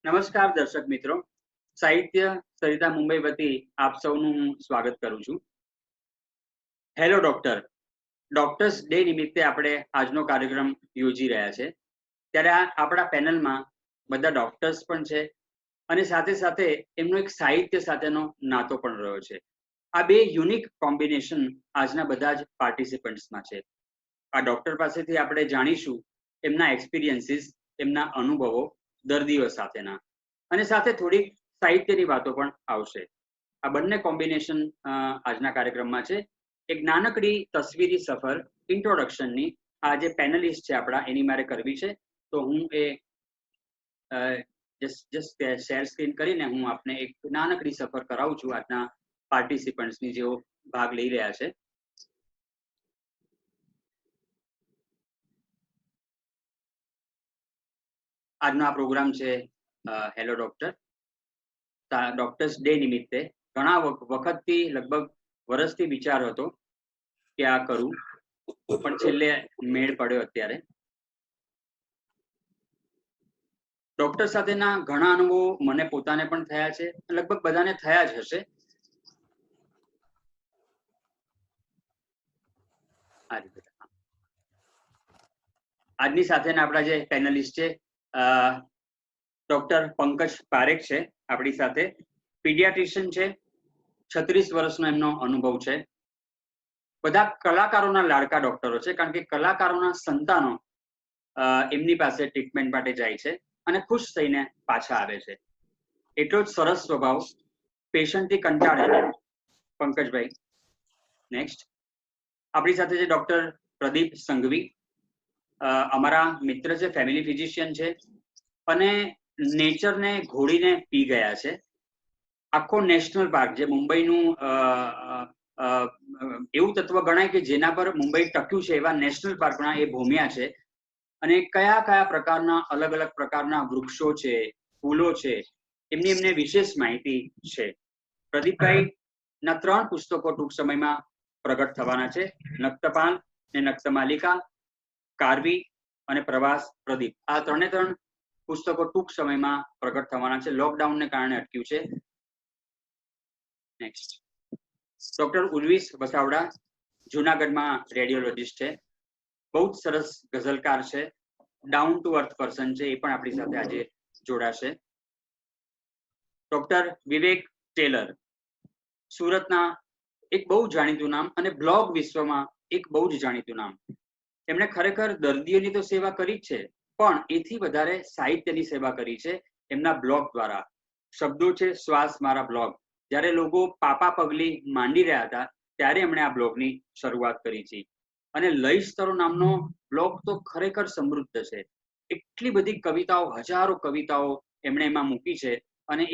નમસ્કાર દર્શક મિત્રો, સાહિત્ય સરિતા મુંબઈ વતી આપ સૌનું હું સ્વાગત કરું છું. Hello doctor. ડોક્ટર્સ ડે નિમિત્તે આપણે આજનો કાર્યક્રમ યોજી રહ્યા છે. ત્યારે આપણા પેનલમાં બધા ડોક્ટર્સ પણ છે અને સાથે સાથે એમનો એક સાહિત્ય સાથેનો નાતો પણ રહ્યો છે. આ બે યુનિક કોમ્બિનેશન આજના બધા જ પાર્ટિસિપન્ટ્સમાં છે. આ ડોક્ટર પાસેથી આપણે જાણીશું એમના એક્સપિરિયન્સીસ, એમના અનુભવો દર્દીઓ સાથેના, અને સાથે થોડીક સાહિત્યની વાતો પણ આવશે. આ બંને કોમ્બિનેશન આજના કાર્યક્રમમાં છે. એક નાનકડી તસવીરી સફર ઇન્ટ્રોડક્શનની આ જે પેનલિસ્ટ છે આપણા, એની મારે કરવી છે. તો હું એ જસ્ટ શેર સ્ક્રીન કરીને હું આપને એક નાનકડી સફર કરાવું છું આજના પાર્ટિસિપન્ટ્સની, જેઓ ભાગ લઈ રહ્યા છે. આજનો આ પ્રોગ્રામ છે હેલો ડોક્ટર. ડોક્ટર્સ ડે નિમિત્તે ઘણા વખતથી, લગભગ વર્ષથી વિચાર હતો કે આ કરું, પણ છેલ્લે મેળ પડ્યો. અત્યારે ડોક્ટર સાથેના ઘણા અનુભવો મને પોતાને પણ થયા છે, લગભગ બધાને થયા જ હશે. આજની સાથેના આપણા જે પેનલિસ્ટ છે, ડોક્ટર પંકજ પારેખ છે આપણી સાથે. પીડિયાટ્રિશિયન છે, 36 વર્ષનો એમનો અનુભવ છે. બધા કલાકારોના લાડકા ડોક્ટરો છે, કારણ કે કલાકારોના સંતાનો એમની પાસે ટ્રીટમેન્ટ માટે જાય છે અને ખુશ થઈને પાછા આવે છે. એટલો જ સરસ સ્વભાવ, પેશન્ટથી કંટાળે નહીં પંકજભાઈ. નેક્સ્ટ આપણી સાથે છે ડોક્ટર પ્રદીપ સંઘવી. અમારા મિત્ર છે, ફેમિલી ફિઝિશિયન છે અને નેચરને ઘોડીને પી ગયા છે. આખો નેશનલ પાર્ક, જે મુંબઈનું એવું તત્વ ગણાય કે જેના પર મુંબઈ ટક્યું છે, એવા નેશનલ પાર્કના એ ભૂમ્યા છે. અને કયા કયા પ્રકારના અલગ અલગ પ્રકારના વૃક્ષો છે, ફૂલો છે, એમની એમને વિશેષ માહિતી છે. પ્રદીપભાઈ ના 3 પુસ્તકો ટૂંક સમયમાં પ્રગટ થવાના છે: નક્તપાલ ને નક્તમાલિકા, કાર્વી અને પ્રવાસ પ્રદીપ. આ 3 પુસ્તકો ટૂંક સમયમાં પ્રગટ થવાના છે. લોકડાઉનને કારણે અટક્યું છે. નેક્સ્ટ ડોક્ટર ઉર્વિસ વસાવડા, જુનાગઢમાં રેડિયોલોજીસ્ટ છે. બહુ જ સરસ ગઝલકાર છે, ડાઉન ટુ અર્થ પર્સન છે. એ પણ આપણી સાથે આજે જોડાશે. ડોક્ટર વિવેક ટેલર, સુરતના એક બહુ જાણીતું નામ અને બ્લોગ વિશ્વમાં એક બહુ જ જાણીતું નામ. એમણે ખરેખર દર્દીઓની તો સેવા કરી જ છે, પણ એથી વધારે સાહિત્યની સેવા કરી છે એમના બ્લોગ દ્વારા. શબ્દો છે શ્વાસ મારા બ્લોગ. જ્યારે લોકો પાપા પગલી માંડી રહ્યા હતા, ત્યારે એમણે આ બ્લોગની શરૂઆત કરી છે. અને લય સ્તરો નામનો બ્લોગ તો ખરેખર સમૃદ્ધ છે. એટલી બધી કવિતાઓ, હજારો કવિતાઓ એમણે એમાં મૂકી છે. અને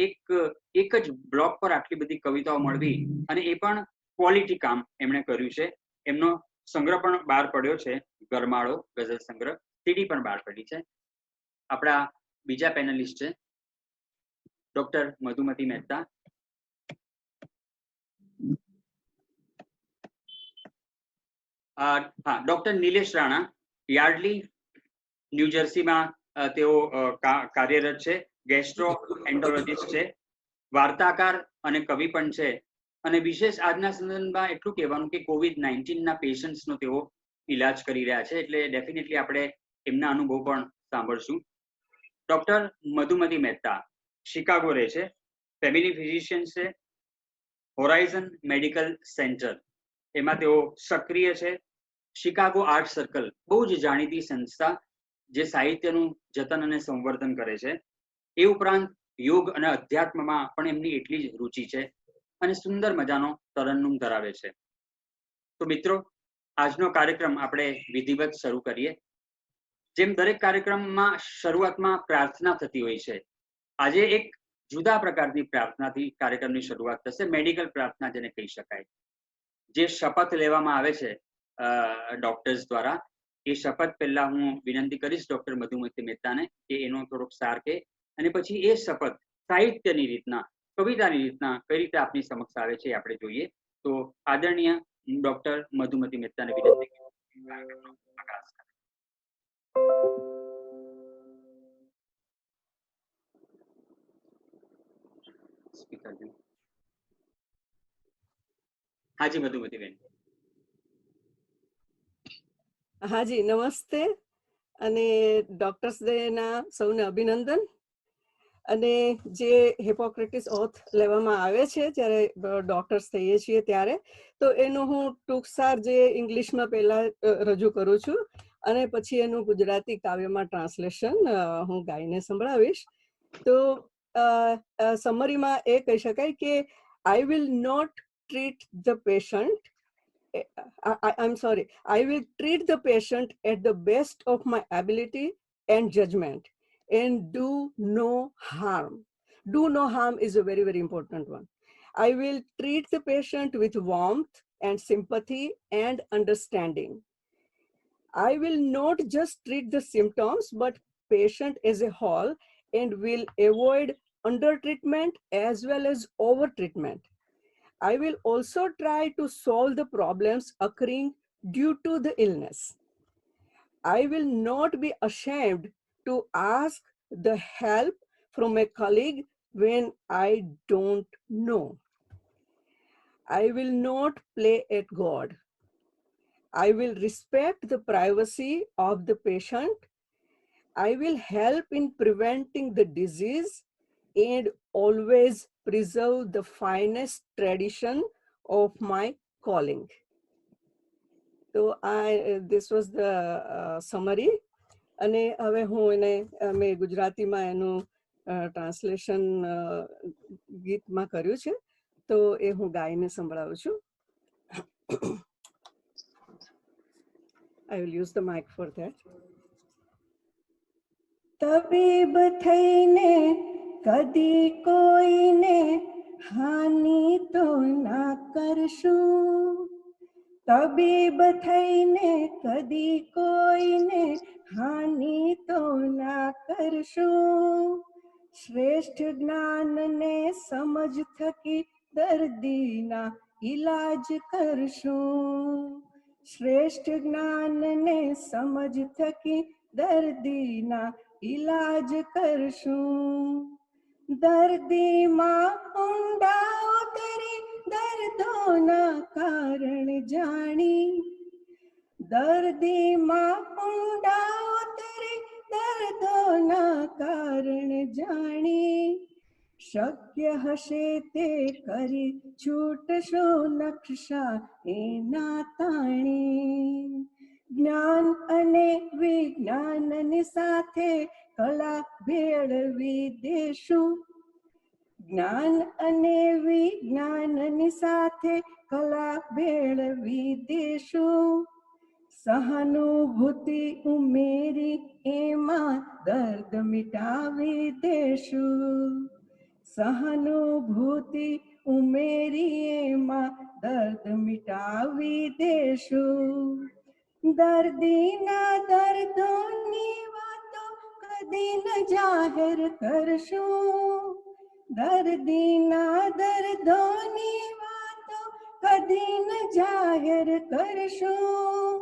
એક જ બ્લોગ પર આટલી બધી કવિતાઓ મળવી, અને એ પણ ક્વોલિટી કામ એમણે કર્યું છે. એમનો સંગ્રહ પણ બહાર પડ્યો છે, ગરમાળો ગઝલ સંગ્રહ. સીડી પણ બહાર પડી છે. આપણા બીજા પેનલિસ્ટ છે ડોક્ટર મધુમતી મહેતા. હા, ડોક્ટર નિલેશ રાણા, યાર્ડલી ન્યૂજર્સીમાં તેઓ કાર્યરત છે. ગેસ્ટ્રો એન્ટરોલોજીસ્ટ છે, વાર્તાકાર અને કવિ પણ છે. અને વિશેષ આજના સંદર્ભમાં એટલું કહેવાનું કે COVID-19ના પેશન્ટ્સનો તેઓ ઇલાજ કરી રહ્યા છે, એટલે ડેફિનેટલી આપણે એમના અનુભવ પણ સાંભળશું. ડોક્ટર મધુમતી મહેતા શિકાગો રહે છે, ફેમિલી ફિઝિશિયન છે, હોરાઇઝન મેડિકલ સેન્ટર એમાં તેઓ સક્રિય છે. શિકાગો આર્ટ સર્કલ બહુ જ જાણીતી સંસ્થા, જે સાહિત્યનું જતન અને સંવર્ધન કરે છે. એ ઉપરાંત યોગ અને અધ્યાત્મમાં પણ એમની એટલી જ રુચિ છે અને સુંદર મજાનો તરન્નુમ ધરાવે છે. તો મિત્રો, આજનો કાર્યક્રમ આપણે વિધિવત શરૂ કરીએ. જેમ દરેક કાર્યક્રમમાં શરૂઆતમાં પ્રાર્થના થતી હોય છે, આજે એક જુદા પ્રકારની પ્રાર્થનાથી કાર્યક્રમની શરૂઆત થશે. મેડિકલ પ્રાર્થના જેને કહી શકાય. જે શપથ લેવામાં આવે છે ડોક્ટર્સ દ્વારા, એ શપથ પહેલા હું વિનંતી કરીશ ડોક્ટર મધુમતી મહેતાને કે એનો થોડોક સાર કે, અને પછી એ શપથ સાહિત્યની રીતના, કવિતાની રીતના કઈ રીતે આપની સમક્ષ આવે છે આપણે જોઈએ. તો આદરણીય ડોક્ટર મધુમતી મહેતાને વિનંતી. સ્પીકર હાજી મધુમતીબેન. હાજી નમસ્તે અને ડોક્ટર્સ ડેના સૌને અભિનંદન. અને જે હિપોક્રેટિસ ઓથ લેવામાં આવે છે જ્યારે ડોક્ટર્સ થઈએ છીએ ત્યારે, તો એનું હું ટૂંકસાર જે ઇંગ્લિશમાં પહેલા રજૂ કરું છું અને પછી એનું ગુજરાતી કાવ્યમાં ટ્રાન્સલેશન હું ગાઈને સંભળાવીશ. તો સમરીમાં એ કહી શકાય કે I will not treat the patient I'm sorry, I will treat the patient at the best of my ability and judgment and do no harm. Do no harm is a very, very important one. I will treat the patient with warmth and sympathy and understanding. I will not just treat the symptoms, but patient as a whole and will avoid under-treatment as well as over-treatment. I will also try to solve the problems occurring due to the illness. I will not be ashamed to ask the help from a colleague when I don't know. I will not play at God. I will respect the privacy of the patient. I will help in preventing the disease and always preserve the finest tradition of my calling. So this was the summary. અને હવે હું એને મેં ગુજરાતીમાં એનું translation ગીતમાં કર્યું છે, તો એ હું ગાઈને સંભળાવું છું. I will use the mic for that. તબીબ થઈને કદી કોઈને હાનિ તો ના કરશું. તબીબ થઈને કદી કોઈને હાનિ તો ના કરશું. શ્રેષ્ઠ જ્ઞાનને સમજ થકી દર્દીના ઈલાજ કરશું. શ્રેષ્ઠ જ્ઞાનને સમજ થકી દર્દીના ઈલાજ કરશું. દર્દીમાં ઊંડા ઉતરી દર્દોના કારણ જાણી. દર્દીમાં ઊંડા ઉતરી દર્દોના કારણ જાણી. શક્ય હશે તે કરી છૂટશો નકશા એના તાણી. જ્ઞાન અને વિજ્ઞાનની સાથે કલા ભેળવી દેશું. જ્ઞાન અને વિજ્ઞાનની સાથે કલા ભેળવી દેશું. સહાનુભૂતિ ઉમેરી એમાં દર્દ મિટાવી દેશું. સહાનુભૂતિ ઉમેરી એમાં દર્દ મિટાવી દેશું. દર્દીના દર્દોની વાતો કદી ન જાહેર કરશું. દર્દીના દર્દોની વાતો કદી ન જાહેર કરશું.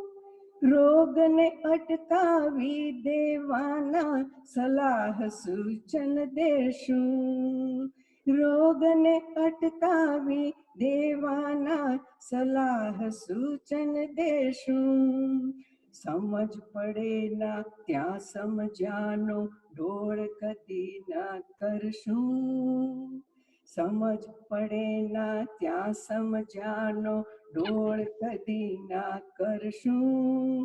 રોગને અટકાવી દેવાના સલાહ સૂચન દેશું. રોગને અટકાવી દેવાના સલાહ સૂચન દેશું. સમજ પડે ના ત્યાં સમજાનો ઢોળ કદી ના કરશું. સમજ પડે ના ત્યાં સમજાનો ઢોળ કદી ના કરશું.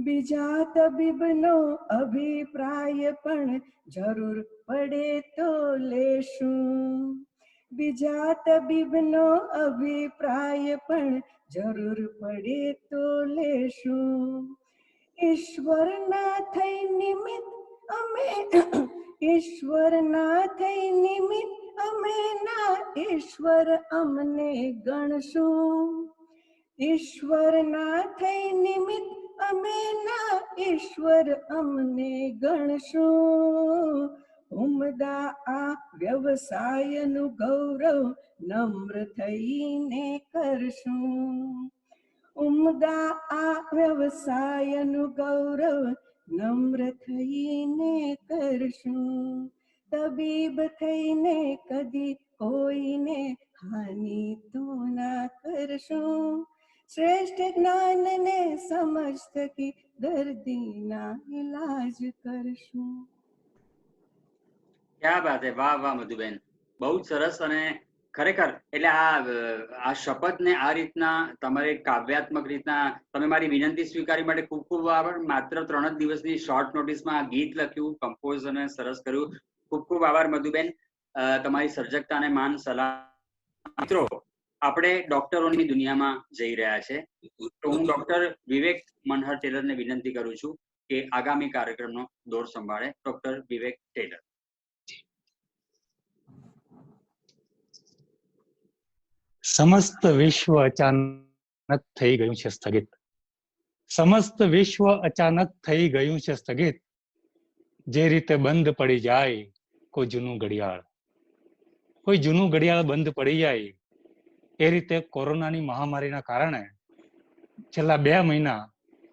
બીજા તબીબનો અભિપ્રાય પણ જરૂર પડે તો લેશું. બીજા તબીબનો અભિપ્રાય પણ જરૂર પડે તો લેશું. ઈશ્વરના થઈ નિમિત્ત અમે ઈશ્વરના થઈ નિમિત્ત અમે ના ઈશ્વર અમને ગણશું. ઈશ્વરના થઈ નિમિત્ત અમે ના ઈશ્વર અમને ગણશું. ઉમદા આ વ્યવસાયનું ગૌરવ નમ્ર થઈને કરશું. ઉમદા આ વ્યવસાયનું ગૌરવ નમ્ર થઈને કરશું. તબીબ થઈને કદી કોઈને હાનિ તો ના કરશું, શ્રેષ્ઠ જ્ઞાનને સમજ થકી દર્દીના ઇલાજ કરશું. ક્યાં બાત હે, વાહ વાહ મધુબેન, બહુ જ સરસ. અને ખરેખર એટલે આ શપથને આ રીતના તમારે કાવ્યાત્મક રીતના તમે મારી વિનંતી સ્વીકારી માટે ખૂબ ખૂબ આભાર. માત્ર 3 જ દિવસની શોર્ટ નોટિસમાં આ ગીત લખ્યું, કમ્પોઝ અને સરસ કર્યું. ખૂબ ખૂબ આભાર મધુબેન, તમારી સર્જકતાને માન સલામ. મિત્રો, આપણે ડોક્ટરોની દુનિયામાં જઈ રહ્યા છે, તો હું ડોક્ટર વિવેક મનહર ટેલરને વિનંતી કરું છું કે આગામી કાર્યક્રમનો દોર સંભાળે. ડોક્ટર વિવેક ટેલર. સમસ્ત વિશ્વ અચાનક થઈ ગયું છે સ્થગિત. સમસ્ત વિશ્વ અચાનક થઈ ગયું છે સ્થગિત. જે રીતે બંધ પડી જાય કોઈ જૂનું ઘડિયાળ, કોઈ જૂનું ઘડિયાળ બંધ પડી જાય એ રીતે કોરોનાની મહામારીના કારણે છેલ્લા 2 મહિના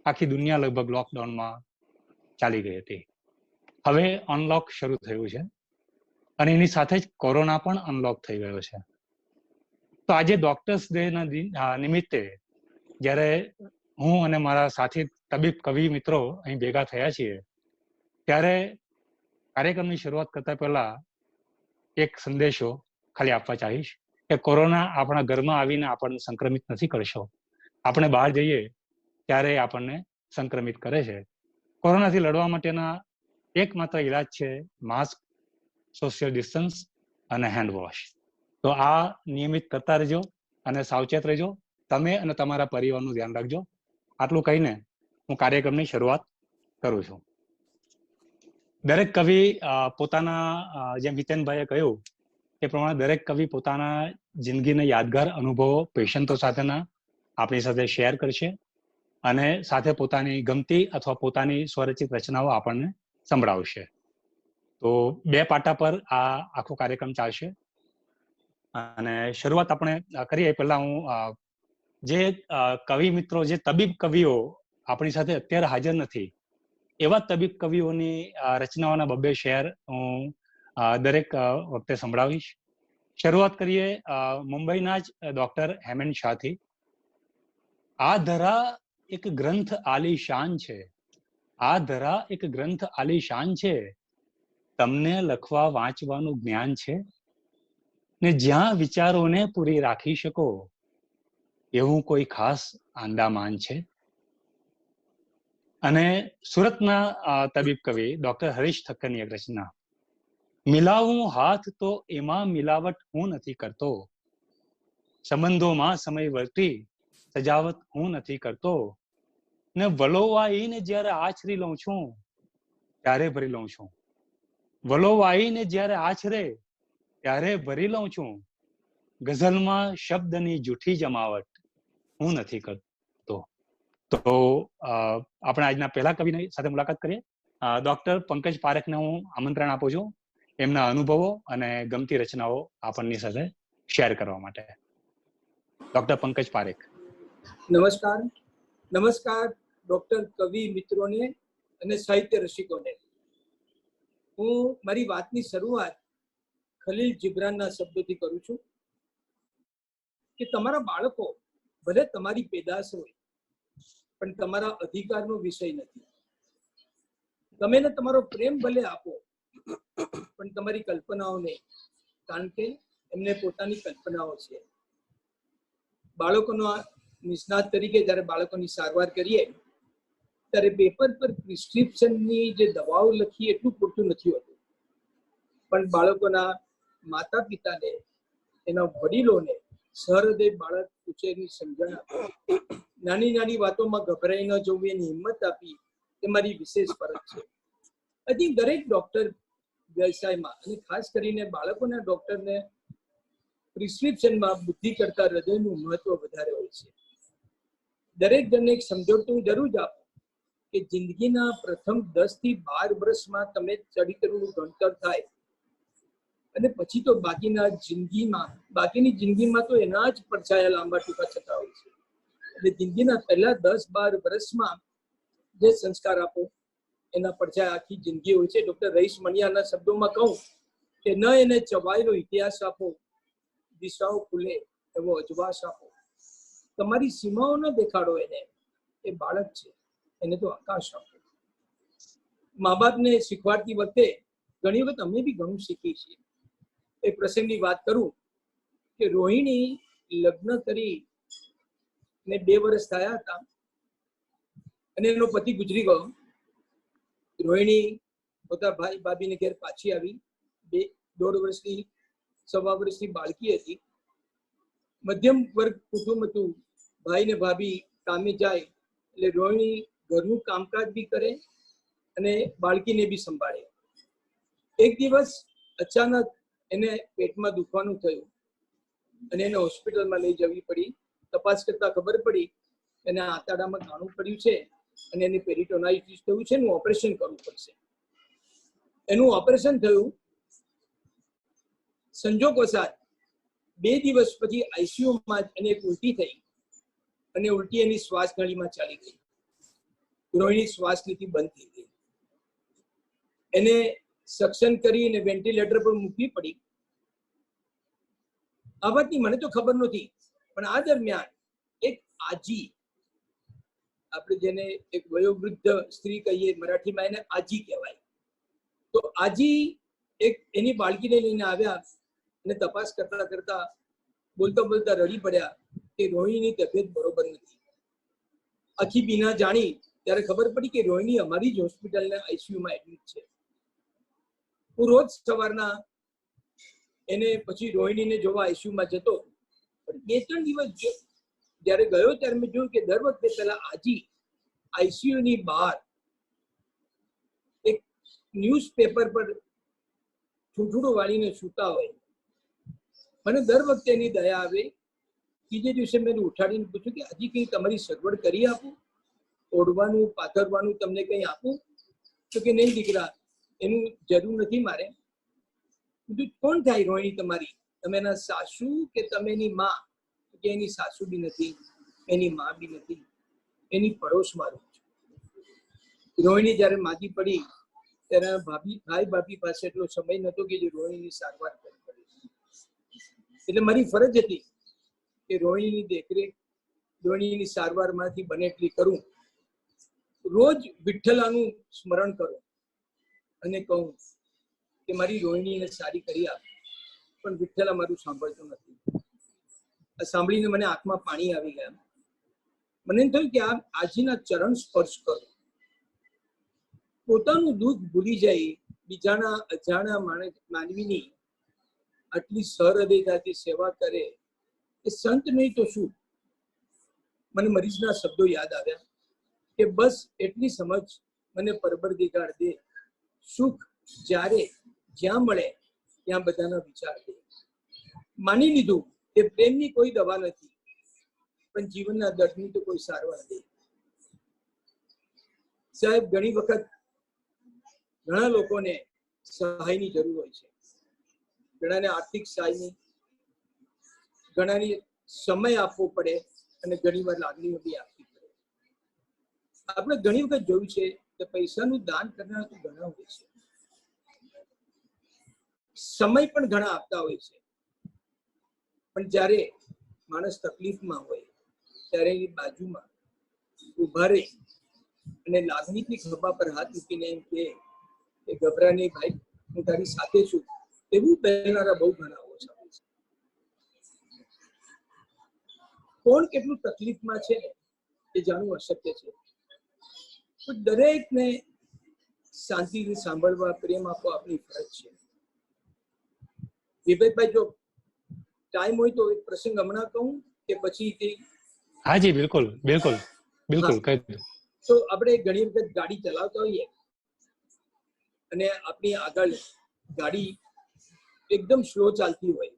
આખી દુનિયા લગભગ લોકડાઉનમાં ચાલી ગઈ હતી. હવે અનલોક શરૂ થયું છે અને એની સાથે જ કોરોના પણ અનલોક થઈ ગયો છે. તો આજે ડોક્ટર્સ ડેના નિમિત્તે જ્યારે હું અને મારા સાથી તબીબ કવિ મિત્રો અહીં ભેગા થયા છીએ, ત્યારે કાર્યક્રમની શરૂઆત કરતા પહેલા એક સંદેશો ખાલી આપવા ચાહીશ કે કોરોના આપણા ઘરમાં આવીને આપણને સંક્રમિત નથી કરશો. આપણે બહાર જઈએ ત્યારે આપણને સંક્રમિત કરે છે. કોરોનાથી લડવા માટેના એકમાત્ર ઈલાજ છે માસ્ક, સોશિયલ ડિસ્ટન્સ અને હેન્ડ વોશ. તો આ નિયમિત કરતા રહેજો અને સાવચેત રહેજો. તમે અને તમારા પરિવારનું ધ્યાન રાખજો. આટલું કહીને હું કાર્યક્રમની શરૂઆત કરું છું. દરેક કવિ પોતાના, જેમ હિતેનભાઈએ કહ્યું એ પ્રમાણે, દરેક કવિ પોતાના જિંદગીના યાદગાર અનુભવો પેશન્ટો સાથેના આપણી સાથે શેર કરશે અને સાથે પોતાની ગમતી અથવા પોતાની સ્વરચિત રચનાઓ આપણને સંભળાવશે. તો 2 પાટા પર આ આખો કાર્યક્રમ ચાલશે. અને શરૂઆત આપણે કરીએ પહેલા હું જે કવિ મિત્રો, જે તબીબ કવિઓ આપણી સાથે અત્યારે હાજર નથી, એવા તબીબ કવિઓની રચનાઓના 2 શેર હું દરેક વખતે સંભળાવીશ. શરૂઆત કરીએ મુંબઈના જ ડોક્ટર હેમંત શાહથી. આ ધરા એક ગ્રંથ આલીશાન છે, આ ધરા એક ગ્રંથ આલીશાન છે, તમને લખવા વાંચવાનું જ્ઞાન છે ને જ્યાં વિચારોને પૂરી રાખી શકો એવું કોઈ ખાસ આંદામાન છે. અને સુરતના તબીબ કવિ ડોક્ટર હરીશ ઠક્કરની એક રચના, મિલાવું હાથ તો એમાં મિલાવટ હું નથી કરતો, સંબંધોમાં સમય વર્તી સજાવટ હું નથી કરતો, ને વલોવાઈને જ્યારે આછરી લઉં છું ત્યારે ભરી લઉં છું, વલોવાઈને જ્યારે આછરે ત્યારે ભરી લઉં છું, ગઝલમાં શબ્દની જૂઠી જમાવટ હું નથી કરતો. તો આપણે આજના પહેલા કવિની સાથે મુલાકાત કરીએ. ડોક્ટર પંકજ પારેખને હું આમંત્રણ આપું છું એમના અનુભવો અને ગમતી રચનાઓ આપણની સાથે શેર કરવા માટે. ડોક્ટર પંકજ પારેખ. નમસ્કાર. નમસ્કાર ડોક્ટર કવિ મિત્રોને અને સાહિત્ય રસિકોને. હું મારી વાતની શરૂઆત ખલીલ જીબ્રાનના શબ્દોથી કરું છું કે તમારા બાળકો ભલે તમારી પેદાશ હોય પણ તમારા અધિકારનો વિષય નથી. તમે ને તમારો પ્રેમ ભલે આપો પણ તમારી કલ્પનાઓને, કારણ કે એમને પોતાની કલ્પનાઓ છે. બાળકોનો નિષ્ણાત તરીકે જ્યારે બાળકોની સારવાર કરીએ ત્યારે પેપર પર પ્રિસ્ક્રિપ્શનની જે દવાઓ લખી એટલું પૂરતું નથી હોતું, પણ બાળકોના માતા પિતાને, એના વડીલોને સહૃદય બાળક ઉછેરની સમજણ આપી, નાની નાની વાતોમાં ગભરાઈ ન જવું એની હિંમત આપી, એ મારી વિશેષ ફરજ છે. હજી દરેક ડોક્ટર વ્યવસાયમાં અને ખાસ કરીને બાળકોના ડોક્ટરને પ્રિસ્ક્રિપ્શનમાં બુદ્ધિ કરતા હૃદયનું મહત્વ વધારે હોય છે. દરેક જણને એક સમજણ હું જરૂર જ આપું કે જિંદગીના પ્રથમ 10 થી 12 વર્ષમાં તમે ચરિત્રનું ઘડતર થાય અને પછી તો બાકીની જિંદગીમાં તો એના જ પડછાયા લાંબા ટૂંકા થતા હોય છે. એટલે જિંદગીના પહેલા 10-12 વર્ષમાં જે સંસ્કાર આપો એના પડછાયા આખી જિંદગી હોય છે. ડોક્ટર રઈસ મણિયાના શબ્દોમાં કહું કે ન એને ચવાયેલો ઇતિહાસ આપો, દિશાઓ ખુલે એવો અજવાસ આપો. તમારી સીમાઓ ન દેખાડો એને, એ બાળક છે, એને તો આકાશ આપો. મા બાપને શીખવાડતી વખતે ઘણી વખત અમે બી ઘણું શીખીએ છીએ. એ પ્રસંગની વાત કરું કે રોહિણી લગ્ન કરી ને 2 વર્ષ થયા હતા અને એનો પતિ ગુજરી ગયો. રોહિણી પોતા ભાઈ ભાભીને ઘેર પાછી આવી. 1.5 વર્ષની 1.25 વર્ષની બાળકી હતી. મધ્યમ વર્ગ કુટુંબ હતું. ભાઈ ને ભાભી કામે જાય એટલે રોહિણી ઘરનું કામકાજ બી કરે અને બાળકીને બી સંભાળે. એક દિવસ અચાનક એને પેટમાં દુખવાનું થયું અને એને હોસ્પિટલમાં લઈ જવી પડી. તપાસ કરતા ખબર પડી એને આંતરડામાં કાણું પડ્યું છે અને એને પેરિટોનાઇટિસ થયું છે, એનું ઓપરેશન કરવું પડશે. એનું ઓપરેશન થયું. સંજોગવશાત 2 દિવસ પછી આઈસીયુમાં એને એક ઉલટી થઈ અને ઉલટી એની શ્વાસ નળીમાં ચાલી ગઈ. રોહિણી શ્વાસ નીતિ બંધ થઈ ગઈ. એને સક્શન કરી અને વેન્ટિલેટર પર મૂકવી પડી. આ વાતની મને તો ખબર નહોતી, પણ આ દરમિયાન એક આજી, આપણે જેને એક વયોવૃદ્ધ સ્ત્રી કહીએ, મરાઠીમાં એને આજી કહેવાય, તો આજી એક એની બાળકીને લઈને આવ્યા અને તપાસ કરતા કરતા બોલતા બોલતા રડી પડ્યા કે રોહિણીની તબિયત બરોબર નથી. આખી બીના જાણી ત્યારે ખબર પડી કે રોહિણી અમારી જ હોસ્પિટલના આઈસીયુમાં એડમિટ છે. હું રોજ સવારના એને પછી રોહિણીને જોવા આઈસીયુમાં જતો. પણ 2-3 દિવસ જ્યારે ગયો ત્યારે મેં જોયું કે દર વખતે પહેલા આજી આઈસીયુની બહાર એક ન્યૂઝપેપર પર ઠૂંઠુડું વાળીને સૂતા હોય. મને દર વખતે એની દયા આવે. ત્રીજે દિવસે મેં ઉઠાડીને પૂછ્યું કે હજી કંઈ તમારી સગવડ કરી આપું, ઓઢવાનું પાથરવાનું તમને કંઈ આપું? તો કે નહીં દીકરા, એનું જરૂર નથી મારે. કીધું કોણ થાય રોહિણી તમારી? તમે એના સાસુ કે તમે એની માં? કે એની સાસુ બી નથી, એની માં બી નથી, એની પડોશમાં રહું છું. રોહિણી જ્યારે માજી પડી ત્યારે ભાઈ ભાભી પાસે એટલો સમય નહોતો કે જે રોહિણીની સારવાર કરી પડે. એટલે મારી ફરજ હતી કે રોહિણીની દેખરેખ, રોહિણીની સારવારમાંથી બને એટલી કરું. રોજ વિઠ્ઠલાનું સ્મરણ કરું અને કહું કે મારી રોહિણીને સારી કરી આપ. પણ વિઠ્ઠલા મારું સાંભળતું નથી. આ સાંભળીને મને આંખમાં પાણી આવી ગયા. મને એમ થયું કે આ આજીના ચરણ સ્પર્શ કરો. પોતાનું દુઃખ ભૂલી જાય બીજાના અજાણા માનવીની આટલી સહૃદયતાથી સેવા કરે એ સંત નહીં તો શું? મને મરીઝના શબ્દો યાદ આવ્યા કે બસ એટલી સમજ મને પરબરદિગાર દે, સુખ જ્યારે જ્યાં મળે ત્યાં બધાના વિચાર દે. માની લીધું કે પ્રેમની કોઈ દવા નથી, પણ જીવનના દર્દની તો કોઈ સારવાર દે. સાહેબ, ઘણી વખત ઘણા લોકોને સહાયની જરૂર હોય છે. ઘણાને આર્થિક સહાયની, ઘણાને સમય આપવો પડે અને ઘણી વાર લાગણીઓ બી આપવી પડે. આપણે ઘણી વખત જોયું છે કે પૈસાનું દાન કરનાર તો ઘણા હોય છે, સમય પણ ઘણા આપતા હોય છે, પણ જ્યારે માણસ તકલીફમાં હોય ત્યારે એની બાજુમાં ઉભા રહી અને લાગણીથી ખભા પર હાથ મૂકીને એમ કે ગભરા નહીં ભાઈ, હું તારી સાથે છું, એવું કહેનારા બહુ ઘણા ઓછા હોય છે. કોણ કેટલું તકલીફમાં છે એ જાણવું અશક્ય છે. તો દરેકને શાંતિથી સાંભળવા, પ્રેમ આપવો આપણી ફરજ છે. વિવેકભાઈ, જો ટાઈમ હોય તો એક પ્રસંગ હમણાં કહું કે પછી? હાજી, બિલકુલ બિલકુલ બિલકુલ કહી દો. તો આપણે ઘણી વખત ગાડી ચલાવતા હોઈએ અને આપણી આગળ ગાડી એકદમ સ્લો ચાલતી હોય,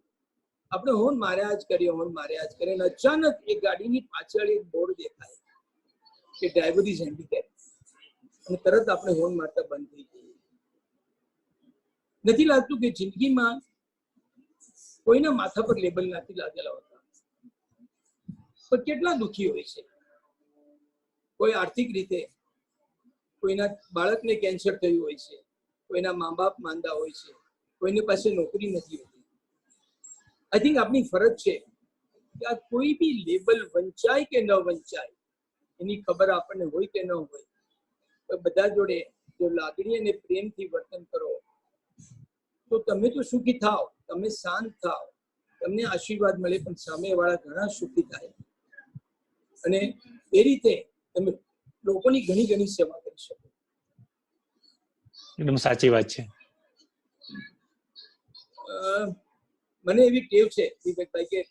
આપણે હોર્ન માર્યા જ કરીએ, હોર્ન માર્યા જ કરીએ, અને અચાનક એ ગાડીની પાછળ એક બોર્ડ દેખાય કે ડ્રાઈવર ઇઝ હેન્ડીકેપ, અને તરત આપણે હોર્ન મારતા બંધ થઈ જઈએ. નથી લાગતું કે જિંદગીમાં કોઈના માથા પર લેબલ નથી લાગેલા હોતા, પણ કેટલા દુઃખી હોય છે. કોઈ આર્થિક રીતે, કોઈના બાળકને કેન્સર થયું હોય છે, કોઈના મા બાપ માંદા હોય છે, કોઈને પાસે નોકરી નથી હોતી. આઈ થિંક આપણી ફરજ છે કે આ કોઈ બી લેબલ વંચાય કે ન વંચાય એની ખબર આપણને હોય કે ન હોય, તો બધા જોડે જો લાગણી અને પ્રેમથી વર્તન કરો તો તમે તો સુખી થાવ, તમે શાંત થાવ, તમને આશીર્વાદ મળે, પણ સામેવાળા ઘણા સુખી થાય અને એ રીતે તમે લોકોની ઘણી ઘણી સેવા કરી શકો. એકદમ સાચી વાત છે. મને એવી ટેવ છે વિવેકભાઈ કે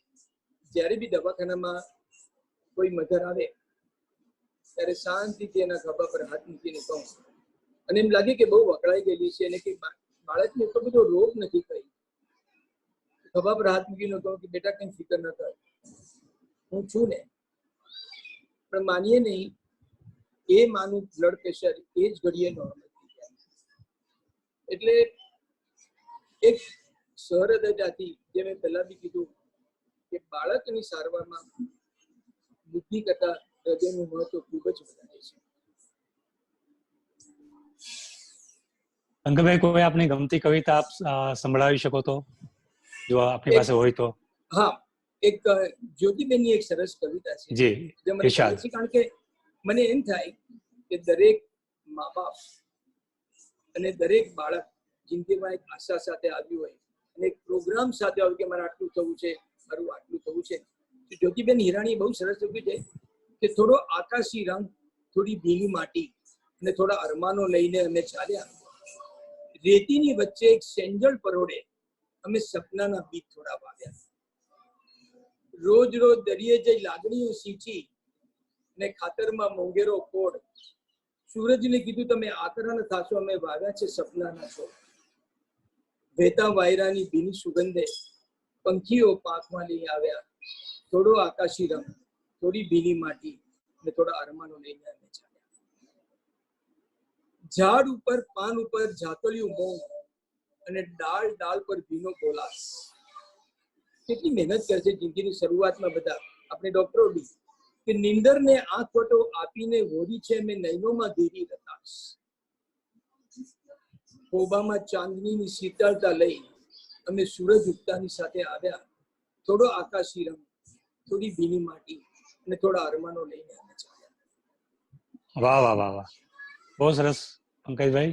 જ્યારે બી દવાખાનામાં કોઈ મધર આવે ત્યારે શાંતિથી એના ખભા પર હાથ મૂકીને કહું, અને એમ લાગે કે બહુ વકળાઈ ગયેલી છે અને કે બાળકને એટલો બધો રોગ નથી કઈ, ખભા પર હાથ મૂકીને કહું કે બેટા કઈ ફિકર ન કર, હું છું ને. પણ માનીએ નહીં, એ માનું બ્લડ પ્રેશર એ જ ઘડીએ નોર્મલ થઈ જાય. એટલે એક સહૃદયતાથી, જે મેં પહેલા બી કીધું કે બાળકની સારવારમાં બુદ્ધિ કરતા હૃદયનું મહત્વ ખૂબ જ વધારે છે. અંકલભાઈ, કોઈ આપની ગમતી કવિતા આપ સંભળાવી શકો તો, જો આપની પાસે હોય તો? હા, એક જ્યોતિબેનની એક સરસ કવિતા છે જી, જે મને ગમે છે, કારણ કે મને એમ થાય કે દરેક મા બાપ અને દરેક બાળક જિંદગીમાં એક આશા સાથે આવ્યું હોય અને એક પ્રોગ્રામ સાથે આવ્યું કે મારે આટલું થવું છે, મારું આટલું થવું છે. જ્યોતિબેન હિરાણીએ બહુ સરસ લખ્યું છે કે થોડો આકાશી રંગ, થોડી ભીની માટી અને થોડા અરમાનો લઈને અમે ચાલ્યા, રેતીની વચ્ચે એક સેંજળ પરોડે અમે સપનાના બીજ થોડા વાવ્યા. રોજ રોજ દરિયે જઈ લાગણીઓ સીંચી ને ખાતરમાં મોંઘેરો કોડ, સૂરજને કીધું તમે આકરા ન થાશો, અમે વાવ્યા છે સપનાના છોડ. વહેતા વાયરાની ભીની સુગંધે પંખીઓ પાંખમાં લઈ આવ્યા, થોડો આકાશી રંગ, થોડી ભીની માટી અને થોડા અરમાનો લઈને અમે ચાલ્યા. ઝાડ ઉપર પાન ઉપર ઝાકળિયું મૌન અને ડાળ ડાળ પર ભીનો બોલાસ. કેટલી મહેનત કરે છે જિંદગીની શરૂઆતમાં બધા આપણે ડોક્ટરો બી, કે નિંદરને આંખવટો આપીને વોરી છે મેં નયનોમાં ધીરી રતાશ. કોબામાં ચાંદનીની શીતળતા લઈ અમે સૂરજ ઉગતાની સાથે આવ્યા, થોડો આકાશી રંગ, થોડી ભીની માટી અને થોડા અરમાનો લઈને અમે ચાલ્યા. વાહ વાહ વાહ વાહ, બહુ સરસ પંકજભાઈ,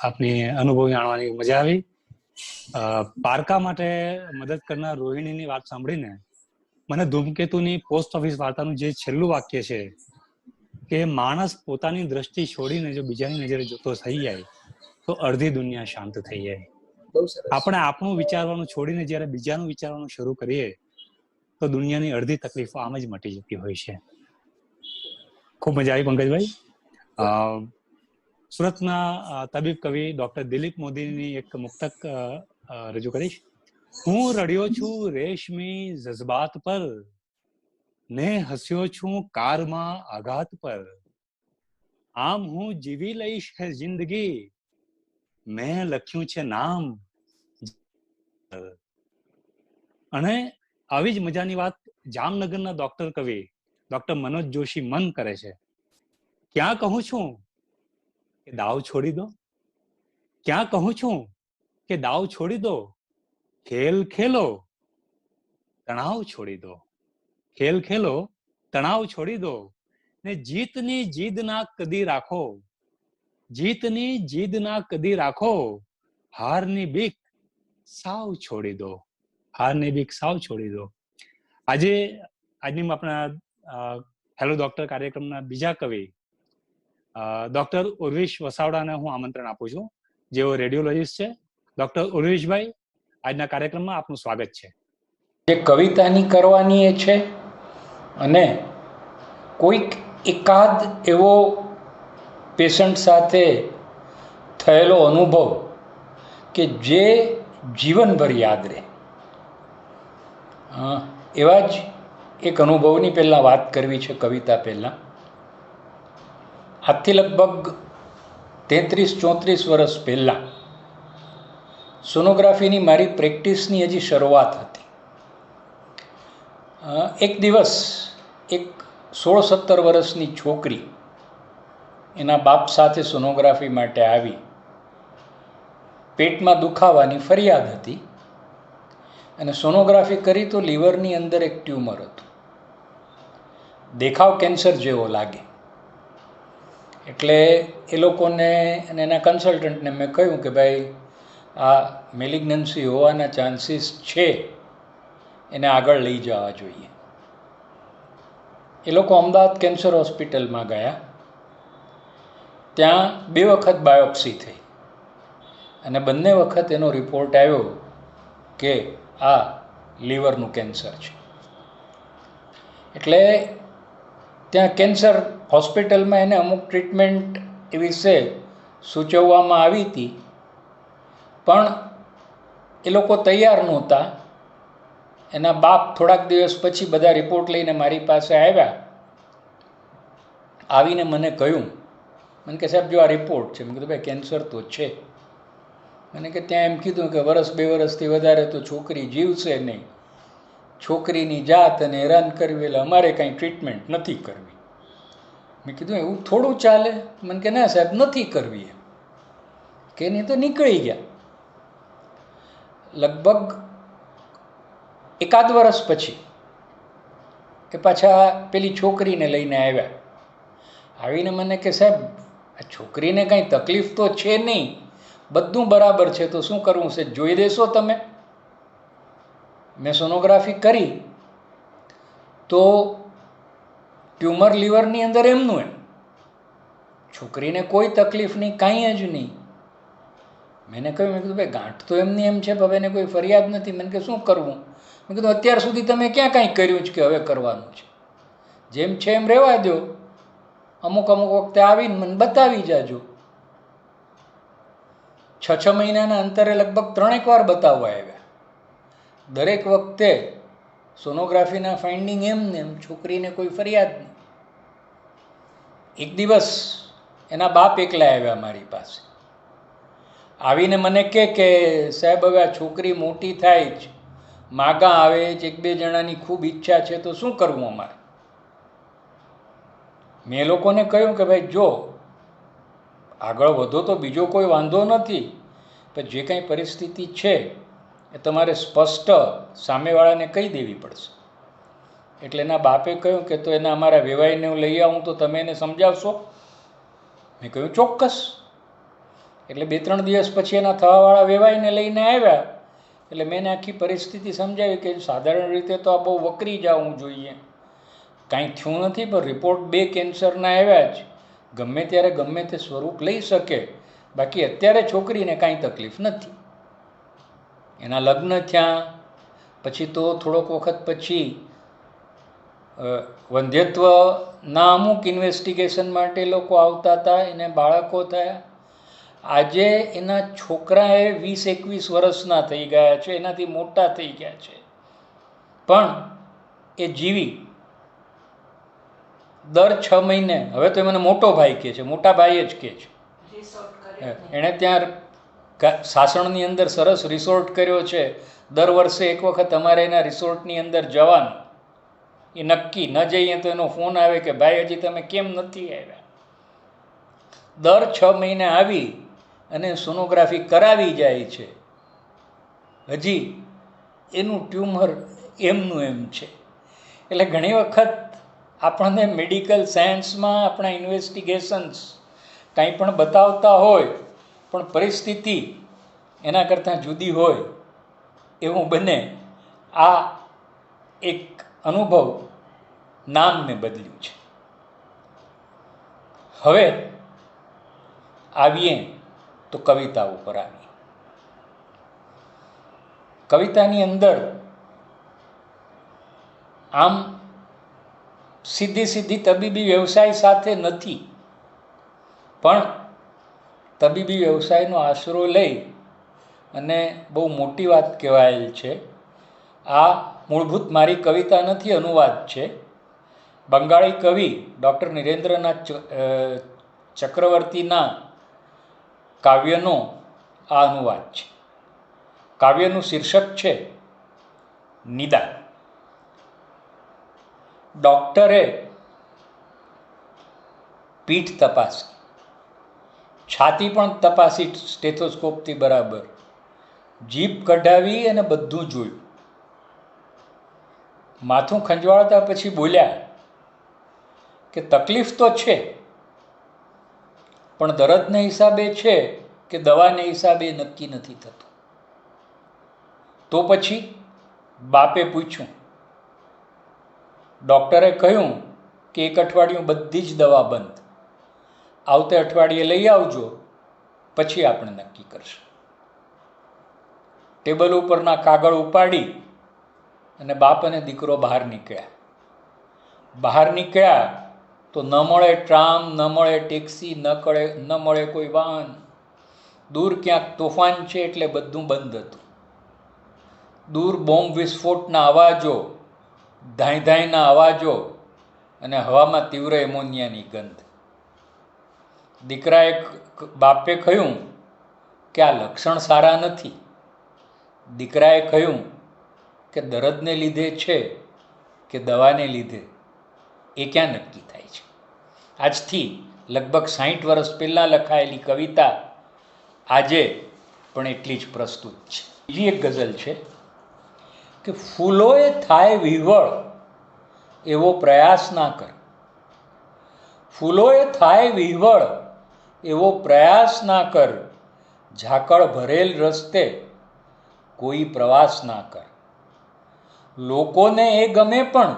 આપની અનુભવ જાણવાની મજા આવી. પારકા માટે મદદ કરનાર રોહિણીની વાત સાંભળીને મને ધૂમકેતુની પોસ્ટ ઓફિસ વાર્તાનું જે છેલ્લું વાક્ય છે કે માણસ પોતાની દ્રષ્ટિ છોડીને જો બીજાની નજરે જોતો થઈ જાય તો અડધી દુનિયા શાંત થઈ જાય. બહુ સરસ. આપણે આપણું વિચારવાનું છોડીને જ્યારે બીજાનું વિચારવાનું શરૂ કરીએ તો દુનિયાની અડધી તકલીફો આમ જ મટી જતી હોય છે. ખૂબ મજા આવી પંકજભાઈ. સુરતના તબીબ કવિ ડોક્ટર દિલીપ મોદીની એક મુક્તક રજૂ કરીશ. હું રડ્યો છું રેશમી જજ્બાત પર, ને હસ્યો છું કારમાં આઘાત પર, આમ હું જીવી લઈશ હે જિંદગી, મેં લખ્યું છે નામ. અને આવી જ મજાની વાત જામનગરના ડોક્ટર કવિ ડોક્ટર મનોજ જોશી મન કરે છે. ક્યાં કહું છું કે દાવ છોડી દો, ક્યાં કહું છું કે દાવ છોડી દો, ખેલ ખેલો તણાવ છોડી દો, ખેલ ખેલો તણાવ છોડી દો, ને જીતની જીદ ના કદી રાખો, જીતની જીદ ના કદી રાખો, હારની બીક સાવ છોડી દો, હારની બીક સાવ છોડી દો. આજની આપણા હેલો ડોક્ટર કાર્યક્રમના બીજા કવિ ડોક્ટર ઉર્વિશ વસાવડાને હું આમંત્રણ આપું છું, જેઓ રેડિયોલોજીસ્ટ છે. ડોક્ટર ઉર્વિશભાઈ, આજના કાર્યક્રમમાં આપનું સ્વાગત છે. જે કવિતાની કરવાની એ છે, અને કોઈક એકાદ એવો પેશન્ટ સાથે થયેલો અનુભવ કે જે જીવનભર યાદ રહે, એવા જ એક અનુભવની પહેલાં વાત કરવી છે કવિતા પહેલાં. આજથી લગભગ 33-34 વર્ષ પહેલાં સોનોગ્રાફીની મારી પ્રેક્ટિસની હજી શરૂઆત હતી. એક દિવસ એક 16-17 વર્ષની છોકરી એના બાપ સાથે સોનોગ્રાફી માટે આવી પેટમાં દુખાવાની ફરિયાદ હતી અને સોનોગ્રાફી કરી તો લીવરની અંદર એક ટ્યુમર હતું. દેખાવ કેન્સર જેવો લાગે. એટલે એ લોકોને અને એના કન્સલ્ટન્ટને મેં કહ્યું કે ભાઈ આ મેલિગ્નન્સી હોવાના ચાન્સીસ છે, એને આગળ લઈ જવા જોઈએ. એ લોકો અમદાવાદ કેન્સર હોસ્પિટલમાં ગયા. ત્યાં 2 વખત બાયોપ્સી થઈ અને બંને વખત એનો રિપોર્ટ આવ્યો કે આ લીવરનું કેન્સર છે. એટલે ત્યાં કેન્સર હોસ્પિટલમાં એને અમુક ટ્રીટમેન્ટ એ વિશે સૂચવવામાં આવી હતી, પણ એ લોકો તૈયાર નહોતા. એના બાપ થોડાક દિવસ પછી બધા રિપોર્ટ લઈને મારી પાસે આવ્યા. આવીને મને કહ્યું, મને કે સાહેબ જો આ રિપોર્ટ છે. મેં કીધું ભાઈ કેન્સર તો છે. મને કે ત્યાં એમ કીધું કે 1-2 વર્ષથી વધારે તો છોકરી જીવશે નહીં, છોકરીની જાત અને હેરાન કરવી, એટલે અમારે કાંઈ ટ્રીટમેન્ટ નથી કરવી. મેં કીધું એવું થોડું ચાલે? મને કે ના સાહેબ નથી કરવી એમ કે નહીં તો નીકળી ગયા. લગભગ 1 વર્ષ પછી એ પાછા પેલી છોકરીને લઈને આવ્યા. આવીને મને કે સાહેબ આ છોકરીને કાંઈ તકલીફ તો છે નહીં, બધું બરાબર છે, તો શું કરવું છે, જોઈ દેશો તમે? મેં સોનોગ્રાફી કરી તો ટ્યુમર લીવરની અંદર એમનું એમ, છોકરીને કોઈ તકલીફ નહીં, કાંઈ જ નહીં. મેં કીધું ભાઈ ગાંઠ તો એમની એમ છે, હવે એને કોઈ ફરિયાદ નથી. મને કે શું કરવું? મેં કીધું અત્યાર સુધી તમે ક્યાં કાંઈ કર્યું છે કે હવે કરવાનું છે? જેમ છે એમ રહેવા દો, અમુક વખતે આવીને મને બતાવી જાજો. 6 મહિનાના અંતરે લગભગ 3 વાર બતાવવા આવ્યા. દરેક વખતે સોનોગ્રાફીના ફાઇન્ડિંગ એમને એમ, છોકરીને કોઈ ફરિયાદ નહીં. એક દિવસ એના બાપ એકલા આવ્યા મારી પાસે. આવીને મને કે સાહેબ હવે આ છોકરી મોટી થાય જ, માગા આવે જ, 1-2 જણાની ખૂબ ઈચ્છા છે, તો શું કરવું અમારે? મેં એ લોકોને કહ્યું કે ભાઈ જો આગળ વધો તો બીજો કોઈ વાંધો નથી, પણ જે કાંઈ પરિસ્થિતિ છે એ તમારે સ્પષ્ટ સામેવાળાને કહી દેવી પડશે. એટલે એના બાપે કહ્યું કે તો એના અમારા વેવાઈને હું લઈ આવું તો તમે એને સમજાવશો? મેં કહ્યું ચોક્કસ. એટલે 2-3 દિવસ પછી એના થવાવાળા વેવાઈને લઈને આવ્યા. એટલે મેં એને આખી પરિસ્થિતિ સમજાવી કે સાધારણ રીતે તો આ બહુ વકરી જવું જોઈએ, કાંઈ થયું નથી, પણ રિપોર્ટ 2 કેન્સરના આવ્યા જ, ગમે ત્યારે ગમે તે સ્વરૂપ લઈ શકે, બાકી અત્યારે છોકરીને કાંઈ તકલીફ નથી. એના લગ્ન થયા પછી તો થોડોક વખત પછી વંધ્યત્વના અમુક ઇન્વેસ્ટિગેશન માટે લોકો આવતા હતા, એને બાળકો થયા. આજે એના છોકરાએ 20-21 વર્ષના થઈ ગયા છે, એનાથી મોટા થઈ ગયા છે, પણ એ જીવી દર 6 મહિને, હવે તો મને મોટો ભાઈ કહે છે, મોટા ભાઈ જ કહે છે. એણે ત્યાં સાસણની અંદર સરસ રિસોર્ટ કર્યો છે. દર વર્ષે એક વખત અમારે એના રિસોર્ટની અંદર જવાનું, એ નક્કી. ન જઈએ તો એનો ફોન આવે કે ભાઈ હજી તમે કેમ નથી આવ્યા? દર 6 મહિને આવી અને સોનોગ્રાફી કરાવી જાય છે. હજી એનું ટ્યુમર એમનું એમ છે. એટલે ઘણી વખત આપણને મેડિકલ સાયન્સમાં આપણા ઇન્વેસ્ટિગેશન્સ કાંઈ પણ બતાવતા હોય, પણ પરિસ્થિતિ એના કરતાં જુદી હોય એવું બને. આ એક અનુભવ નામને બદલ્યું છે. હવે આવીએ તો કવિતા ઉપર આવીએ. કવિતાની અંદર આમ સીધી તબીબી વ્યવસાય સાથે નથી, પણ તબીબી વ્યવસાયનો આશરો લઈ અને બહુ મોટી વાત કહેવાયેલ છે. આ મૂળભૂત મારી કવિતા નથી, અનુવાદ છે. બંગાળી કવિ ડૉક્ટર નિરેન્દ્રનાથ ચક્રવર્તીના કાવ્યનો આ અનુવાદ છે. કાવ્યનું શીર્ષક છે નિદાન. ડૉક્ટરે પીઠ તપાસી, છાતી પણ તપાસી સ્ટેથોસ્કોપથી બરાબર, જીભ કઢાવી અને બધું જોયું. માથું ખંજવાળતા પછી બોલ્યા કે તકલીફ તો છે, પણ દર્દને હિસાબે છે કે દવાને હિસાબે નક્કી નથી થતું. તો પછી બાપે પૂછ્યું. ડૉક્ટરે કહ્યું કે 1 અઠવાડિયું બધી જ દવા બંધ, આવતે અઠવાડિયે લઈ આવજો, પછી આપણે નક્કી કરશું. ટેબલ ઉપરના કાગળ ઉપાડી અને બાપ અને દીકરો બહાર નીકળ્યા. બહાર નીકળ્યા તો ન મળે ટ્રામ, ન મળે ટેક્સી, ન મળે કોઈ વાહન. દૂર ક્યાંક તોફાન છે એટલે બધું બંધ હતું. દૂર બોમ્બ વિસ્ફોટના અવાજો, ધાઈ ધાઈના અવાજો અને હવામાં તીવ્ર એમોનિયાની ગંધ. બાપે કહ્યું કે આ લક્ષણ સારા નથી. દીકરાએ કહ્યું કે દર્દને લીધે છે કે દવાને લીધે એ ક્યાં નક્કી થાય છે. આજથી લગભગ 60 વર્ષ પહેલાં લખાયેલી કવિતા આજે પણ એટલી જ પ્રસ્તુત છે. બીજી એક ગઝલ છે કે ફૂલોએ થાય વિહવળ એવો પ્રયાસ ના કર. ફૂલોએ થાય વિહવળ એવો પ્રયાસ ના કર, ઝાકળ ભરેલ રસ્તે કોઈ પ્રવાસ ના કર. લોકોને એ ગમે પણ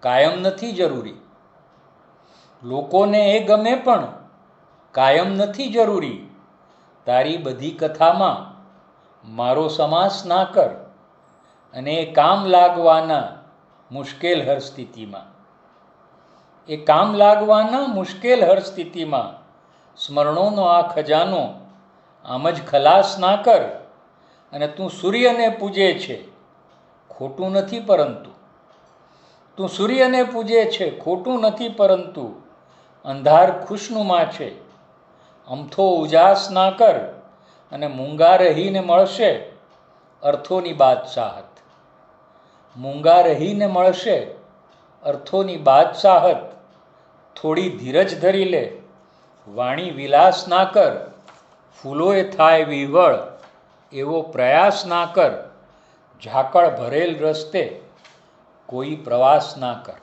કાયમ નથી જરૂરી. લોકોને એ ગમે પણ કાયમ નથી જરૂરી. તારી બધી કથામાં મારો સમાસ ના કર, અને એ કામ લાગવાના મુશ્કેલ હર સ્થિતિમાં. એ કામ લાગવાના મુશ્કેલ હર સ્થિતિમાં સ્મરણોનો આ ખજાનો આમ જ ખલાસ ના કર. અને તું સૂર્યને પૂજે છે, ખોટું નથી પરંતુ. તું સૂર્યને પૂજે છે, ખોટું નથી પરંતુ. અંધાર ખુશનુમા છે, અમથો ઉજાસ ના કર. અને મૂંગા રહીને મળશે અર્થોની બાદશાહત. મૂંગા રહીને મળશે અર્થોની બાદશાહત. થોડી ધીરજ ધરી લે, વાણી વિલાસ ના કર. ફૂલોએ થાય વિહવળ એવો પ્રયાસ ના કર, ઝાકળ ભરેલ રસ્તે કોઈ પ્રવાસ ના કર.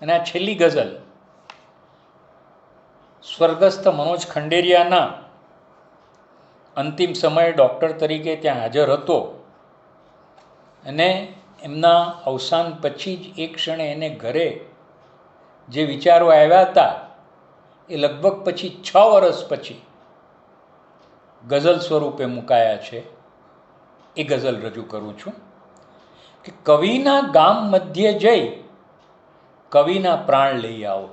અને આ છેલ્લી ગઝલ સ્વર્ગસ્થ મનોજ ખંડેરિયાના અંતિમ સમયે ડૉક્ટર તરીકે ત્યાં હાજર હતો અને એમના અવસાન પછી જ એક ક્ષણે એને ઘરે જે વિચારો આવ્યા હતા એ લગભગ પછી 6 વર્ષ પછી ગઝલ સ્વરૂપે મુકાયા છે. એ ગઝલ રજૂ કરું છું કે કવિના ગામ મધ્યે જઈ કવિના પ્રાણ લઈ આવો.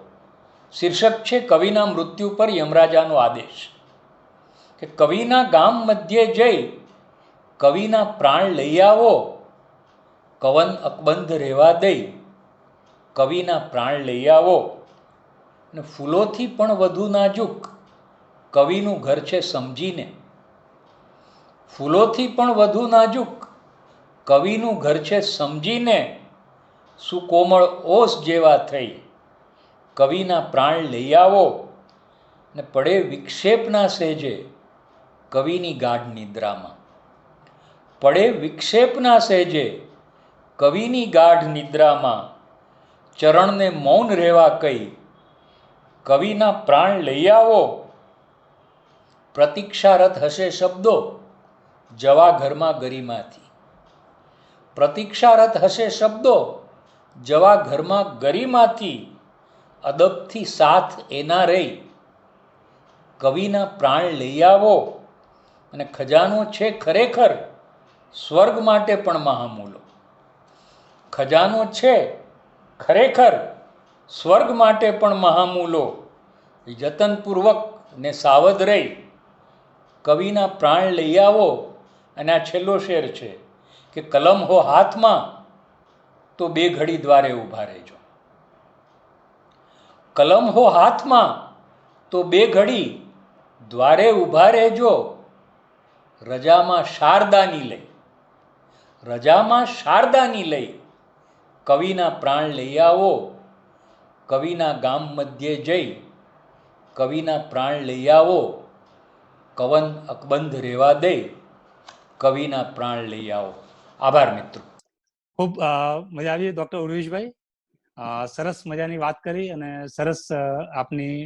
શીર્ષક છે કવિના મૃત્યુ પર યમરાજાનો આદેશ. કે કવિના ગામ મધ્યે જઈ કવિના પ્રાણ લઈ આવો. કવન અકબંધ રહેવા દઈ કવિના પ્રાણ લઈ આવો. અને ફૂલોથી પણ વધુ નાજુક કવિનું ઘર છે સમજીને. ફૂલોથી પણ વધુ નાજુક કવિનું ઘર છે સમજીને. સુકોમળ ઓસ જેવા થઈ કવિના પ્રાણ લઈ આવો. ને પડે વિક્ષેપના સેજે કવિની ગાઢ નિદ્રામાં. પડે વિક્ષેપના સેજે કવિની ગાઢ નિદ્રામાં. ચરણને મૌન રહેવા કઈ કવિના પ્રાણ લઈ આવો. પ્રતીક્ષારત હશે શબ્દો જવા ઘરમાં ગરિમાથી. પ્રતીક્ષારત હશે શબ્દો જવા ઘરમાં ગરિમાથી. અદબથી સાથ એના રહી કવિના પ્રાણ લઈ આવો. અને ખજાનો છે ખરેખર સ્વર્ગ માટે પણ મહામૂલો. ખજાનો છે ખરેખર સ્વર્ગ માટે પણ મહામૂલો. જતનપૂર્વક ને સાવધ રહી કવિના પ્રાણ લઈ આવો. અને આ છેલ્લો શેર છે કે કલમ હો હાથમાં તો 2 ઘડી દ્વારે ઊભા રહેજો. કલમ હો હાથમાં તો 2 ઘડી દ્વારે ઊભા રહેજો. રજામાં શારદાની લઈ રજામાં શારદાની લઈ કવિના પ્રાણ લઈ આવો. કવિના ગામ મધ્યે જઈ કવિના પ્રાણ લઈ આવો. કવન અકબંધ રેવા દે, કવિના પ્રાણ લઈ આવો. આભાર મિત્રો. ખૂબ મજા આવી ડોક્ટર ઉર્વેશભાઈ. સરસ મજાની વાત કરી અને સરસ આપની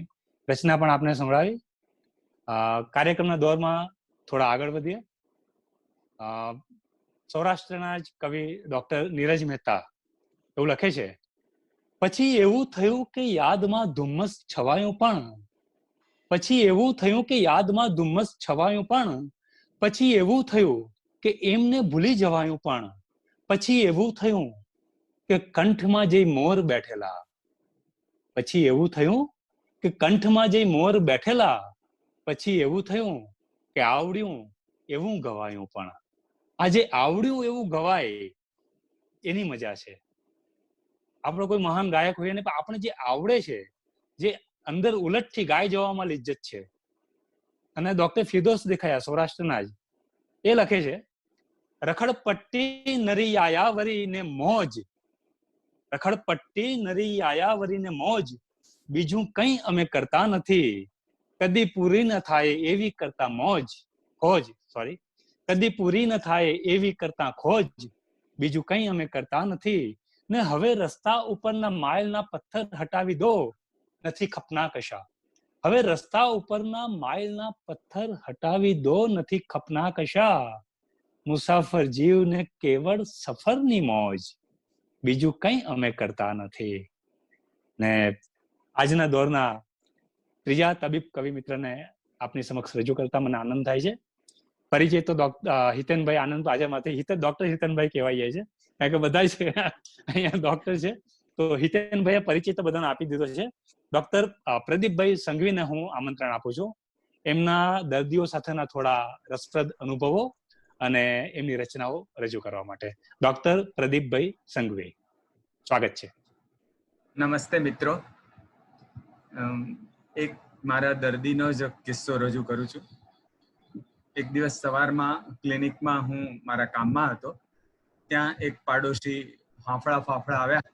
રચના પણ આપને સંભળાવી. કાર્યક્રમના દોરમાં થોડા આગળ વધીએ. સૌરાષ્ટ્રના જ કવિ ડોક્ટર નીરજ મહેતા એવું લખે છે, પછી એવું થયું કે યાદમાં ધુમ્મસ છવાયું પણ, પછી એવું થયું કે યાદમાં ધુમ્મસ છવાયું પણ, પછી એવું થયું કે એમને ભૂલી જવાયું પણ, પછી એવું થયું કે કંઠમાં જે મોર બેઠેલા, પછી એવું થયું કે કંઠમાં જે મોર બેઠેલા, પછી એવું થયું કે આવડ્યું એવું ગવાયું પણ. આજે આવડ્યું એવું ગવાય એની મજા છે. આપણો કોઈ મહાન ગાયક હોય ને, પણ આપણે જે આવડે છે, જે અંદર ઉલટથી ગાઈ જવામાં લિજ્જત છે. અને ડોક્ટર ફિરદોસ દેખાયા સૌરાષ્ટ્રના જ, એ લખે છે, રખડપટ્ટી નરી આયાવરી ને મોજ, રખડપટ્ટી નરી આયાવરી ને મોજ, બીજું કંઈ અમે કરતા નથી, કદી પૂરી ન થાય એવી કરતા મોજ ખોજ, સોરી, કદી પૂરી ન થાય એવી કરતા ખોજ, બીજું કંઈ અમે કરતા નથી, ને હવે રસ્તા ઉપરના માઇલના પથ્થર હટાવી દો, નથી ખપના કશા. હવે રસ્તા ઉપરના માઇલના પથ્થર હટાવી દો, નથી ખપના કશા, મુસાફર જીવને કેવળ સફરની મોજ, બીજું કંઈ અમે કરતા નથી. ને આજના દોરના ત્રીજા તબીબ કવિ મિત્રને આપની સમક્ષ રજૂ કરતા મને આનંદ થાય છે. પરિચય તો હિતેનભાઈ આનંદ આજે માથે ડોક્ટર હિતેનભાઈ કહેવાય જાય છે, કારણ કે બધા છે અહીંયા ડોક્ટર છે. તો હિતેનભાઈએ પરિચય તો બધાને આપી દીધો છે. ડોક્ટર પ્રદીપભાઈ સંઘવીને હું આમંત્રણ આપું છું, એમના દર્દીઓ સાથેના થોડા રસપ્રદ અનુભવો અને એમની રચનાઓ રજૂ કરવા માટે. ડોક્ટર પ્રદીપભાઈ સંઘવી, સ્વાગત છે. નમસ્તે મિત્રો. એક મારા દર્દીનો જ કિસ્સો રજૂ કરું છું. એક દિવસ સવારમાં ક્લિનિકમાં હું મારા કામમાં હતો, ત્યાં એક પાડોશી ફાફડા આવ્યા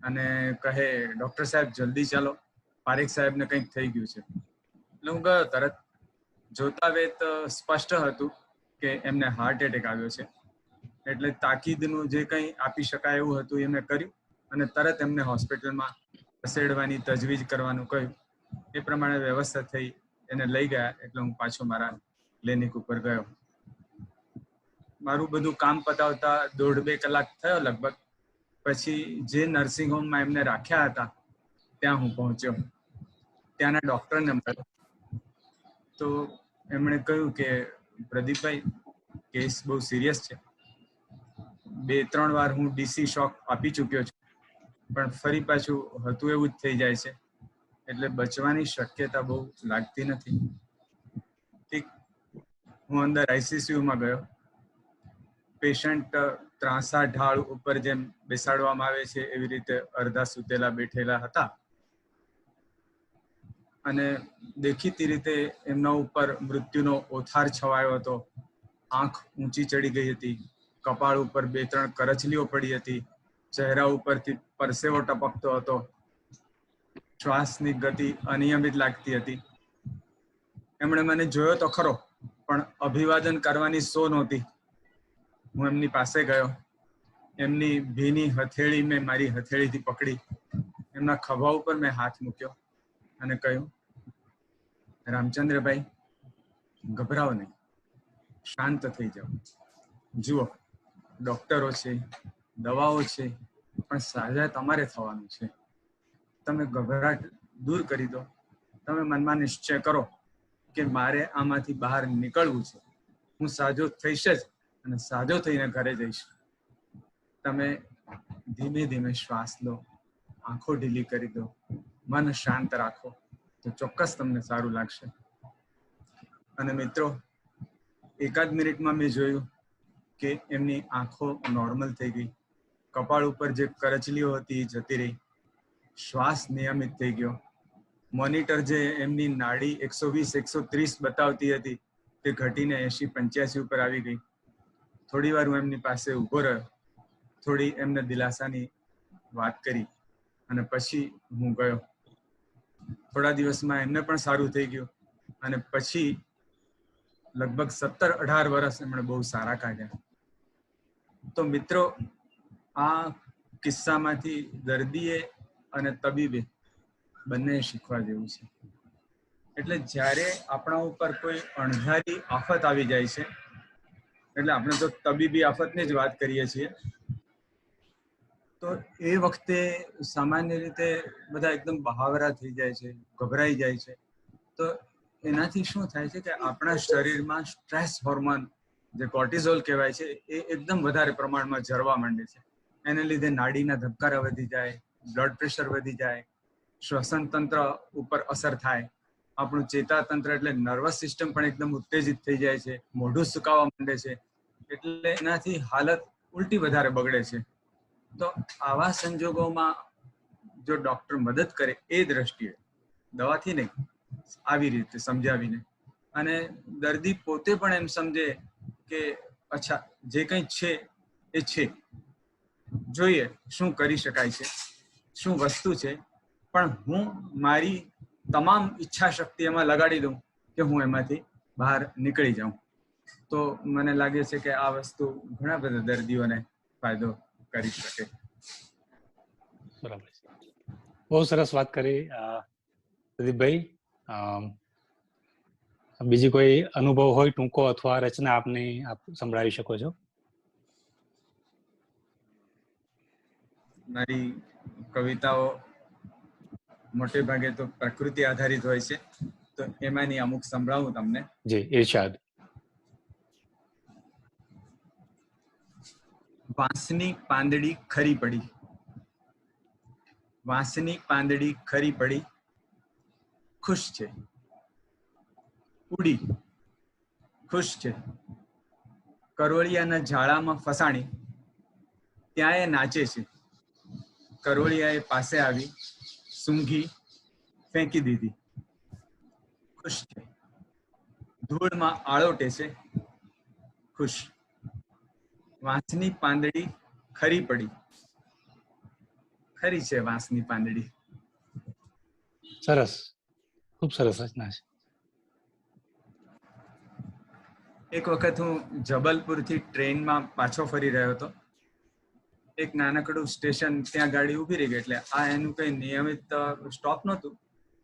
અને કહે, ડૉક્ટર સાહેબ જલ્દી ચાલો, પારેખ સાહેબને કંઈક થઈ ગયું છે. એટલે હું ગયો તરત. જોતા વેત સ્પષ્ટ હતું કે એમને હાર્ટ એટેક આવ્યો છે. એટલે તાકીદનું જે કંઈ આપી શકાય એવું હતું એ મેં કર્યું અને તરત એમને હોસ્પિટલમાં ખસેડવાની તજવીજ કરવાનું કહ્યું. એ પ્રમાણે વ્યવસ્થા થઈ, એને લઈ ગયા. એટલે હું પાછો મારા ક્લિનિક ઉપર ગયો. મારું બધું કામ પતાવતા 1.5-2 કલાક થયો લગભગ. પછી જે નર્સિંગ હોમમાં એમને રાખ્યા હતા ત્યાં હું પહોંચ્યો. ત્યાંના ડૉક્ટરને મળ્યો તો એમણે કહ્યું કે પ્રદીપભાઈ, કેસ બહુ સિરિયસ છે. 2-3 વાર હું ડીસી શોક આપી ચૂક્યો છું, પણ ફરી પાછું હતું એવું જ થઈ જાય છે, એટલે બચવાની શક્યતા બહુ લાગતી નથી. ઠીક, હું અંદર આઈસીયુમાં ગયો. પેશન્ટ ત્રાંસા ઢાળ ઉપર જેમ બેસાડવામાં આવે છે એવી રીતે અડધા સૂતેલા બેઠેલા હતા અને દેખીતી રીતે એમના ઉપર મૃત્યુનો ઓથાર છવાયો હતો. આંખ ઊંચી ચડી ગઈ હતી, કપાળ ઉપર 2-3 કરચલીઓ પડી હતી, ચહેરા ઉપરથી પરસેવો ટપકતો હતો, શ્વાસની ગતિ અનિયમિત લાગતી હતી. એમણે મને જોયો તો ખરો, પણ અભિવાદન કરવાની સો નહોતી. હું એમની પાસે ગયો. એમની ભીની હથેળી મેં મારી હથેળીથી પકડી, એમના ખભા ઉપર મેં હાથ મૂક્યો અને કહ્યું, રામચંદ્રભાઈ, ગભરાઓ નહીં, શાંત થઈ જાઓ. જુઓ, ડોક્ટરો છે, દવાઓ છે, પણ સાજા તમારે થવાનું છે. તમે ગભરાટ દૂર કરી દો. તમે મનમાં નિશ્ચય કરો કે મારે આમાંથી બહાર નીકળવું છે. હું સાજો થઈશ જ અને સાજો થઈને ઘરે જઈશ. તમે ધીમે ધીમે શ્વાસ લો, આંખો ઢીલી કરી દો, મન શાંત રાખો, તો ચોક્કસ તમને સારું લાગશે. અને મિત્રો, 1 મિનિટમાં મેં જોયું કે એમની આંખો નોર્મલ થઈ ગઈ, કપાળ ઉપર જે કરચલીઓ હતી એ જતી રહી, શ્વાસ નિયમિત થઈ ગયો. મોનિટર જે એમની નાડી 120-130 બતાવતી હતી તે ઘટીને 80-85 ઉપર આવી ગઈ. થોડી વાર હું એમની પાસે ઊભો રહ્યો, થોડી એમને દિલાસાની વાત કરી અને પછી હું ગયો. થોડા દિવસમાં એમને પણ સારું થઈ ગયું અને પછી લગભગ 17-18 વર્ષ એમણે બહુ સારા કાઢ્યા. તો મિત્રો, આ કિસ્સામાંથી દર્દીએ અને તબીબે બંને શીખવા જેવું છે. એટલે જ્યારે આપણા ઉપર કોઈ અણધારી આફત આવી જાય છે, એટલે આપણે તો તબીબી આફતની જ વાત કરીએ છીએ, તો એ વખતે સામાન્ય રીતે બધા એકદમ બહાવરા થઈ જાય છે, ગભરાઈ જાય છે. તો એનાથી શું થાય છે કે આપણા શરીરમાં સ્ટ્રેસ હોર્મોન જે કોર્ટિઝોલ કહેવાય છે એ એકદમ વધારે પ્રમાણમાં ઝરવા માંડે છે. એને લીધે નાડીના ધબકારા વધી જાય, બ્લડ પ્રેશર વધી જાય, શ્વસન તંત્ર ઉપર અસર થાય, આપણું ચેતાતંત્ર એટલે નર્વસ સિસ્ટમ પણ એકદમ ઉત્તેજિત થઈ જાય છે, મોઢું સુકાવા માંડે છે. એટલે એનાથી હાલત ઉલટી વધારે બગડે છે. તો આવા સંજોગોમાં જો ડોક્ટર મદદ કરે એ દ્રષ્ટિએ, દવાથી નહીં, આવી રીતે સમજાવીને, અને દર્દી પોતે પણ એમ સમજે કે અચ્છા જે કંઈ છે એ છે, જોઈએ શું કરી શકાય છે, શું વસ્તુ છે, પણ હું મારી તમામ ઈચ્છા શક્તિ એમાં લગાડી દઉં કે હું એમાંથી બહાર નીકળી જાઉં. તો મને લાગે છે કે આ વસ્તુ ઘણા બધા દર્દીઓને ફાયદો કરી શકે. બરાબર છે. બહુ સરસ વાત કરી પ્રદીપભાઈ. બીજી કોઈ અનુભવ હોય ટૂંકો અથવા રચના આપ સંભળાવી શકો છો? મારી કવિતાઓ મોટે ભાગે તો પ્રકૃતિ આધારિત હોય છે, તો એમાંની અમુક સંભળાવું તમને. જી, ઇરશાદ. વાંસની પાંદડી ખરી પડી, વાંસની પાંદડી ખરી પડી, ખુશ છે, ઉડી ખુશ છે, કરોળિયાના ઝાડામાં ફસાણી, ત્યાં એ નાચે છે. કરોળિયાએ પાસે આવી સૂંઘી ફેંકી દીધી, ખુશ છે. ધૂળમાં આળોટે છે, ખુશ. વાંસની પાંદડી ખરી પડી, ખરી છે વાંસની પાંદડી. સરસ, ખૂબ સરસ રચના છે. એક વખત હું જબલપુરથી ટ્રેનમાં પાછો ફરી રહ્યો હતો. એક નાનકડું સ્ટેશન, ત્યાં ગાડી ઊભી રહી ગઈ. એટલે આ એનું કઈ નિયમિત સ્ટોપ નહોતું,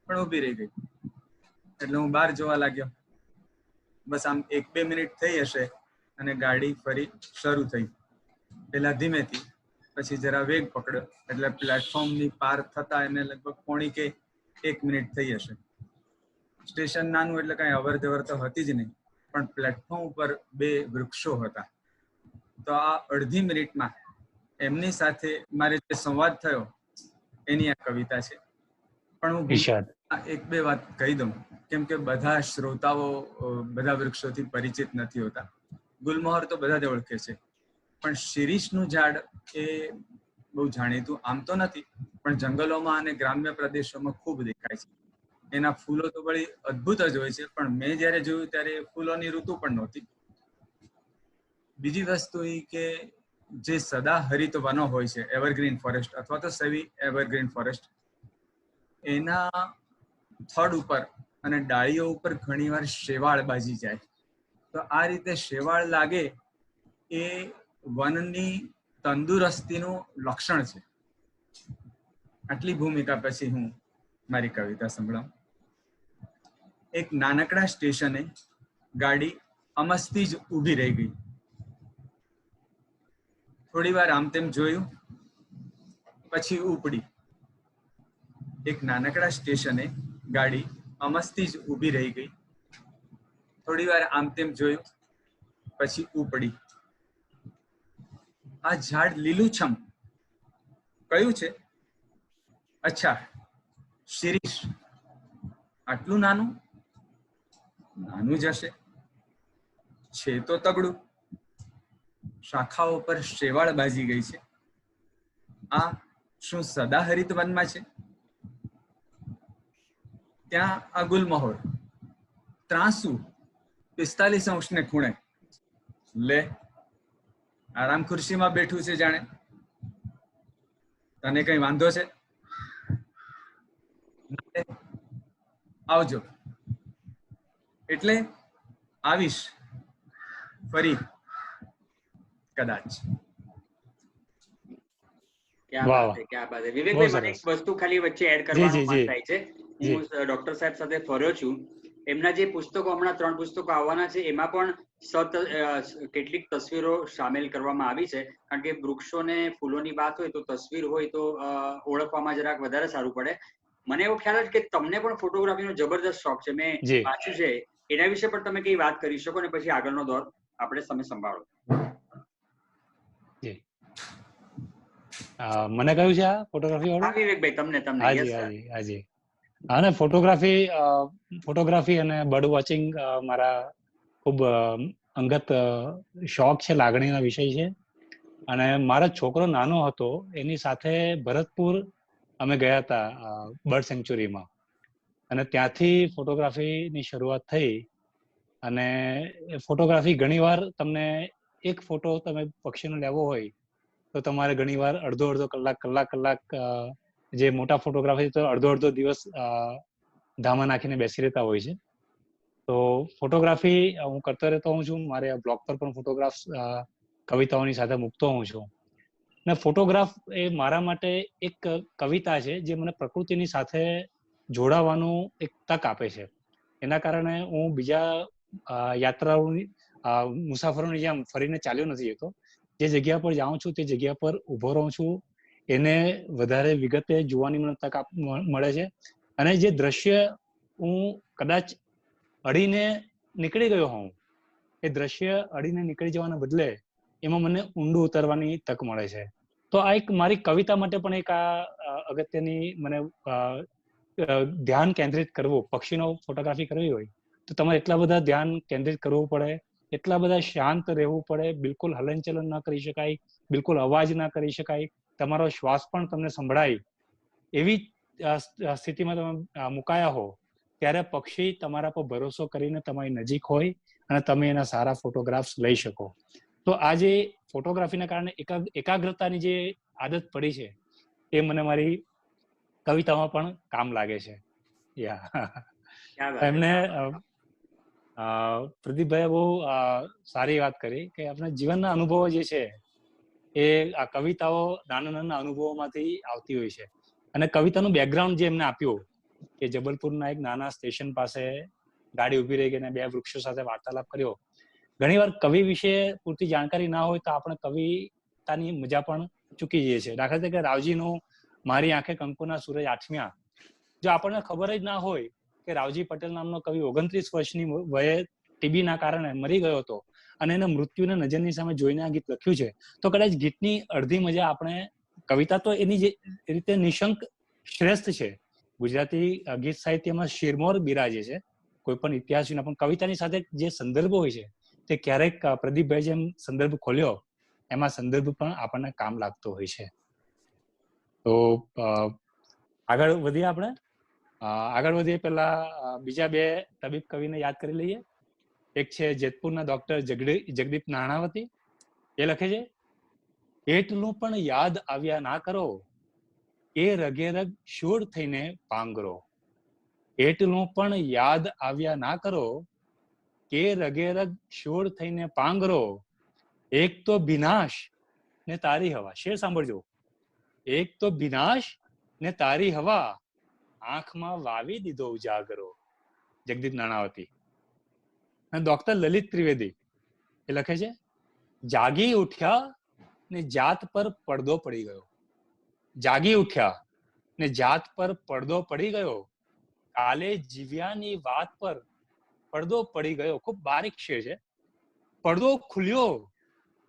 પણ ઊભી રહી ગઈ. એટલે હું બહાર જોવા લાગ્યો. બસ આમ 1-2 મિનિટ થઈ હશે અને ગાડી ફરી શરૂ થઈ. પેલા ધીમેથી, પછી જરા વેગ પકડ્યો, એટલે પ્લેટફોર્મની પાર થતા એને લગભગ 1 મિનિટ થઈ હશે. સ્ટેશન નાનું એટલે કઈ અવર જવર તો હતી જ નહીં, પણ પ્લેટફોર્મ ઉપર 2 વૃક્ષો હતા. તો આ અડધી મિનિટમાં એમની સાથે મારે જે સંવાદ થયો એની આ કવિતા છે. પણ હું ઇરશાદ. 1-2 વાત કહી દઉં, કેમ કે બધા શ્રોતાઓ બધા વૃક્ષોથી પરિચિત નથી હોતા. ગુલમોહર તો બધા જ ઓળખે છે, પણ શિરીષનું ઝાડ એ બહુ જાણીતું આમ તો નથી, પણ જંગલોમાં અને ગ્રામ્ય પ્રદેશોમાં ખૂબ દેખાય છે. એના ફૂલો તો બળી અદ્ભુત જ હોય છે, પણ મેં જયારે જોયું ત્યારે ફૂલોની ઋતુ પણ નહોતી. બીજી વસ્તુ એ કે જે સદા હરિત વનો હોય છે, એવરગ્રીન ફોરેસ્ટ અથવા તો સેમી એવરગ્રીન ફોરેસ્ટ, એના થડ ઉપર અને ડાળીઓ ઉપર ઘણીવાર શેવાળ બાજી જાય. તો આ રીતે શેવાળ લાગે એ વનની તંદુરસ્તીનું લક્ષણ છે. આટલી ભૂમિકા પછી હું મારી કવિતા સંભળાવું. એક નાનકડા સ્ટેશને ગાડી અમસ્તી જ ઊભી રહી ગઈ. થોડી વાર આમ તેમ જોયું, પછી ઉપડી. એક નાનકડા સ્ટેશને ગાડી અમસ્તી જ ઊભી રહી ગઈ. થોડી વાર આમ તેમ જોયું, પછી ઉપડી. આ ઝાડ લીલુંછમ કયું છે? અચ્છા, શિરીષ. આટલું નાનું? નાનું જ હશે, છે તો તગડું. શાખાઓ પર શેવાળ બાજી ગઈ છે. આ શું સદાહરિત વનમાં છે? ત્યાં આ ગુલમહોર ત્રાસુ 45 અંશને ખૂણે. લે, આરામ ખુરશીમાં બેઠું છે જાણે. તને કઈ વાંધો છે? આવજો. એટલે આવીશ ફરી કદાચ. ક્યાં વાહ, બાત હે, ક્યાં બાત હે. બહુ વિવેકભાઈ, મને સરસ. એક વસ્તુ ખાલી વચ્ચે એડ જી કરવાનું જી મન જી થાય છે. જી. હું ડોક્ટર સાહેબ સાથે ફર્યો છું. એમના જે પુસ્તકો, હમણાં 3 પુસ્તકો આવવાના છે, એમાં પણ કેટલીક તસવીરો સામેલ કરવામાં આવી છે. કારણ કે વૃક્ષોને ફૂલોની વાત હોય તો તસવીર હોય તો ઓળખવામાં જરાક વધારે સારું પડે. મને એવો ખ્યાલ છે કે તમને પણ ફોટોગ્રાફીનો જબરદસ્ત શોખ છે. મેં જી વાંચ્યું છે. એના વિશે પણ તમે કઈ વાત કરી શકો ને પછી આગળનો દોર આપણે તમે સંભાળો. જી. મને કહ્યું છે આ ફોટોગ્રાફી હા વાળું? વિવેકભાઈ, તમને હાજી યસ સર. હાજી હાજી. હા ને, ફોટોગ્રાફી અને બર્ડ વોચિંગ મારા ખૂબ અંગત શોખ છે, લાગણીના વિષય છે. અને મારો છોકરો નાનો હતો એની સાથે ભરતપુર અમે ગયા હતા બર્ડ સેન્ચ્યુરીમાં, અને ત્યાંથી ફોટોગ્રાફીની શરૂઆત થઈ. અને ફોટોગ્રાફી ઘણીવાર તમને એક ફોટો તમે પક્ષીનો લેવો હોય તો તમારે ઘણીવાર અડધો કલાક જે મોટા ફોટોગ્રાફી તો અડધો દિવસ ધામા નાખીને બેસી રહેતા હોય છે. તો ફોટોગ્રાફી હું કરતો રહેતો હોઉં છું. મારે બ્લોગ પર પણ ફોટોગ્રાફ્સ કવિતાઓની સાથે મૂકતો હોઉં છું. અને ફોટોગ્રાફ એ મારા માટે એક કવિતા છે જે મને પ્રકૃતિની સાથે જોડાવાનું એક તક આપે છે. એના કારણે હું બીજા મુસાફરોની જેમ ફરીને ચાલ્યો નથી જતો. જે જગ્યા પર જાઉં છું તે જગ્યા પર ઊભો રહું છું, એને વધારે વિગતે જોવાની મને તક મળે છે. અને જે દ્રશ્ય હું કદાચ અડીને નીકળી ગયો હોઉં, એ દ્રશ્ય અડીને નીકળી જવાના બદલે એમાં મને ઊંડું ઉતરવાની તક મળે છે. તો આ એક મારી કવિતા માટે પણ એક આ અગત્યની મને ધ્યાન કેન્દ્રિત કરવું. પક્ષીનો ફોટોગ્રાફી કરવી હોય તો તમારે એટલા બધા ધ્યાન કેન્દ્રિત કરવું પડે, એટલા બધા શાંત રહેવું પડે, બિલકુલ હલનચલન ના કરી શકાય, બિલકુલ અવાજ ના કરી શકાય, તમારો શ્વાસ પણ તમને સંભળાય એવી સ્થિતિમાં તમે મુકાયા હો, ત્યારે પક્ષી તમારા પર ભરોસો કરીને તમારી નજીક હોય અને તમે એના સારા ફોટોગ્રાફ્સ લઈ શકો. તો આ જે ફોટોગ્રાફીના કારણે એકાગ્રતાની જે આદત પડી છે એ મને મારી કવિતામાં પણ કામ લાગે છે. એમને પ્રદીપભાઈએ બહુ સારી વાત કરી કે આપણા જીવનના અનુભવો જે છે એ આ કવિતાઓ નાના અનુભવોમાંથી આવતી હોય છે. અને કવિતાનું બેકગ્રાઉન્ડ જે એમને આપ્યું કે જબલપુરના એક નાના સ્ટેશન પાસે ગાડી ઉભી રહી ગઈ અને 2 વૃક્ષો સાથે વાર્તાલાપ કર્યો. ઘણીવાર કવિ વિશે પૂરતી જાણકારી ના હોય તો આપણે કવિતાની મજા પણ ચૂકી જઈએ છીએ. દાખલા તરીકે રાવજીનું મારી આંખે કંકુના સૂરજ આઠમ્યા, જો આપણને ખબર જ ના હોય કે રાવજી પટેલ નામનો કવિ 29 વર્ષની વયે ટીબીના કારણે મરી ગયો હતો અને એના મૃત્યુને નજરની સામે જોઈને આ ગીત લખ્યું છે, તો કદાચ ગીતની અડધી મજા આપણે, કવિતા તો એની જે રીતે નિશંક શ્રેષ્ઠ છે. ગુજરાતી ગીત સાહિત્યમાં શિરમોર બિરાજે છે કોઈ પણ ઇતિહાસ વિના, પણ કવિતાની સાથે જે સંદર્ભ હોય છે તે ક્યારેક પ્રદીપભાઈ જેમ સંદર્ભ ખોલ્યો એમાં સંદર્ભ પણ આપણને કામ લાગતો હોય છે. તો આગળ વધીએ આપણે. આગળ વધીએ પહેલા બીજા 2 તબીબ કવિને યાદ કરી લઈએ. એક છે જેતપુરના ડોક્ટર જગદીપ નાણાવતી. એ લખે છે, એટલું પણ યાદ આવ્યા ના કરો એ રગે રગ શૂળ થઈને પાંગરો. એટલું પણ યાદ આવ્યા ના કરો કે રગે રગ શૂળ થઈને પાંગરો. એક તો વિનાશ ને તારી હવા. શેર સાંભળજો. એક તો વિનાશ ને તારી હવા, આંખમાં વાવી દીધો ઉજાગરો. જગદીપ નાણાવતી. અને ડોક્ટર લલિત ત્રિવેદી એ લખે છે, જાગી ઉઠ્યા ને જાત પર પડદો પડી ગયો. જાગી ઉઠ્યા ને જાત પર પડદો પડી ગયો, કાલે જીવ્યાની વાત પર પડદો પડી ગયો. ખૂબ બારીક શેર છે. પડદો ખુલ્યો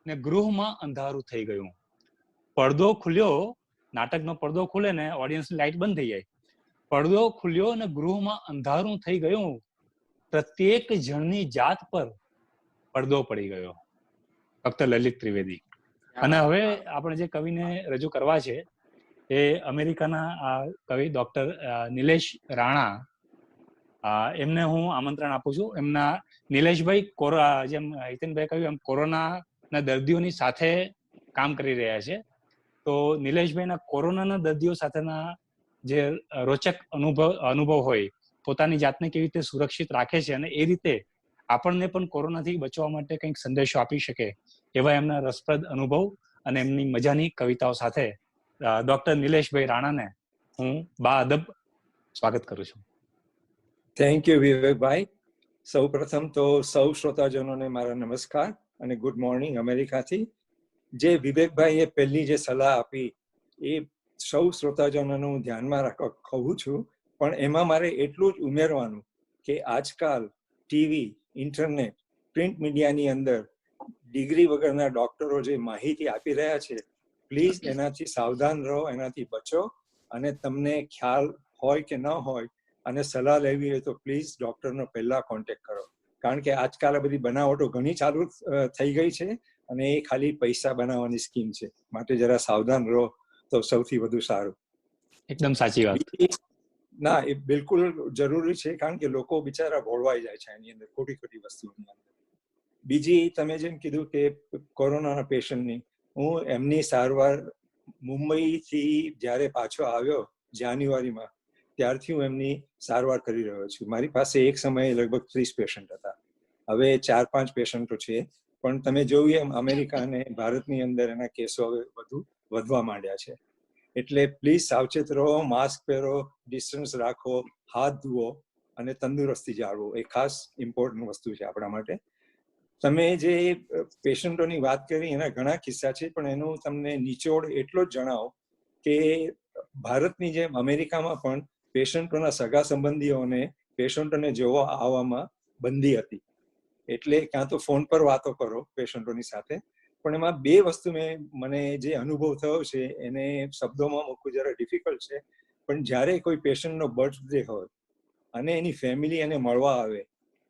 ને ગૃહમાં અંધારું થઈ ગયું. પડદો ખુલ્યો, નાટકનો પડદો ખુલે ને ઓડિયન્સની લાઈટ બંધ થઈ જાય. પડદો ખુલ્યો ને ગૃહમાં અંધારું થઈ ગયું, પ્રત્યેક જણની જાત પર પડદો પડી ગયો. ડોક્ટર લલિત ત્રિવેદી. અને હવે આપણે જે કવિને રજૂ કરવા છે એ અમેરિકાના કવિ ડોક્ટર નિલેશ રાણા. એમને હું આમંત્રણ આપું છું. એમના નિલેશભાઈ જેમ હિતેનભાઈ કહ્યું એમ કોરોનાના દર્દીઓની સાથે કામ કરી રહ્યા છે. તો નિલેશભાઈના કોરોનાના દર્દીઓ સાથેના જે રોચક અનુભવ હોય, પોતાની જાતને કેવી રીતે સુરક્ષિત રાખે છે અને એ રીતે આપણને પણ કોરોનાથી બચવા માટે કંઈક સંદેશો આપી શકે એવા એમના રસપ્રદ અનુભવ અને એમની મજાની કવિતાઓ સાથે ડોક્ટર નિલેશભાઈ રાણાને હું બાઅદબ સ્વાગત કરું છું. થેન્ક યુ વિવેકભાઈ. સૌ પ્રથમ તો સૌ શ્રોતાજનોને મારા નમસ્કાર અને ગુડ મોર્નિંગ અમેરિકાથી. જે વિવેકભાઈએ પહેલી જે સલાહ આપી એ સૌ શ્રોતાજનોને હું ધ્યાનમાં રાખવા કહું છું, પણ એમાં મારે એટલું જ ઉમેરવાનું કે આજકાલ ટીવી, ઇન્ટરનેટ, પ્રિન્ટ મીડિયાની અંદર ડિગ્રી વગરના ડોક્ટરો જે માહિતી આપી રહ્યા છે, પ્લીઝ એનાથી સાવધાન રહો, એનાથી બચો. અને તમને ખ્યાલ હોય કે ન હોય અને સલાહ લેવી હોય તો પ્લીઝ ડોક્ટરનો પહેલા કોન્ટેક્ટ કરો. કારણ કે આજકાલ આ બધી બનાવટો ઘણી ચાલુ થઈ ગઈ છે અને એ ખાલી પૈસા બનાવવાની સ્કીમ છે. માટે જરા સાવધાન રહો તો સૌથી વધુ સારું. એકદમ સાચી વાત. ના, એ બિલકુલ જરૂરી છે, કારણ કે લોકો બિચારા ભોળવાઈ જાય છે એની અંદર ખોટી ખોટી વસ્તુઓની અંદર. બીજી, તમે જેમ કીધું કે કોરોનાના પેશન્ટની, હું એમની સારવાર મુંબઈથી જ્યારે પાછો આવ્યો જાન્યુઆરીમાં, ત્યારથી હું એમની સારવાર કરી રહ્યો છું. મારી પાસે એક સમયે લગભગ 30 પેશન્ટ હતા. હવે 4-5 પેશન્ટો છે, પણ તમે જોયું એમ અમેરિકા અને ભારતની અંદર એના કેસો હવે વધવા માંડ્યા છે. એટલે પ્લીઝ સાવચેત રહો, માસ્ક પહેરો, ડિસ્ટન્સ રાખો, હાથ ધુઓ અને તંદુરસ્તી જાળવો. એ ખાસ ઇમ્પોર્ટન્ટ વસ્તુ છે આપણા માટે. તમે જે પેશન્ટોની વાત કરી એના ઘણા કિસ્સા છે, પણ એનું તમને નિચોડ એટલો જ જણાવો કે ભારતની જેમ અમેરિકામાં પણ પેશન્ટોના સગા સંબંધીઓને પેશન્ટોને જોવા આવવામાં બંધી હતી. એટલે ક્યાં તો ફોન પર વાતો કરો પેશન્ટોની સાથે, પણ એમાં બે વસ્તુ મને જે અનુભવ થયો છે એને શબ્દોમાં મૂકવું જરા ડિફિકલ્ટ છે. પણ જ્યારે કોઈ પેશન્ટનો બર્થડે હોય અને એની ફેમિલી એને મળવા આવે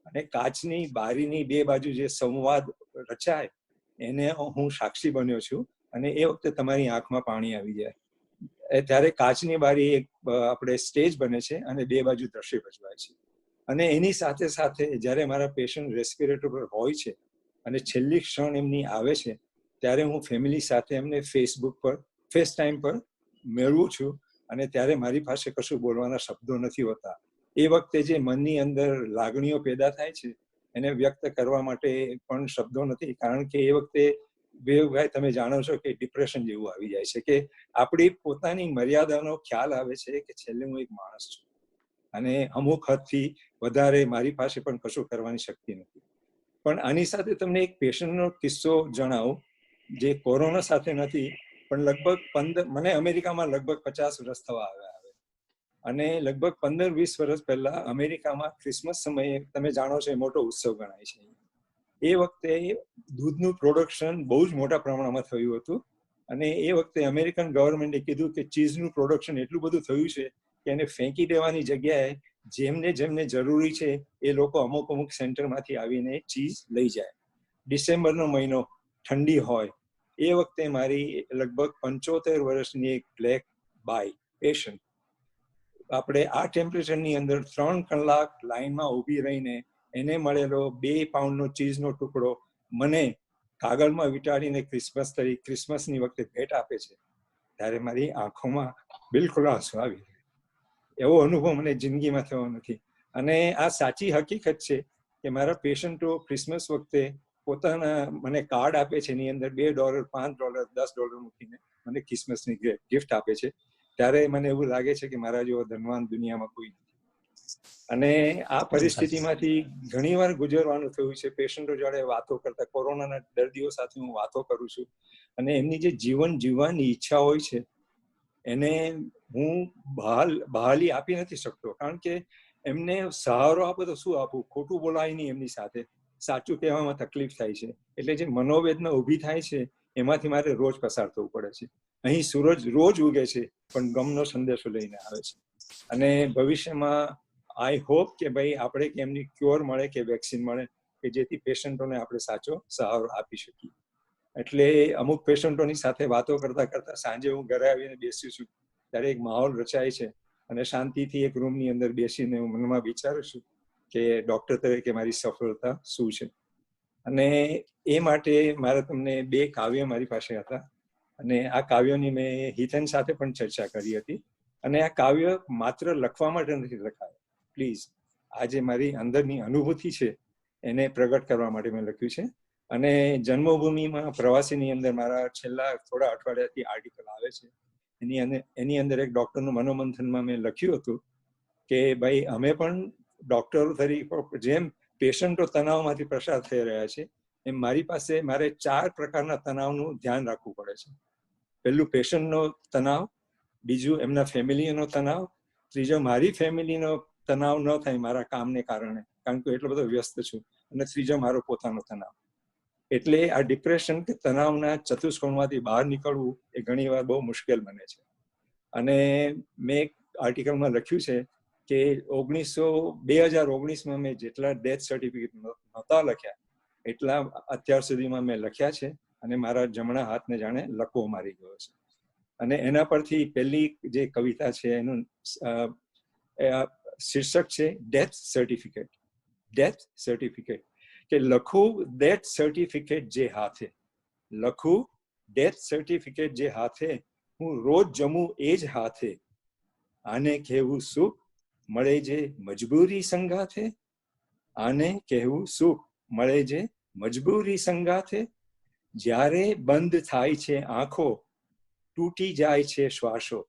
અને કાચની બારીની બે બાજુ જે સંવાદ રચાય એને હું સાક્ષી બન્યો છું. અને એ વખતે તમારી આંખમાં પાણી આવી જાય. ત્યારે કાચની બારી એક આપણે સ્ટેજ બને છે અને બે બાજુ દ્રશ્ય ભજવાય છે. અને એની સાથે સાથે જ્યારે મારા પેશન્ટ રેસ્પિરેટર પર હોય છે અને છેલ્લી ક્ષણ એમની આવે છે, ત્યારે હું ફેમિલી સાથે એમને ફેસબુક પર, ફેસ ટાઈમ પર મેળવું છું. અને ત્યારે મારી પાસે કશું બોલવાના શબ્દો નથી હોતા. એ વખતે જે મનની અંદર લાગણીઓ પેદા થાય છે એને વ્યક્ત કરવા માટે પણ શબ્દો નથી. કારણ કે એ વખતે વિવેકભાઈ તમે જાણો છો કે ડિપ્રેશન જેવું આવી જાય છે કે આપણી પોતાની મર્યાદાનો ખ્યાલ આવે છે કે છેલ્લે હું એક માણસ છું અને અમુક હદથી વધારે મારી પાસે પણ કશું કરવાની શક્તિ નથી. પણ આની સાથે તમને એક પેશન્ટનો કિસ્સો જણાવું જે કોરોના સાથે નથી, પણ લગભગ મને અમેરિકામાં લગભગ 50 વર્ષ થવા આવ્યા હવે. અને લગભગ 15-20 વર્ષ પહેલા અમેરિકામાં ક્રિસમસ સમયે તમે જાણો છો મોટો ઉત્સવ ગણાય છે. એ વખતે દૂધનું પ્રોડક્શન બહુ જ મોટા પ્રમાણમાં થયું હતું. અને એ વખતે અમેરિકન ગવર્મેન્ટે કીધું કે ચીઝનું પ્રોડક્શન એટલું બધું થયું છે કે એને ફેંકી દેવાની જગ્યાએ જેમને જરૂરી છે એ લોકો અમુક સેન્ટરમાંથી આવીને ચીઝ લઈ જાય. ડિસેમ્બરનો મહિનો, ઠંડી હોય, એ વખતે મારી લગભગ 75 વર્ષની એક બ્લેક બાય પેશન્ટ આપણે આ ટેમ્પરેચરની અંદર 3 કલાક લાઈનમાં ઊભી રહીને એને મળેલો 2 પાઉન્ડનો ચીઝનો ટુકડો મને કાગળમાં વીંટાળીને ક્રિસમસની વખતે ભેટ આપે છે. ત્યારે મારી આંખોમાં બિલકુલ આંસુ આવી ગયા. એવો અનુભવ મને જિંદગીમાં થયો નથી. અને આ સાચી હકીકત છે કે મારા પેશન્ટો ક્રિસમસ વખતે પોતાના મને કાર્ડ આપે છે, એની અંદર $2, $5, $10 મૂકીને મને ક્રિસમસની ગિફ્ટ આપે છે. ત્યારે મને એવું લાગે છે કે મારા જેવો ધનવાન દુનિયામાં કોઈ નથી. અને આ પરિસ્થિતિમાંથી ઘણી વાર ગુજરવાનું થયું છે. પેશન્ટો જોડે વાતો કરતા, કોરોનાના દર્દીઓ સાથે હું વાતો કરું છું અને એમની જે જીવન જીવવાની ઈચ્છા હોય છે એને હું બહાલી આપી નથી શકતો. કારણ કે એમને સહારો આપો તો શું આપું, ખોટું બોલાય નહીં એમની સાથે, સાચું કહેવામાં તકલીફ થાય છે. એટલે જે મનોવેદના ઊભી થાય છે એમાંથી મારે રોજ પસાર થવું પડે છે. અહીં સૂરજ રોજ ઉગે છે પણ ગમનો સંદેશો લઈને આવે છે. અને ભવિષ્યમાં આઈ હોપ કે ભાઈ આપણે કે એમની ક્યોર મળે કે વેક્સિન મળે કે જેથી પેશન્ટોને આપણે સાચો સહારો આપી શકીએ. એટલે અમુક પેશન્ટોની સાથે વાતો કરતા કરતા સાંજે હું ઘરે આવીને બેસું છું ત્યારે એક માહોલ રચાય છે અને શાંતિથી એક રૂમની અંદર બેસીને હું મનમાં વિચારું છું કે ડોક્ટર તરીકે મારી સફળતા શું છે. અને એ માટે મારે તમને 2 કાવ્ય મારી પાસે હતા અને આ કાવ્યોની મેં હિતન સાથે પણ ચર્ચા કરી હતી. અને આ કાવ્ય માત્ર લખવા માટે નથી લખાય. પ્લીઝ, આ જે મારી અંદરની અનુભૂતિ છે એને પ્રગટ કરવા માટે મેં લખ્યું છે. અને જન્મભૂમિમાં પ્રવાસીની અંદર મારા છેલ્લા થોડા અઠવાડિયાથી આર્ટિકલ આવે છે. એની અંદર એક ડોક્ટરનું મનોમંથનમાં મેં લખ્યું હતું કે ભાઈ અમે પણ ડોક્ટરો તરીકે જેમ પેશન્ટો તણાવમાંથી પસાર થઈ રહ્યા છે એમ મારે 4 પ્રકારના તણાવનું ધ્યાન રાખવું પડે છે. પહેલું પેશન્ટનો તણાવ, બીજું એમના ફેમિલીનો તણાવ, ત્રીજો મારી ફેમિલીનો તણાવ ન થાય મારા કામને કારણે કારણ કે એટલો બધો વ્યસ્ત છું, અને ત્રીજો મારો પોતાનો તણાવ. એટલે આ ડિપ્રેશન કે તણાવના ચતુષ્કોણમાંથી બહાર નીકળવું એ ઘણીવાર બહુ મુશ્કેલ બને છે. અને મેં એક આર્ટિકલમાં લખ્યું છે કે 2019માં મેં જેટલા ડેથ સર્ટિફિકેટ નહોતા લખ્યા એટલા અત્યાર સુધીમાં મેં લખ્યા છે, અને મારા જમણા હાથને જાણે લકવો મારી ગયો છે. અને એના પરથી પહેલી જે કવિતા છે એનું શીર્ષક છે ડેથ સર્ટિફિકેટ. ડેથ સર્ટિફિકેટ કે લખું ડેથ સર્ટિફિકેટ જે હાથે, લખું ડેથ સર્ટિફિકેટ જે હાથે, હું રોજ જમું એ જ હાથે, આને કહેવું સુખ મળે જે મજબૂરી સંગાથે, આને કહેવું સુખ મળે જે મજબૂરી સંગાથે. જ્યારે બંધ થાય છે આંખો, તૂટી જાય છે શ્વાસો,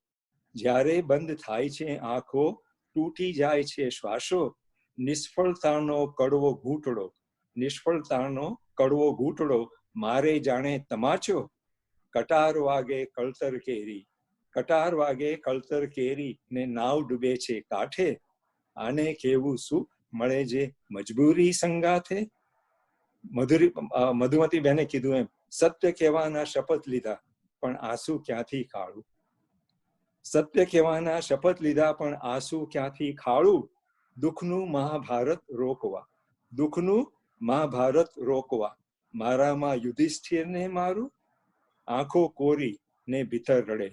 જ્યારે બંધ થાય છે આંખો, તૂટી જાય છે શ્વાસો, નિષ્ફળતાનો કડવો ઘૂંટડો, નિષ્ફળતાનો કડવો ઘૂંટડો મારે જાણે તમાચો, કટાર વાગે કળતર કેરી, કટાર વાગે કળતર કેરી ને નાવ ડૂબે છે કાંઠે, આને કેવું સુખ મળે જે મજબૂરી સંગાથે. મધુમતી બેને કીધું એમ, સત્ય કહેવાના શપથ લીધા પણ આંસુ ક્યાંથી ખાળું, સત્ય કહેવાના શપથ લીધા પણ આંસુ ક્યાંથી ખાળું. દુઃખનું મહાભારત રોકવા, દુઃખનું મહાભારત રોકવા, મારામાં યુધિષ્ઠિરને મારું, આંખો કોરી ને ભીતર રડે,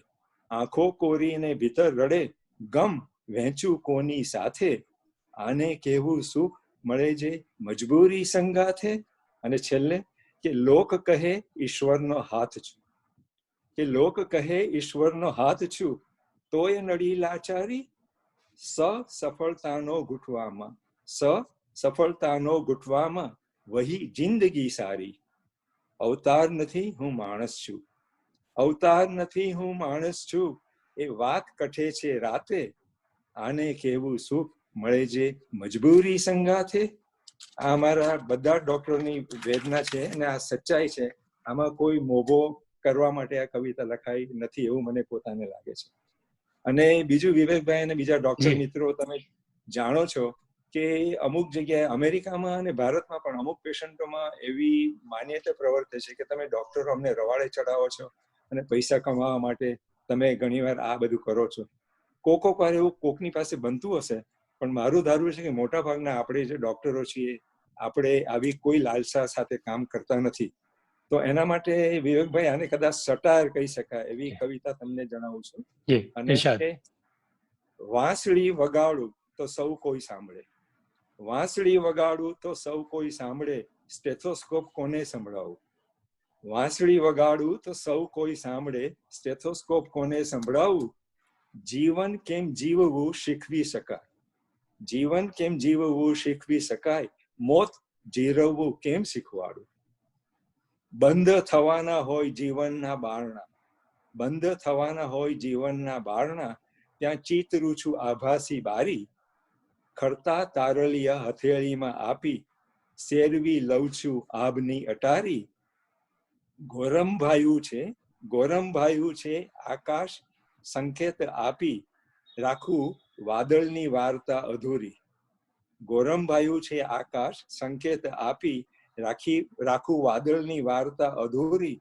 આંખો કોરી ને ભીતર રડે, ગમ વહેંચું કોની સાથે, આને કેવું સુખ મળે જે મજબૂરી સંગાથે. અને છેલ્લે કે લોક કહે ઈશ્વરનો હાથ છું, કે લોક કહે ઈશ્વરનો હાથ છું, તોય નડી લાચારી, સફળતાનો ગુઠવામાં, સફળતાનો ગુઠવામાં વહી જિંદગી સારી. અવતાર નથી હું માણસ છું, અવતાર નથી હું માણસ છું, એ વાત કઠે છે રાતે, આને કેવું સુખ મળે જે મજબૂરી સંગાથે. આ અમારા બધા ડોક્ટરોની વેદના છે અને આ સચ્ચાઈ છે. આમાં કોઈ મોભો કરવા માટે આ કવિતા લખાઈ નથી એવું મને પોતાને લાગે છે. અને બીજું, વિવેકભાઈ અને બીજા ડોક્ટર મિત્રો, તમે જાણો છો કે અમુક જગ્યાએ અમેરિકામાં અને ભારતમાં પણ અમુક પેશન્ટોમાં એવી માન્યતા પ્રવર્તે છે કે તમે ડોક્ટરો અમને રવાડે ચડાવો છો અને પૈસા કમાવા માટે તમે ઘણીવાર આ બધું કરો છો. કોક વાર એવું કોકની પાસે બનતું હશે, પણ મારું ધારવું છે કે મોટા ભાગના આપણે જે ડોક્ટરો છીએ આપણે આવી કોઈ લાલસા સાથે કામ કરતા નથી. તો એના માટે વિવેકભાઈ આને કદાચ સટાયર કહી શકાય એવી કવિતા તમને જણાવું છું. અને વાંસળી વગાડું તો સૌ કોઈ સાંભળે, વાંસળી વગાડું તો સૌ કોઈ સાંભળે, સ્ટેથોસ્કોપ કોને સંભળાવું, વાંસળી વગાડું તો સૌ કોઈ સાંભળે, સ્ટેથોસ્કોપ કોને સંભળાવું. જીવન કેમ જીવવું શીખવી શકાય, જીવન કેમ જીવવું શીખવી શકાય, મોત જીરવવું કેમ શીખવાડું. બંધ થવાના હોય જીવનના બારણા, બંધ થવાના હોય જીવનના બારણા, ત્યાં ચિતરું છું આભાસી બારી, ખરતા તારલિયા હથેળીમાં આપી, શેરવી લઉં છું આભની અટારી. ગોરંભાયું છે, ગોરંભાયું છે આકાશ સંકેત આપી, રાખું વાદળની વાર્તા અધૂરી. ગોરંભાયું છે આકાશ સંકેત આપી, રાખું વાદળની વાર્તા અધૂરી.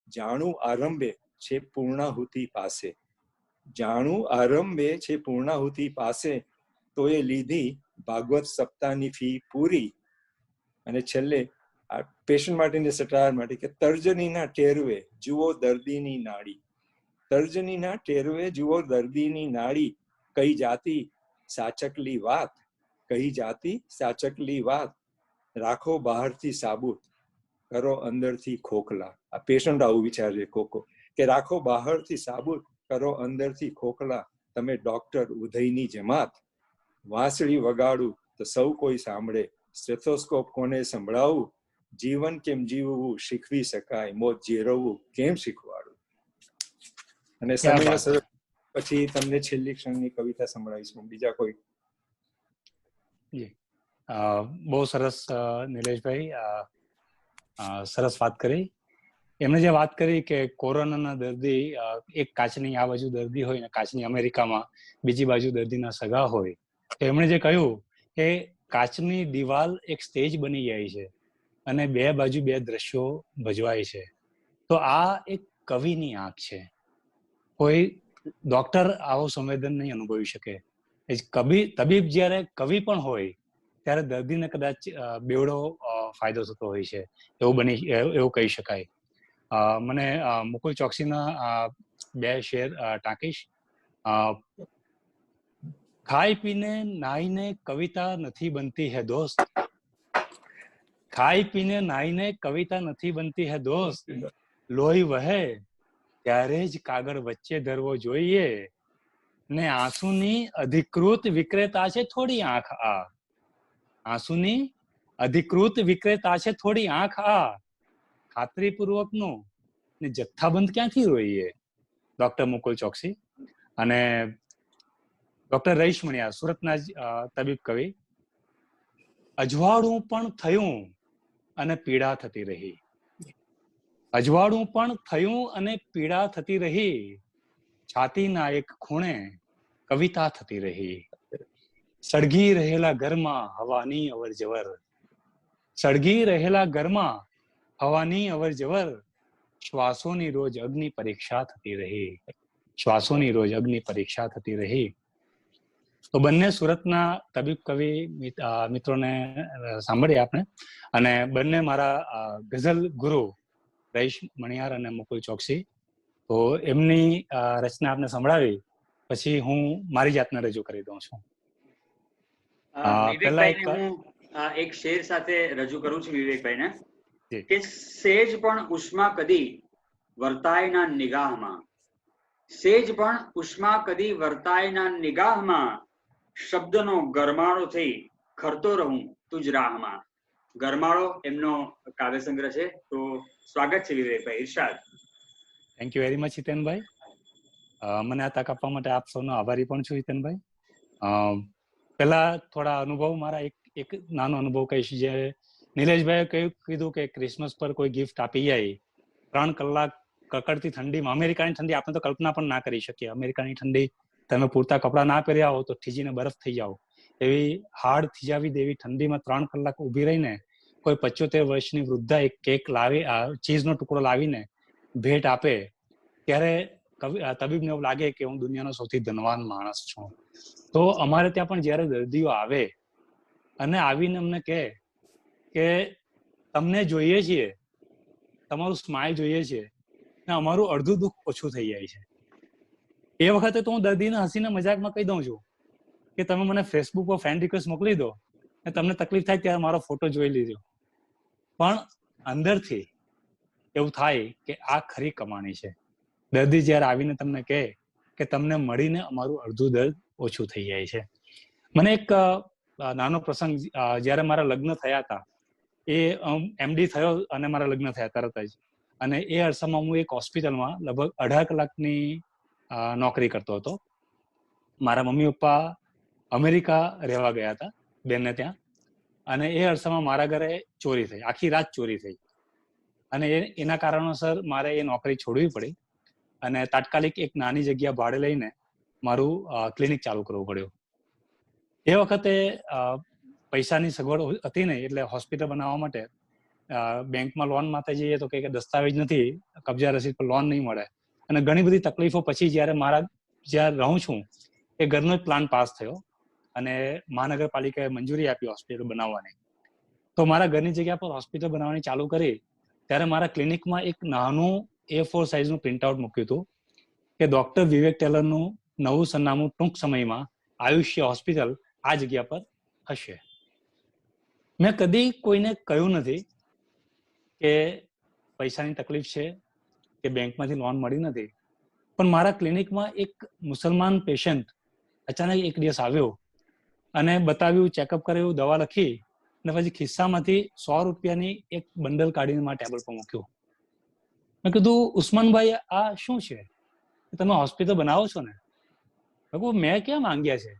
જાણું આરંભે છે પૂર્ણાહુતિ પાસે, જાણું આરંભે છે પૂર્ણાહુતિ પાસે, તો એ લીધી ભાગવત સપ્તાહની ફી પૂરી. અને છેલ્લે આ પેશન્ટ માટેની સટાયર માટે કે તર્જનીના ટેરવે જુઓ દર્દીની નાડી, તર્જનીના ટેરવે જુઓ દર્દીની નાડી, કઈ જાતિ સાચકલી વાત, કઈ જાતિ સાચકલી વાત, રાખો બહારથી સાબુત કરો અંદરથી ખોખલા. આ પેશન્ટ આવું વિચારે કોકો કે રાખો બહારથી સાબુત કરો અંદરથી ખોખલા, તમે ડોક્ટર ઉદયની જમાત. વાંસળી વગાડું તો સૌ કોઈ સાંભળે, સ્ટેથોસ્કોપ કોને સંભળાવવું, જીવન કેમ જીવવું શીખવી શકાય, મોત જીરવવું કેમ શીખવાડવું. અને સમયવસર પછી તમને છેલ્લી ક્ષણની કવિતા સંભળાવીશું. બીજા કોઈ? બહુ સરસ નિલેશભાઈ, સરસ વાત કરી. એમણે જે વાત કરી કે કોરોનાના દર્દી એક કાચની આ બાજુ દર્દી હોય ને કાચની અમેરિકામાં બીજી બાજુ દર્દીના સગા હોય, તો એમણે જે કહ્યું કે કાચની દિવાલ એક સ્ટેજ બની જાય છે અને બે બાજુ બે દ્રશ્યો ભજવાય છે. તો આ એક કવિની આંખ છે. કોઈ ડોક્ટર આવો સંવેદન નહીં અનુભવી શકે. તબીબ જ્યારે કવિ પણ હોય ત્યારે દર્દીને કદાચ બેવડો ફાયદો થતો હોય છે, એવું કહી શકાય. મને મુકુલ ચોકસીના બે શેર ટાંકીશ. ખાઈ પીને નાઈને કવિતા નથી બનતી હે દોસ્ત, ખાઈ પીને નાઈને કવિતા નથી બનતી હે દોસ્ત, લોહી વહે ત્યારે જ કાગળ વચ્ચે ધરવો જોઈએ, ને આંસુની અધિકૃત વિક્રેતા છે થોડી આંખ આ, આંસુની અધિકૃત વિક્રેતા છે થોડી આંખ આ, ખાતરીપૂર્વકનું ને જથ્થાબંધ ક્યાંથી રોઈએ. ડોક્ટર મુકુલ ચોકસી. અને ડોક્ટર રહીશ મણિયાર, સુરતના જ તબીબ કવિ. અજવાળું પણ થયું અને પીડા થતી રહી, અજવાળું પણ થયું અને પીડા થતી રહી, છાતીના એક ખૂણે કવિતા થતી રહી, સળગી રહેલા ઘરમાં હવાની અવર જવર, સળગી રહેલા ઘરમાં હવાની અવર જવર, શ્વાસોની રોજ અગ્નિ પરીક્ષા થતી રહી, શ્વાસોની રોજ અગ્નિ પરીક્ષા થતી રહી. તો બંને સુરતના તબીબ કવિ મિત્રોને સાંભળીએ આપણે, અને બંને મારા ગઝલ ગુરુ રહીશ મણિયાર અને મુકુલ ચોકસી. તો એમની રચના આપને સંભળાવી પછી હું મારી જાતને રજૂ કરી દઉં છું. વિવેકભાઈને હું એક શેર સાથે રજૂ કરું છું વિવેકભાઈને, કે સેજ પણ ઉષ્મા કદી વર્તાયના નિગાહમાં, સેજ પણ ઉષ્મા કદી વર્તાયના નિગાહમાં, શબ્દનો ગરમાળો થઈ ખરતો રહું તુજ રાહમાં. ગરમાળો એમનો કાવ્ય સંગ્રહ છે. તો સ્વાગત છે વિવેકભાઈ, ઇરશાદ. થેન્ક યુ વેરી મચ હિતેનભાઈ. મને આ તક આપવા માટે આપ સૌનો આભારી પણ છું હિતેનભાઈ. પહેલા થોડા અનુભવ, મારા એક નાનો અનુભવ કહીશ. જે નિલેશભાઈએ કીધું કે ક્રિસમસ પર કોઈ ગિફ્ટ આપી જાય, 3 કલાક કકડતી ઠંડીમાં, અમેરિકાની ઠંડી આપણે તો કલ્પના પણ ના કરી શકીએ. અમેરિકાની ઠંડી, તમે પૂરતા કપડાં ના પહેર્યા હો તો થીજીને બરફ થઈ જાઓ, એવી હાડ થીજાવી દેવી ઠંડીમાં 3 કલાક ઊભી રહીને કોઈ 75 વર્ષની વૃદ્ધા એક કેક લાવી, ચીઝનો ટુકડો લાવીને ભેટ આપે, ત્યારે તબીબને એવું લાગે કે હું દુનિયાનો સૌથી ધનવાન માણસ છું. તો અમારે ત્યાં પણ જ્યારે દર્દીઓ આવે અને આવીને અમને કહે કે તમને જોઈએ છીએ, તમારું સ્માઇલ જોઈએ છે, ને અમારું અડધું દુઃખ ઓછું થઈ જાય છે. એ વખતે તો હું દર્દીને હસીને મજાકમાં કહી દઉં છું કે તમે મને ફેસબુક પર ફ્રેન્ડ રિક્વેસ્ટ મોકલી દો, ને તમને તકલીફ થાય ત્યારે મારો ફોટો જોઈ લીધો. પણ અંદરથી એવું થાય કે આ ખરી કમાણી છે. દર્દી જ્યારે આવીને તમને કહે કે તમને મળીને અમારું અડધું દર્દ ઓછું થઈ જાય છે. મને એક નાનો પ્રસંગ, જ્યારે મારા લગ્ન થયા હતા, એ એમડી થયો અને મારા લગ્ન થયા તરત જ, અને એ અરસામાં હું એક હોસ્પિટલમાં લગભગ 18 કલાકની નોકરી કરતો હતો. મારા મમ્મી પપ્પા અમેરિકા રહેવા ગયા હતા બેનને ત્યાં, અને એ અરસામાં મારા ઘરે ચોરી થઈ, આખી રાત ચોરી થઈ, અને એના કારણોસર મારે એ નોકરી છોડવી પડી અને તાત્કાલિક એક નાની જગ્યા ભાડે લઈને મારું ક્લિનિક ચાલુ કરવું પડ્યું. એ વખતે પૈસાની સગવડ હતી નહીં, એટલે હોસ્પિટલ બનાવવા માટે બેંકમાં લોન માટે જઈએ તો કે દસ્તાવેજ નથી, કબજા રસીદ પર લોન નહીં મળે, અને ઘણી બધી તકલીફો પછી જ્યારે જ્યાં રહું છું એ ઘરનો જ પ્લાન પાસ થયો અને મહાનગરપાલિકાએ મંજૂરી આપી હોસ્પિટલ બનાવવાની. તો મારા ઘરની જગ્યા પર હોસ્પિટલ બનાવવાની ચાલુ કરી ત્યારે મારા ક્લિનિકમાં એક નાનું A4 સાઇઝનું પ્રિન્ટઆઉટ મૂક્યું હતું કે ડોક્ટર વિવેક ટેલરનું નવું સરનામું ટૂંક સમયમાં આયુષ્ય હોસ્પિટલ આ જગ્યા પર હશે. મેં કદી કોઈને કહ્યું નથી કે પૈસાની તકલીફ છે કે બેંકમાંથી લોન મળી નથી, પણ મારા ક્લિનિકમાં એક મુસલમાન પેશન્ટ અચાનક એક દિવસ આવ્યો અને બતાવ્યું, ચેકઅપ કરાવ્યું, દવા લખી અને પછી ખિસ્સામાંથી 100 રૂપિયાની એક બંડલ કાઢીને મારા ટેબલ પર મૂક્યું. મેં કીધું, ઉસ્માનભાઈ આ શું છે? તમે હોસ્પિટલ બનાવો છો ને? મેં કહ્યું, મેં ક્યાં માંગ્યા છે?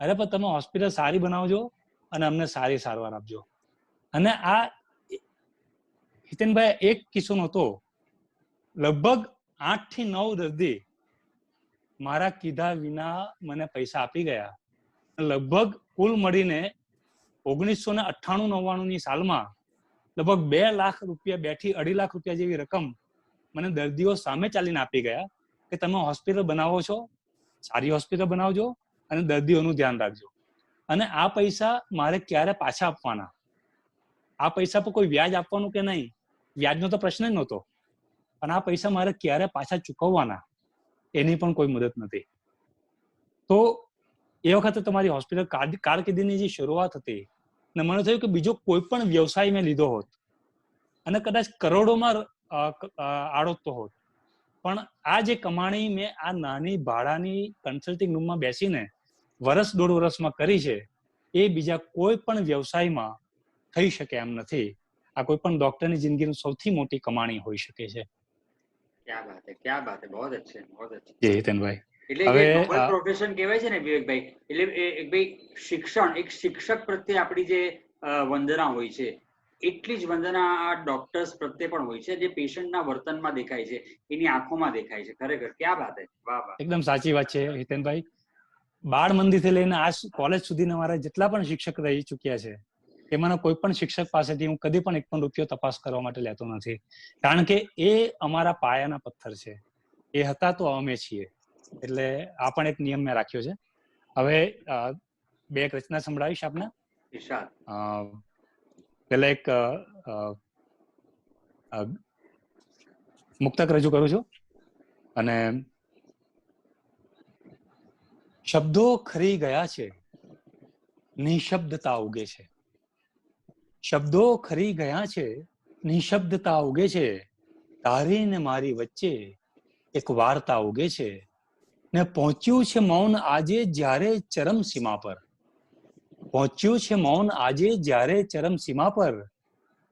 અરે પણ તમે હોસ્પિટલ સારી બનાવજો અને અમને સારી સારવાર આપજો. અને આ હિતેનભાઈ એક કિસ્સો નહોતો, લગભગ 8 થી 9 દર્દી મારા કીધા વિના મને પૈસા આપી ગયા. લગભગ કુલ મળીને 1998-99 સાલમાં લગભગ 2 લાખ રૂપિયા, 2 થી 2.5 લાખ રૂપિયા જેવી રકમ મને દર્દીઓ સામે ચાલીને આપી ગયા કે તમે હોસ્પિટલ બનાવો છો, સારી હોસ્પિટલ બનાવજો અને દર્દીઓનું ધ્યાન રાખજો. અને આ પૈસા મારે ક્યારે પાછા આપવાના, આ પૈસા પર કોઈ વ્યાજ આપવાનું કે નહીં, વ્યાજનો તો પ્રશ્ન જ નહોતો, પણ આ પૈસા મારે ક્યારે પાછા ચૂકવવાના એની પણ કોઈ મદદ નથી. તો એ વખતે તમારી હોસ્પિટલ કારકિર્દીની જે શરૂઆત હતી ને મને થયું કે બીજો કોઈ પણ વ્યવસાય મેં લીધો હોત અને કદાચ કરોડોમાં આડોતતો હોત, પણ આ જે કમાણી મેં આ નાની ભાડાની કન્સલ્ટિંગ રૂમમાં બેસીને 1-1.5 વર્ષમાં કરી છે એ બીજા કોઈ પણ વ્યવસાયમાં થઈ શકે એમ નથી. આ કોઈ પણ ડોક્ટરની જિંદગીની સૌથી મોટી કમાણી હોઈ શકે છે. ક્યા બાત હે, ક્યા બાત હે, બહુત અચ્છે, બહુત અચ્છે. જી હિતેનભાઈ, એટલે હવે જે નોબલ પ્રોફેશન કહેવાય છે ને વિવેકભાઈ, એટલે ભાઈ શિક્ષણ, એક શિક્ષક પ્રત્યે આપણી જે વંદના હોય છે એટલી જ વંદના આ ડોક્ટર્સ પ્રત્યે પણ હોય છે, જે પેશન્ટના વર્તનમાં દેખાય છે, એની આંખોમાં દેખાય છે. ખરેખર ક્યાં બાત હે, વાહ વાહ. એકદમ સાચી વાત છે હિતેનભાઈ. બાળ મંદિરથી લઈને આજ કોલેજ સુધીના મારા જેટલા પણ શિક્ષક રહી ચૂક્યા છે એમાંના કોઈ પણ શિક્ષક પાસેથી હું કદી પણ 1 પણ રૂપિયો તપાસ કરવા માટે લેતો નથી, કારણ કે એ અમારા પાયાના પથ્થર છે. એ હતા તો અમે છીએ, એટલે આ પણ એક નિયમ મેં રાખ્યો છે. હવે 2 રચના સંભળાવીશ આપને. પેલા એક મુક્તક રજૂ કરું છું. અને શબ્દો ખરી ગયા છે, નિશબ્દતા ઉગે છે. શબ્દો ખરી ગયા છે, નિશબ્દતા ઉગે છે. તારી ને મારી વચ્ચે એક વાર્તા ઉગે છે. ને પહોંચ્યું છે મૌન આજે જ્યારે ચરમસીમા પર. પહોંચ્યું છે મૌન આજે જ્યારે ચરમસીમા પર.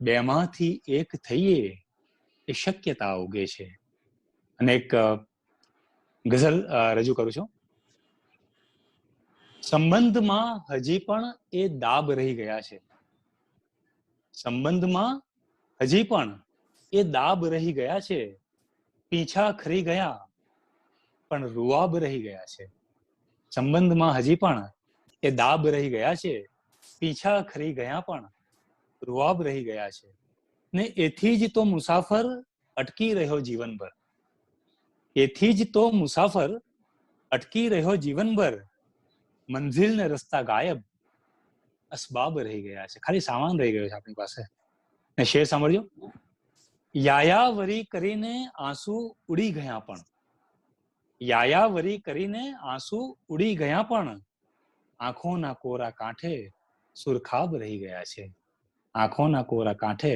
બેમાંથી એક થઈએ એ શક્યતા ઉગે છે. અને એક ગઝલ રજૂ કરું છું. સંબંધમાં હજી પણ એ દાબ રહી ગયા છે. સંબંધમાં હજી પણ એ દાબ રહી ગયા છે. પીછા ખરી ગયા પણ રૂઆબ રહી ગયા છે. સંબંધમાં હજી પણ એ દાબ રહી ગયા છે. પીછા ખરી ગયા પણ રૂઆબ રહી ગયા છે. ને એથી જ તો મુસાફર અટકી રહ્યો જીવનભર. એથી જ તો મુસાફર અટકી રહ્યો જીવનભર. મંઝિલ ને રસ્તા ગાયબ અસબાબ રહી ગયા છે. ખાલી સામાન રહી ગયો છે આપણી પાસે. ને શેર સાંભળજો. યાયાવરી કરીને આંસુ ઉડી ગયા પણ. યાયાવરી કરીને આંસુ ઉડી ગયા પણ આંખોના કોરા કાંઠે સુરખાબ રહી ગયા છે. આંખોના કોરા કાંઠે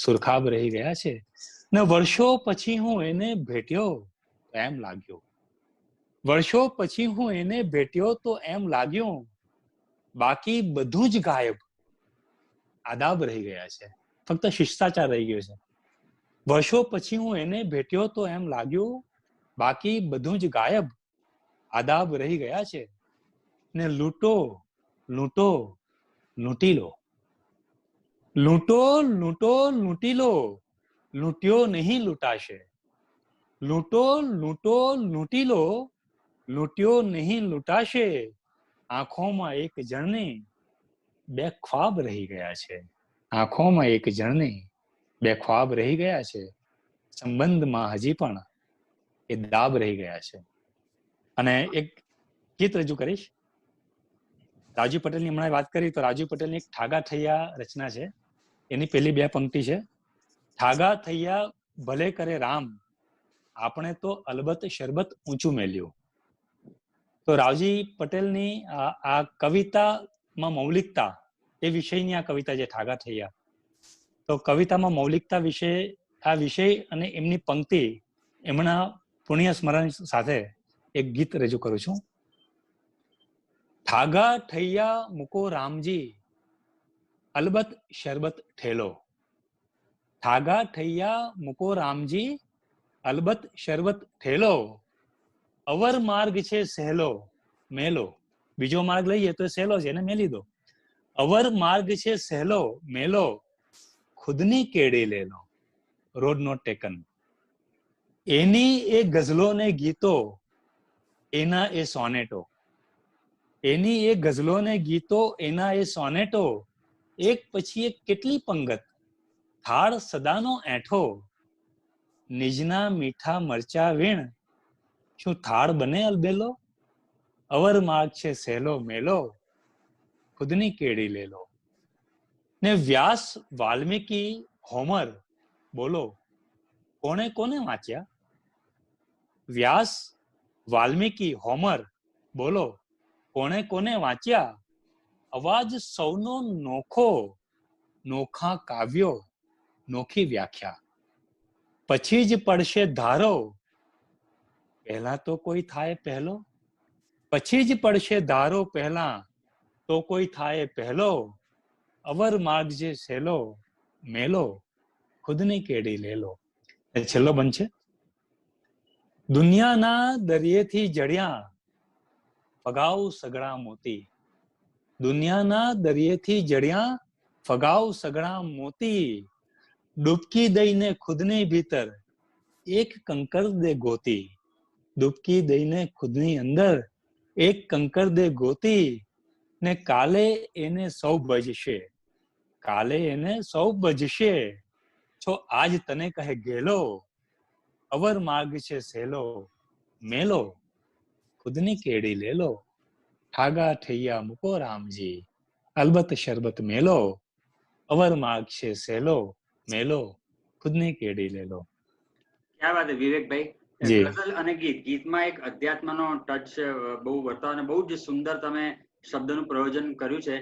સુરખાબ રહી ગયા છે. ને વર્ષો પછી હું એને ભેટ્યો તો એમ લાગ્યો. વર્ષો પછી હું એને ભેટ્યો તો એમ લાગ્યું બાકી બધું જ ગાયબ આદાબ રહી ગયા છે. ફક્ત શિષ્ટાચાર રહી ગયો છે. વર્ષો પછી હું એને ભેટ્યો તો એમ લાગ્યું બાકી બધું જ ગાયબ આદાબ રહી ગયા છે. ને લૂંટો લૂંટો લૂંટી લો. લૂંટો લૂંટો લૂંટી લો. લૂંટ્યો નહીં લૂંટાશે. લૂંટો લૂંટો લૂંટી લો. લૂંટ્યો નહીં લૂંટાશે. આંખોમાં એક જણની 2 ખ્વાબ રહી ગયા છે. આંખોમાં એક જણની 2 ખ્વાબ રહી ગયા છે. સંબંધમાં હજી પણ એ દાબ રહી ગયા છે. અને એક ગીત રજૂ કરીશ. રાજુ પટેલની હમણાં વાત કરી તો રાજુ પટેલની એક ઠાગા થૈયા રચના છે. એની પહેલી 2 પંક્તિ છે. ઠાગા થૈયા ભલે કરે રામ આપણે તો અલબત્ત શરબત ઊંચું મેલ્યું. તો રાવજી પટેલની આ કવિતામાં મૌલિકતા એ વિષયની આ કવિતા છે ઠાગા થૈયા. તો કવિતામાં મૌલિકતા વિશે આ વિષય અને એમની પંક્તિ એમના પુણ્ય સ્મરણ સાથે એક ગીત રજૂ કરું છું. ઠાગા થૈયા મૂકો રામજી અલબત્ત શરબત ઠેલો. ઠાગા ઠૈયા મૂકો રામજી, અલબત્ત શરબત ઠેલો. અવર માર્ગ છે સહેલો મેલો. બીજો માર્ગ લઈએ તો સહેલો છે, એને મેલી દો. અવર માર્ગ છે સહેલો મેલો, ખુદની કેડી લે લો. Road not taken. એની એ ગઝલો ને ગીતો, એના એ સોનેટો. એની એ ગઝલો ને ગીતો, એના એ સોનેટો. એક પછી એક કેટલી પંગત, થાળ સદાનો એઠો. નિજના મીઠા મરચા વીણ, શું થાળ બને અલબેલો? અવર માર્ગ છે સહેલો મેલો, ખુદની કેડી લે લો. ને વ્યાસ, વાલ્મીકી, હોમર, બોલો કોને કોને વાંચ્યા? વ્યાસ, વાલ્મીકી, હોમર, બોલો કોને કોને વાંચ્યા? અવાજ સૌનો નોખો, નોખા કાવ્યો, નોખી વ્યાખ્યા. પછી જ પડશે ધારો, પહેલા તો કોઈ થાય પહેલો. પછી જ પડશે ધારો પહેલા, તો કોઈ થાય પહેલો. અવર માર્ગ જે સહેલો મેલો, ખુદની કેડી લે લો. એ છેલ્લો બંધ છે. દુનિયાના દરિયેથી જડ્યા, ફગાવ સગડા મોતી. દુનિયાના દરિયેથી જડ્યા, ફગાવ સગડા મોતી. ડૂબકી દઈને ખુદની ભીતર, એક કંકર દે ગોતી. ડૂબકી દઈને ખુદની અંદર, એક કંકર દે ગોતી. ને કાલે એને સૌ ભજશે, કાલે એને સૌ ભજશે. છો આજ તને કહે ગેલો, અવર માર્ગ છે સહેલો મેલો, ખુદની કેડી લે લો. ઠાગા ઠૈયા મૂકો રામજી, અલબત્ત શરબત મેલો. અવર માર્ગ છે સહેલો મેલો, ખુદની કેડી લે લો. ક્યાં વાત છે વિવેકભાઈ. જી. ગઝલ અને ગીત, ગીતમાં એક અધ્યાત્મનો ટચ બહુ વર્તાવ અને બહુ જ સુંદર તમે શબ્દનું પ્રયોજન કર્યું છે.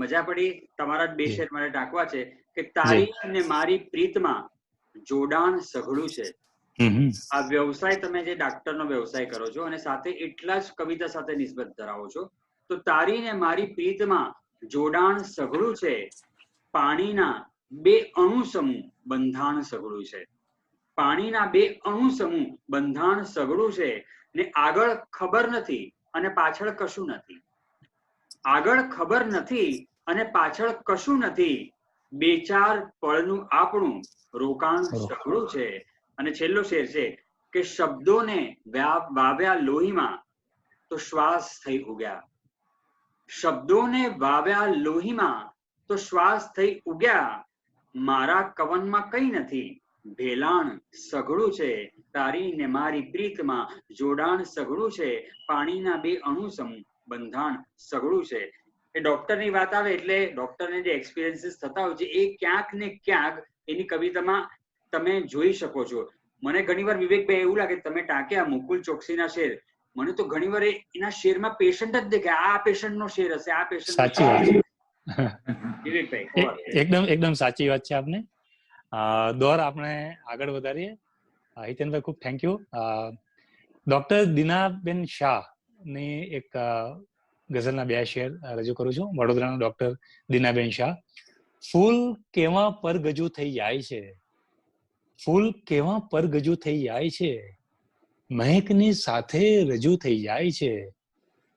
મજા પડી. તમારા જ બે જી. શેર મારે ટાંકવા છે કે તારી અને મારી પ્રીતમાં જોડાણ સઘળું છે. આ વ્યવસાય તમે જે ડાક્ટરનો વ્યવસાય કરો છો અને સાથે એટલા જ કવિતા સાથે નિસ્બત ધરાવો છો, તો તારી ને મારી પ્રીતમાં જોડાણ સઘળું છે. પાણીના બે અણુ સમૂહ બંધાણ સઘળું છે. પાણીના બે અણુ સમૂહ બંધાણ સઘળું છે. ને આગળ ખબર નથી અને પાછળ કશું નથી. આગળ ખબર નથી અને પાછળ કશું નથી. બે ચાર પળનું આપણું રોકાણ સઘળું છે. અને છેલ્લો શેર છે કે શબ્દોને વાવ્યા લોહીમાં તો શ્વાસ થઈ ઉગ્યા. શબ્દોને વાવ્યા લોહીમાં તો શ્વાસ થઈ ઉગ્યા. મારા કવનમાં કઈ નથી, ભેલાણ સઘળું છે. તારી ને મારી પ્રીતમાં જોડાણ સઘળું છે. પાણીના બે અણુ સમૂહ બંધાણ સઘળું છે. એ ડોક્ટરની વાત આવે એટલે ડોક્ટરને જે એક્સપિરિયન્સીસ થતા હોય છે એ ક્યાંક ને ક્યાંક એની કવિતામાં તમે જોઈ શકો છો. મને ઘણીવાર વિવેકભાઈ એવું લાગે તમે ટાંક્યા મુકુલ ચોકસીના શેર, મને તો ઘણીવાર એના શેરમાં પેશન્ટ જ દેખાય. આ પેશન્ટનો શેર હશે, આ પેશન્ટ. સાચી વાત છે. વિવેકભાઈ એકદમ સાચી વાત છે આપને. દોર આપણે આગળ વધારીએ. હિતેનભાઈ ખૂબ thank you. Doctor Dinaben Shah ની એક ગઝલના બે શેર રજૂ કરું છું. વડોદરાના ડોક્ટર દીનાબેન શાહ. ફૂલ કેવા પર ગજુ થઈ જાય છે, ફૂલ કેવા પર ગજુ થઈ જાય છે, મહેકની સાથે રજૂ થઈ જાય છે.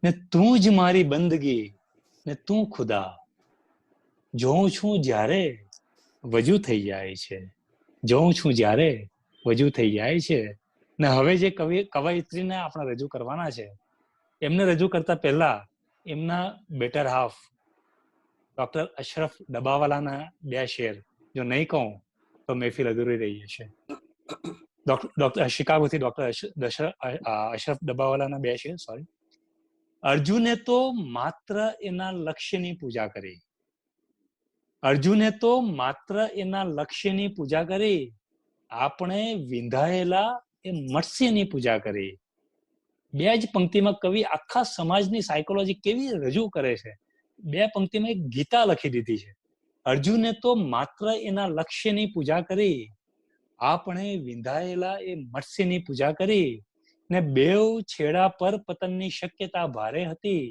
ને તું જ મારી બંદગી ને તું ખુદા, જોઉં છું જ્યારે વજુ થઈ જાય છે, જોઉં છું જ્યારે વજુ થઈ જાય છે. ને હવે જે કવયિત્રીને આપણે રજૂ કરવાના છે, એમને રજૂ કરતા પહેલા એમના બેટર હાફ ડોક્ટર અશરફ ડબાવાલાના બે શેર જો નહીં કહું તો મહેફિલ અધૂરી રહી છે. ડોક્ટર શિકાગોથી ડોક્ટર અશરફ ડબાવાલાના બે શેર. સોરી. અર્જુને તો માત્ર એના લક્ષ્યની પૂજા કરી, અર્જુને તો માત્ર એના લક્ષ્યની પૂજા કરી, આપણે વિંધાયેલા એ મત્સ્યની પૂજા કરી. બે જ પંક્તિમાં કવિ આખા સમાજની સાયકોલોજી કેવી રજૂ કરે છે. બે પંક્તિમાં એક ગીતા લખી દીધી છે. અર્જુને તો માત્ર એના લક્ષ્યની પૂજા કરી, આપણે વિંધાયેલા એ મત્સ્યની પૂજા કરી. ને બેઉ છેડા પર પતનની શક્યતા ભારે હતી,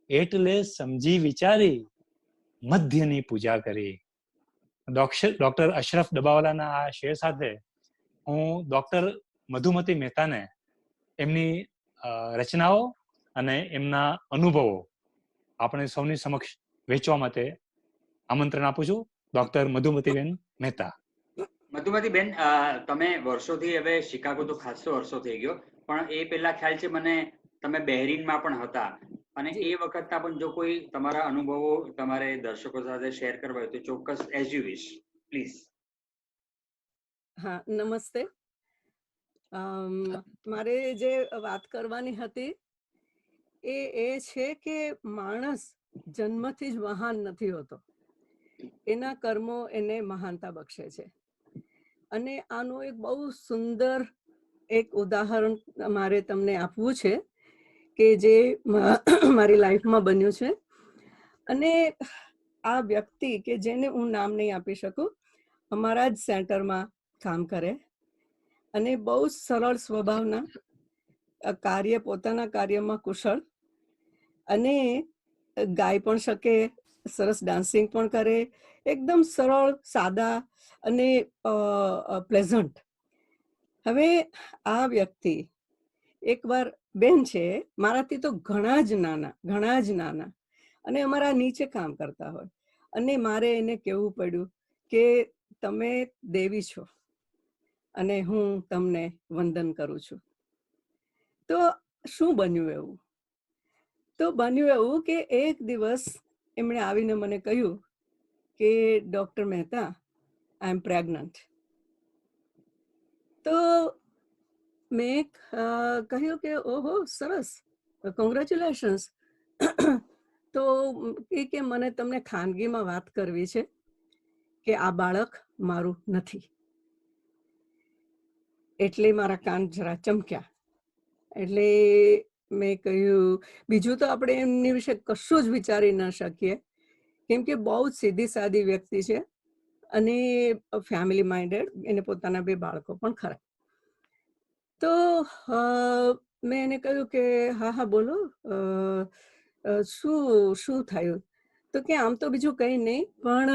એટલે સમજી વિચારી મધ્યની પૂજા કરી. ડોક્ટર અશરફ ડબાવાલાના આ શેર સાથે હું ડોક્ટર મધુમતી મહેતાને એમની રચનાઓ અને એમના અનુભવો આપણે સૌની સમક્ષ વેચવા માટે આમંત્રણ આપું છું. ડોક્ટર મધુમતીબેન મહેતા. મધુમતીબેન, તમે વર્ષોથી, હવે શિકાગો તો ખાસો વર્ષો થઈ ગયો, પણ એ પહેલા ખ્યાલ છે મને તમે બહેરીનમાં પણ હતા, અને એ વખતના પણ જો કોઈ તમારા અનુભવો તમારે દર્શકો સાથે શેર કરવા હોય તો ચોક્કસ, એઝ યુ વિશ, પ્લીઝ. હા, નમસ્તે. મારે જે વાત કરવાની હતી એ છે કે માણસ જન્મથી જ મહાન નથી હોતો, એના કર્મો એને મહાનતા બક્ષે છે. અને આનું એક બહુ સુંદર એક ઉદાહરણ મારે તમને આપવું છે કે જે મારી લાઈફમાં બન્યું છે. અને આ વ્યક્તિ કે જેને હું નામ નહીં આપી શકું, અમારા જ સેન્ટરમાં કામ કરે અને બહુ સરળ સ્વભાવના, પોતાના કાર્યમાં કુશળ, અને ગાઈ પણ શકે, સરસ ડાન્સિંગ પણ કરે, એકદમ સરળ, સાદા અને પ્લેઝન્ટ. હવે આ વ્યક્તિ એકવાર, બેન છે મારાથી તો ઘણા જ નાના, અને અમારા નીચે કામ કરતા હોય, અને મારે એને કહેવું પડ્યું કે તમે દેવી છો અને હું તમને વંદન કરું છું. તો શું બન્યું એવું? તો બન્યું એવું કે એક દિવસ એમણે આવીને મને કહ્યું કે ડોક્ટર મહેતા, આઈ એમ પ્રેગ્નન્ટ. તો મેં કહ્યું કે ઓહો, સરસ, કોંગ્રેચ્યુલેશન્સ. તો કે મને તમને ખાનગીમાં વાત કરવી છે કે આ બાળક મારું નથી. એટલે મારા કાન જરા ચમક્યા. એટલે મેં કહ્યું, બીજું તો આપણે એમની વિશે કશું જ વિચારી ન શકીએ, કેમ કે બહુ જ સીધી સાદી વ્યક્તિ છે અને ફેમિલી માઇન્ડેડ, એને પોતાના 2 બાળકો પણ ખરા. તો મેં એને કહ્યું કે હા બોલો, શું થયું? તો કે આમ તો બીજું કંઈ નહીં, પણ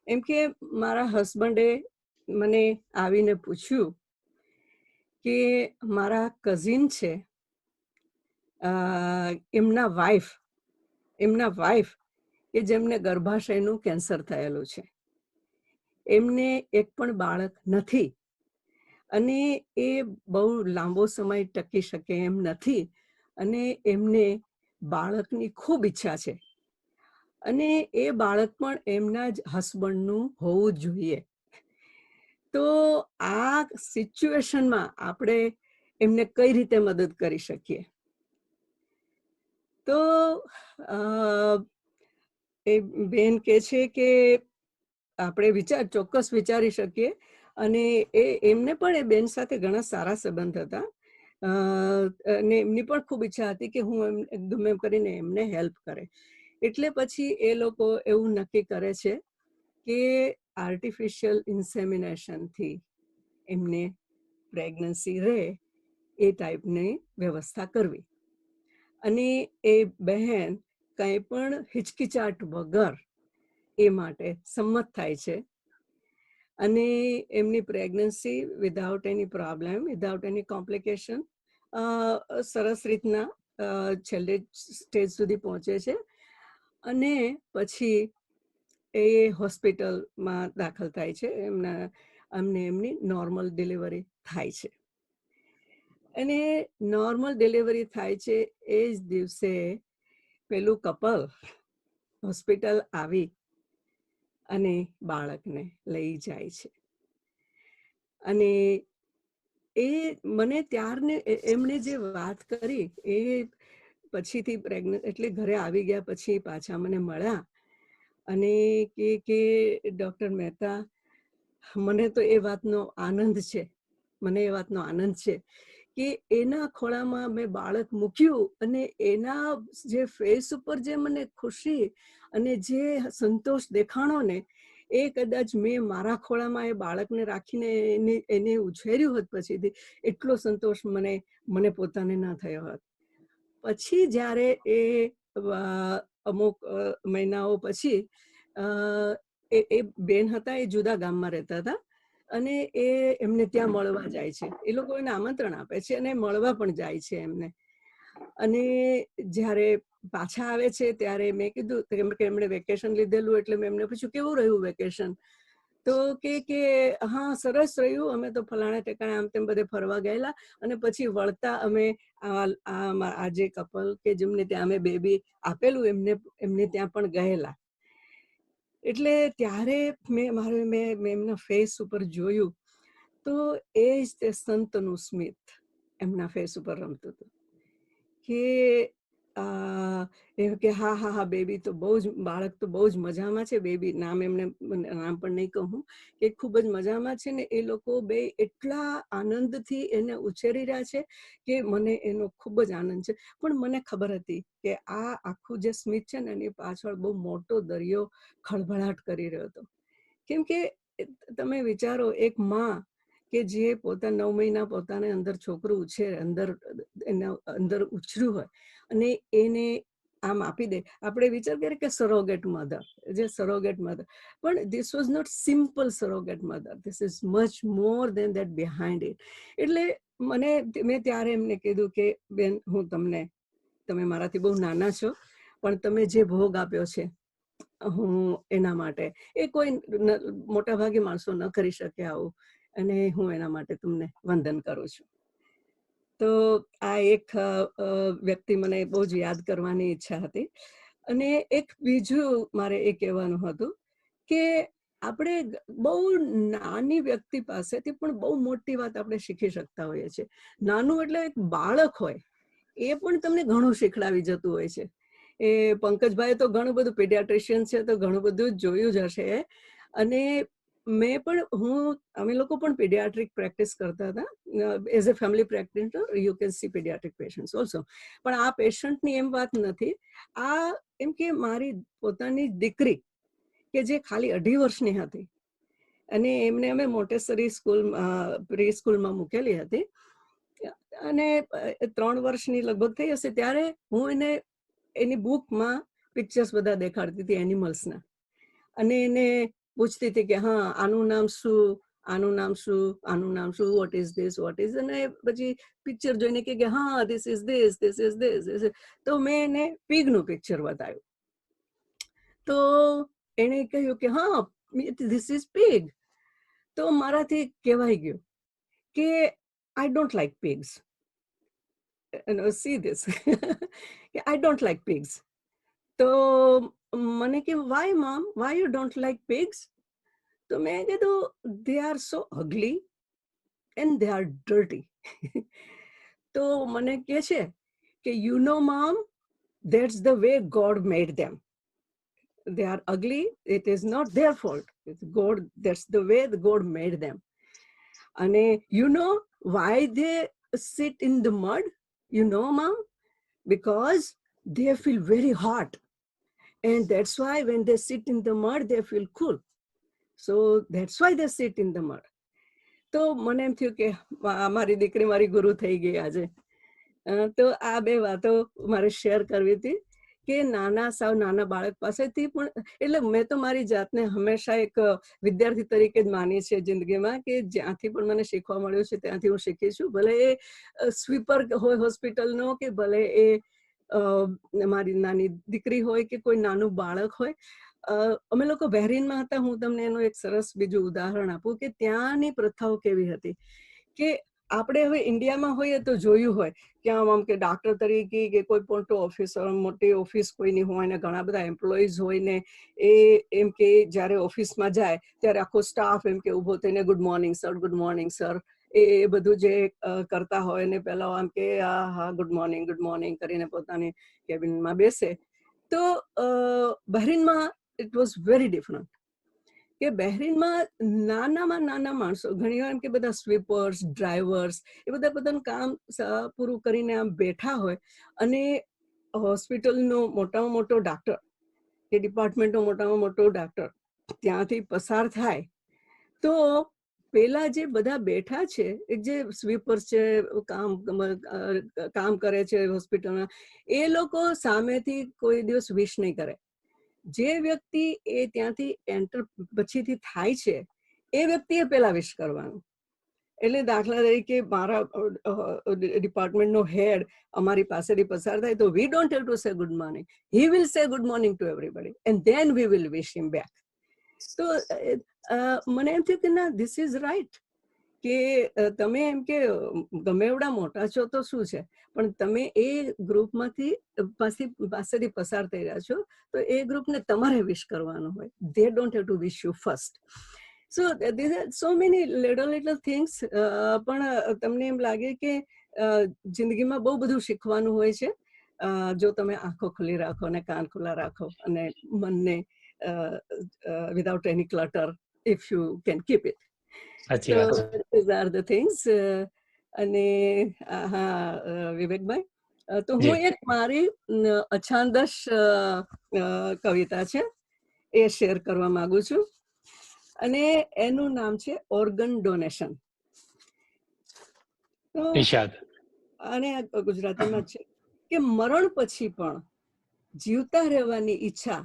એમ કે મારા હસબન્ડે મને આવીને પૂછ્યું કે મારા કઝિન છે, એમના વાઈફ કે જેમને ગર્ભાશયનું કેન્સર થયેલું છે, એમને એક પણ બાળક નથી, અને એ બહુ લાંબો સમય ટકી શકે એમ નથી, અને એમને બાળકની ખૂબ ઈચ્છા છે, અને એ બાળક પણ એમના જ હસબન્ડનું હોવું જોઈએ. તો આ સિચ્યુએશનમાં આપણે એમને કઈ રીતે મદદ કરી શકીએ? તો એ બેન કહે છે કે આપણે ચોક્કસ વિચારી શકીએ, અને એમને પણ એ બેન સાથે ઘણા સારા સંબંધ હતા, અને એમની પણ ખૂબ ઈચ્છા હતી કે હું ગમે એમ કરીને એમને હેલ્પ કરે. એટલે પછી એ લોકો એવું નક્કી કરે છે કે આર્ટિફિશિયલ ઇન્સેમિનેશનથી એમને પ્રેગ્નન્સી રહે એ ટાઈપની વ્યવસ્થા કરવી. અને એ બહેન કંઈ પણ હિચકિચાટ વગર એ માટે સંમત થાય છે, અને એમની પ્રેગ્નન્સી વિધાઉટ એની પ્રોબ્લેમ, વિધાઉટ એની કોમ્પ્લિકેશન સરસ રીતના છેલ્લે સ્ટેજ સુધી પહોંચે છે, અને પછી એ હોસ્પિટલમાં દાખલ થાય છે. એમની નોર્મલ ડિલિવરી થાય છે, અને નોર્મલ ડિલિવરી થાય છે એ જ દિવસે પેલું કપલ હોસ્પિટલ આવી અને બાળકને લઈ જાય છે. અને એ મને ત્યારને એમણે જે વાત કરી એ પછીથી પ્રેગ્નન્ટ, એટલે ઘરે આવી ગયા પછી પાછા મને મળ્યા અને કે ડોક્ટર મહેતા, મને તો એ વાતનો આનંદ છે કે એના ખોળામાં મેં બાળક મૂક્યું, અને એના જે ફેસ ઉપર જે મને ખુશી અને જે સંતોષ દેખાણો ને, એ કદાચ મેં મારા ખોળામાં એ બાળકને રાખીને એને ઉછેર્યું હોત પછીથી, એટલો સંતોષ મને પોતાને ના થયો હોત. પછી જ્યારે એ અમુક મહિનાઓ પછી એ બેન હતા, એ જુદા ગામમાં રહેતા હતા અને એમને ત્યાં મળવા જાય છે. એ લોકો એને આમંત્રણ આપે છે અને મળવા પણ જાય છે એમને. અને જ્યારે પાછા આવે છે ત્યારે મેં કીધું કે એમણે વેકેશન લીધેલું, એટલે મેં એમને પૂછ્યું કેવું રહ્યું વેકેશન? તો કે હા સરસ રહ્યું, અમે તો ફલાણા ઠેકાણે આમ તેમ બધે ફરવા ગયેલા અને પછી વળતા અમે આ જે કપલ કે જેમને ત્યાં અમે બેબી આપેલું એમને ત્યાં પણ ગયેલા. એટલે ત્યારે મેં એમના ફેસ ઉપર જોયું તો એ જ તે સંતનું સ્મિત એમના ફેસ ઉપર રમતું હતું કે એમ કે હા હા હા બેબી તો બહુ જ, બાળક તો બહુ જ મજામાં છે. બેબી નામ એમને નામ પણ નહીં કહું, કે ખૂબ જ મજામાં છે ને એ લોકો બે એટલા આનંદથી એને ઉછેરી રહ્યા છે કે મને એનો ખૂબ જ આનંદ છે. પણ મને ખબર હતી કે આ આખું જે સ્મિત છે ને એની પાછળ બહુ મોટો દરિયો ખળભળાટ કરી રહ્યો હતો. કેમ કે તમે વિચારો, એક માં કે જે પોતા 9 મહિના પોતાને અંદર છોકરું ઉછેર એના અંદર ઉછર્યું હોય અને એને આમ આપી દે. આપણે વિચાર કરીએ કે સરોગેટ મધર, પણ this was not simple surrogate mother, this is much more than that behind it. એટલે મેં ત્યારે એમને કીધું કે બેન, તમે મારાથી બહુ નાના છો, પણ તમે જે ભોગ આપ્યો છે હું એના માટે, એ કોઈ મોટા ભાગે માણસો ન કરી શકે આવું, અને હું એના માટે તમને વંદન કરું છું. તો આ એક વ્યક્તિ મને બહુ જ યાદ કરવાની ઈચ્છા હતી. અને એક બીજું મારે એ કહેવાનું હતું કે આપણે બહુ નાની વ્યક્તિ પાસેથી પણ બહુ મોટી વાત આપણે શીખી શકતા હોઈએ છીએ. નાનું એટલે એક બાળક હોય એ પણ તમને ઘણું શીખડાવી જતું હોય છે. એ પંકજભાઈ તો ઘણું બધું, પીડિયાટ્રિશિયન છે તો ઘણું બધું જ જોયું જ હશે. અને અમે લોકો પણ પીડિયાટ્રિક પ્રેક્ટિસ કરતા હતા as a family practitioner. You can see paediatric patients also. પણ આ પેશન્ટની એમ વાત નથી, આ એમ કે મારી પોતાની દીકરી કે જે ખાલી 2.5 વર્ષની હતી અને એમને અમે મોન્ટેસરી પ્રી સ્કૂલમાં મૂકેલી હતી અને 3 વર્ષની લગભગ થઈ હશે ત્યારે હું એને એની બુકમાં પિક્ચર્સ બધા દેખાડતી હતી એનિમલ્સના, અને એને પૂછતી હતી કે હા આનું નામ શું, આનું નામ શું, આનું નામ શું, what is this, what is, અને પછી પિક્ચર જોઈને કે હા this is this, this is this. તો મેં એને પીગનું પિક્ચર બતાવ્યું. તો એને કહ્યું કે હા ધીસ ઇઝ પીગ. તો મારાથી કહેવાઈ ગયું કે I don't like pigs. See this. I don't like pigs. તો મને કે why mom, why you don't like pigs? તો મેં કીધું they are so ugly and they are dirty. તો મને કહે છે કે you know mom, that's the way God made them. They are ugly, it is not their fault, it's God, that's the way God made them. And you know why they sit in the mud? You know mom, because they feel very hot, and that's why when they sit in the mud they feel cool, so that's why they sit in the mud. તો મને એમ થયું કે મારી દીકરી મારી ગુરુ થઈ ગઈ આજે. તો આ બે વાતો મારે શેર કરવી હતી કે સાવ નાના બાળક પાસેથી પણ, એટલે મેં તો મારી જાતને હંમેશા એક વિદ્યાર્થી તરીકે જ માની છે જિંદગીમાં, કે જ્યાંથી પણ મને શીખવા મળ્યું છે ત્યાંથી હું શીખી છું. ભલે એ સ્વીપર હોય હોસ્પિટલનો, કે ભલે એ મારી નાની દીકરી હોય, કે કોઈ નાનું બાળક હોય. અમે લોકો બહેરીનમાં હતા, હું તમને એનું એક સરસ બીજું ઉદાહરણ આપું કે ત્યાંની પ્રથાઓ કેવી હતી. કે આપણે હવે ઇન્ડિયામાં હોઈએ તો જોયું હોય કે આમ કે ડોક્ટર તરીકે કે કોઈ મોટો ઓફિસર, મોટી ઓફિસ કોઈની હોય ને ઘણા બધા એમ્પ્લોઈઝ હોય ને એ એમ કે જ્યારે ઓફિસમાં જાય ત્યારે આખો સ્ટાફ એમ કે ઊભો થઈને good morning sir, good morning sir, એ બધું જે કરતા હોય ને પેલા આમ કે હા ગુડ મોર્નિંગ કરીને પોતાની કેબિનમાં બેસે. તો બહેરીનમાં ઇટ વોઝ વેરી ડિફરન્ટ. કે બહેરીનમાં નાનામાં નાના માણસો, ઘણી વાર એમ કે બધા સ્વીપર્સ, ડ્રાઈવર્સ, એ બધા પોતાનું કામ પૂરું કરીને આમ બેઠા હોય અને હોસ્પિટલનો મોટામાં મોટો ડોક્ટર કે ડિપાર્ટમેન્ટનો મોટામાં મોટો ડોક્ટર ત્યાંથી પસાર થાય તો પેલા જે બધા બેઠા છે, જે સ્વીપર્સ છે, કામ કરે છે હોસ્પિટલમાં, એ લોકો સામેથી કોઈ દિવસ વિશ નહીં કરે. જે વ્યક્તિ એ ત્યાંથી એન્ટર પછીથી થાય છે એ વ્યક્તિએ પેલા વિશ કરવાનું. એટલે દાખલા તરીકે મારા ડિપાર્ટમેન્ટનો હેડ અમારી પાસેથી પસાર થાય તો we don't have to say good morning, he will સે good morning to everybody and then we will wish him back. તો મને એમ થયું કે ના, ધીસ ઇઝ રાઈટ, કે તમે એમ કે ગમે એવડા મોટા છો તો શું છે, પણ તમે એ ગ્રુપમાંથી પાસેથી પસાર થઈ રહ્યા છો તો એ ગ્રુપને તમારે વિશ કરવાનું હોય. They don't have to wish you first. So these are so many little things. પણ તમને એમ લાગે કે જિંદગીમાં બહુ બધું શીખવાનું હોય છે જો તમે આંખો ખુલ્લી રાખો અને કાન ખુલ્લા રાખો અને મનને without any clutter, if you can keep it. સાચી So વાત છે. these are the things. અને હા વિવેકભાઈ, તો હું જી. એક મારી અછાંદસ કવિતા છે એ શેર કરવા માંગુ છું, અને એનું નામ છે ઓર્ગન ડોનેશન. નિષાદ. અને ગુજરાતીમાં છે કે મરણ પછી પણ જીવતા રહેવાની ઈચ્છા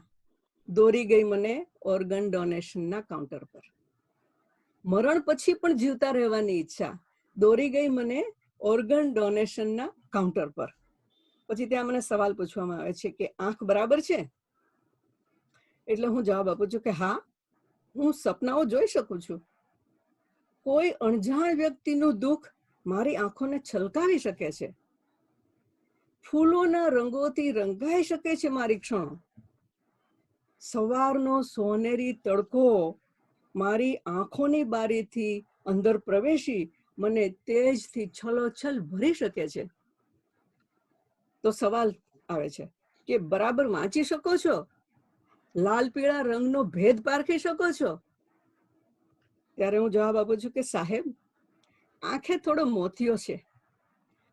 દોરી ગઈ મને ઓર્ગન ડોનેશનના કાઉન્ટર પર. મરણ પછી પણ જીવતા રહેવાની ઈચ્છા દોરી ગઈ મને ઓર્ગન ડોનેશનના કાઉન્ટર પર. પછી ત્યાં મને સવાલ પૂછવામાં આવે છે કે આંખ બરાબર છે? એટલે હું જવાબ આપું છું કે હા, હું સપનાઓ જોઈ શકું છું. કોઈ અણજાણ વ્યક્તિનું દુઃખ મારી આંખોને છલકાવી શકે છે. ફૂલોના રંગોથી રંગાઈ શકે છે મારી ક્ષણો. સવારનો સોનેરી તડકો મારી આંખોની બારીથી અંદર પ્રવેશી મને તેજથી છલોછલ ભરી શકે છે. તો સવાલ આવે છે કે બરાબર વાંચી શકો છો? લાલ પીળા રંગનો ભેદ પારખી શકો છો? ત્યારે હું જવાબ આપું છું કે સાહેબ, આંખે થોડો મોતિયો છે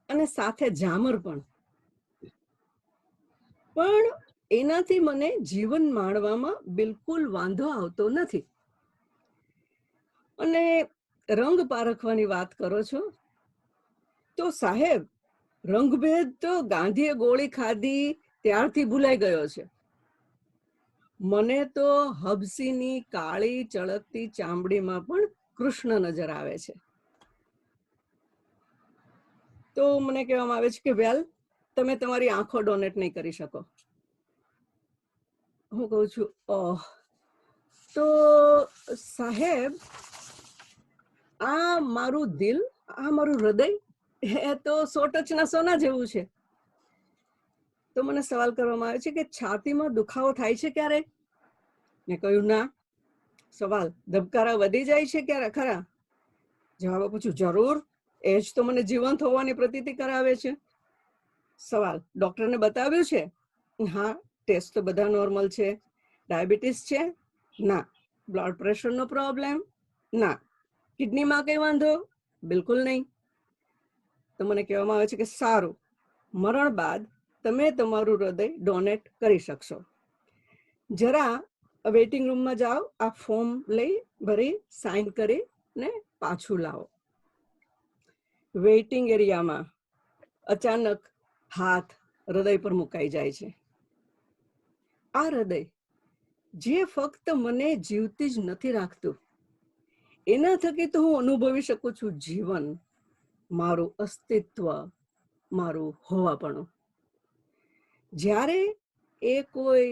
અને સાથે ઝામર પણ એનાથી મને જીવન માણવામાં બિલકુલ વાંધો આવતો નથી. અને રંગ પારખવાની વાત કરો છો તો સાહેબ, રંગભેદ તો ગાંધીએ ગોળી ખાધી ત્યારથી ભૂલાઈ ગયો છે. મને તો હબસીની કાળી ચળકતી ચામડીમાં પણ કૃષ્ણ નજર આવે છે. તો મને કહેવામાં આવે છે કે વેલ, તમે તમારી આંખો ડોનેટ નહીં કરી શકો. હું કહું છું ઓહ, તો સાહેબ, આ મારું દિલ, આ મારું હૃદય એ તો 100 ટચના સોના જેવું છે. તો મને સવાલ કરવામાં આવે છે કે છાતીમાં દુખાવો થાય છે ક્યારે? મેં કહ્યું ના. સવાલ, ધબકારા વધી જાય છે ક્યારે ખરા? જવાબ આપું છું જરૂર, એ જ તો મને જીવંત હોવાની પ્રતીતિ કરાવે છે. સવાલ, ડોક્ટરને બતાવ્યું છે? હા, ટેસ્ટ તો બધા નોર્મલ છે. ડાયાબિટીસ છે? ના. બ્લડ પ્રેશરનો પ્રોબ્લેમ? ના. કિડનીમાં કઈ વાંધો? બિલકુલ નહીં. તો મને કહેવામાં આવે છે કે સારું, મરણ બાદ તમે તમારું હૃદય ડોનેટ કરી શકશો. જરા વેઇટિંગ રૂમમાં જાઓ, આ ફોર્મ લઈ ભરી સાઇન કરી ને પાછું લાવો. વેઇટિંગ એરિયામાં અચાનક હાથ હૃદય પર મુકાઈ જાય છે. આ હૃદય જે ફક્ત મને જીવતી જ નથી રાખતું, એના થકી તો હું અનુભવી શકું છું જીવન, મારું અસ્તિત્વ, મારું હોવાપણું. જ્યારે એ કોઈ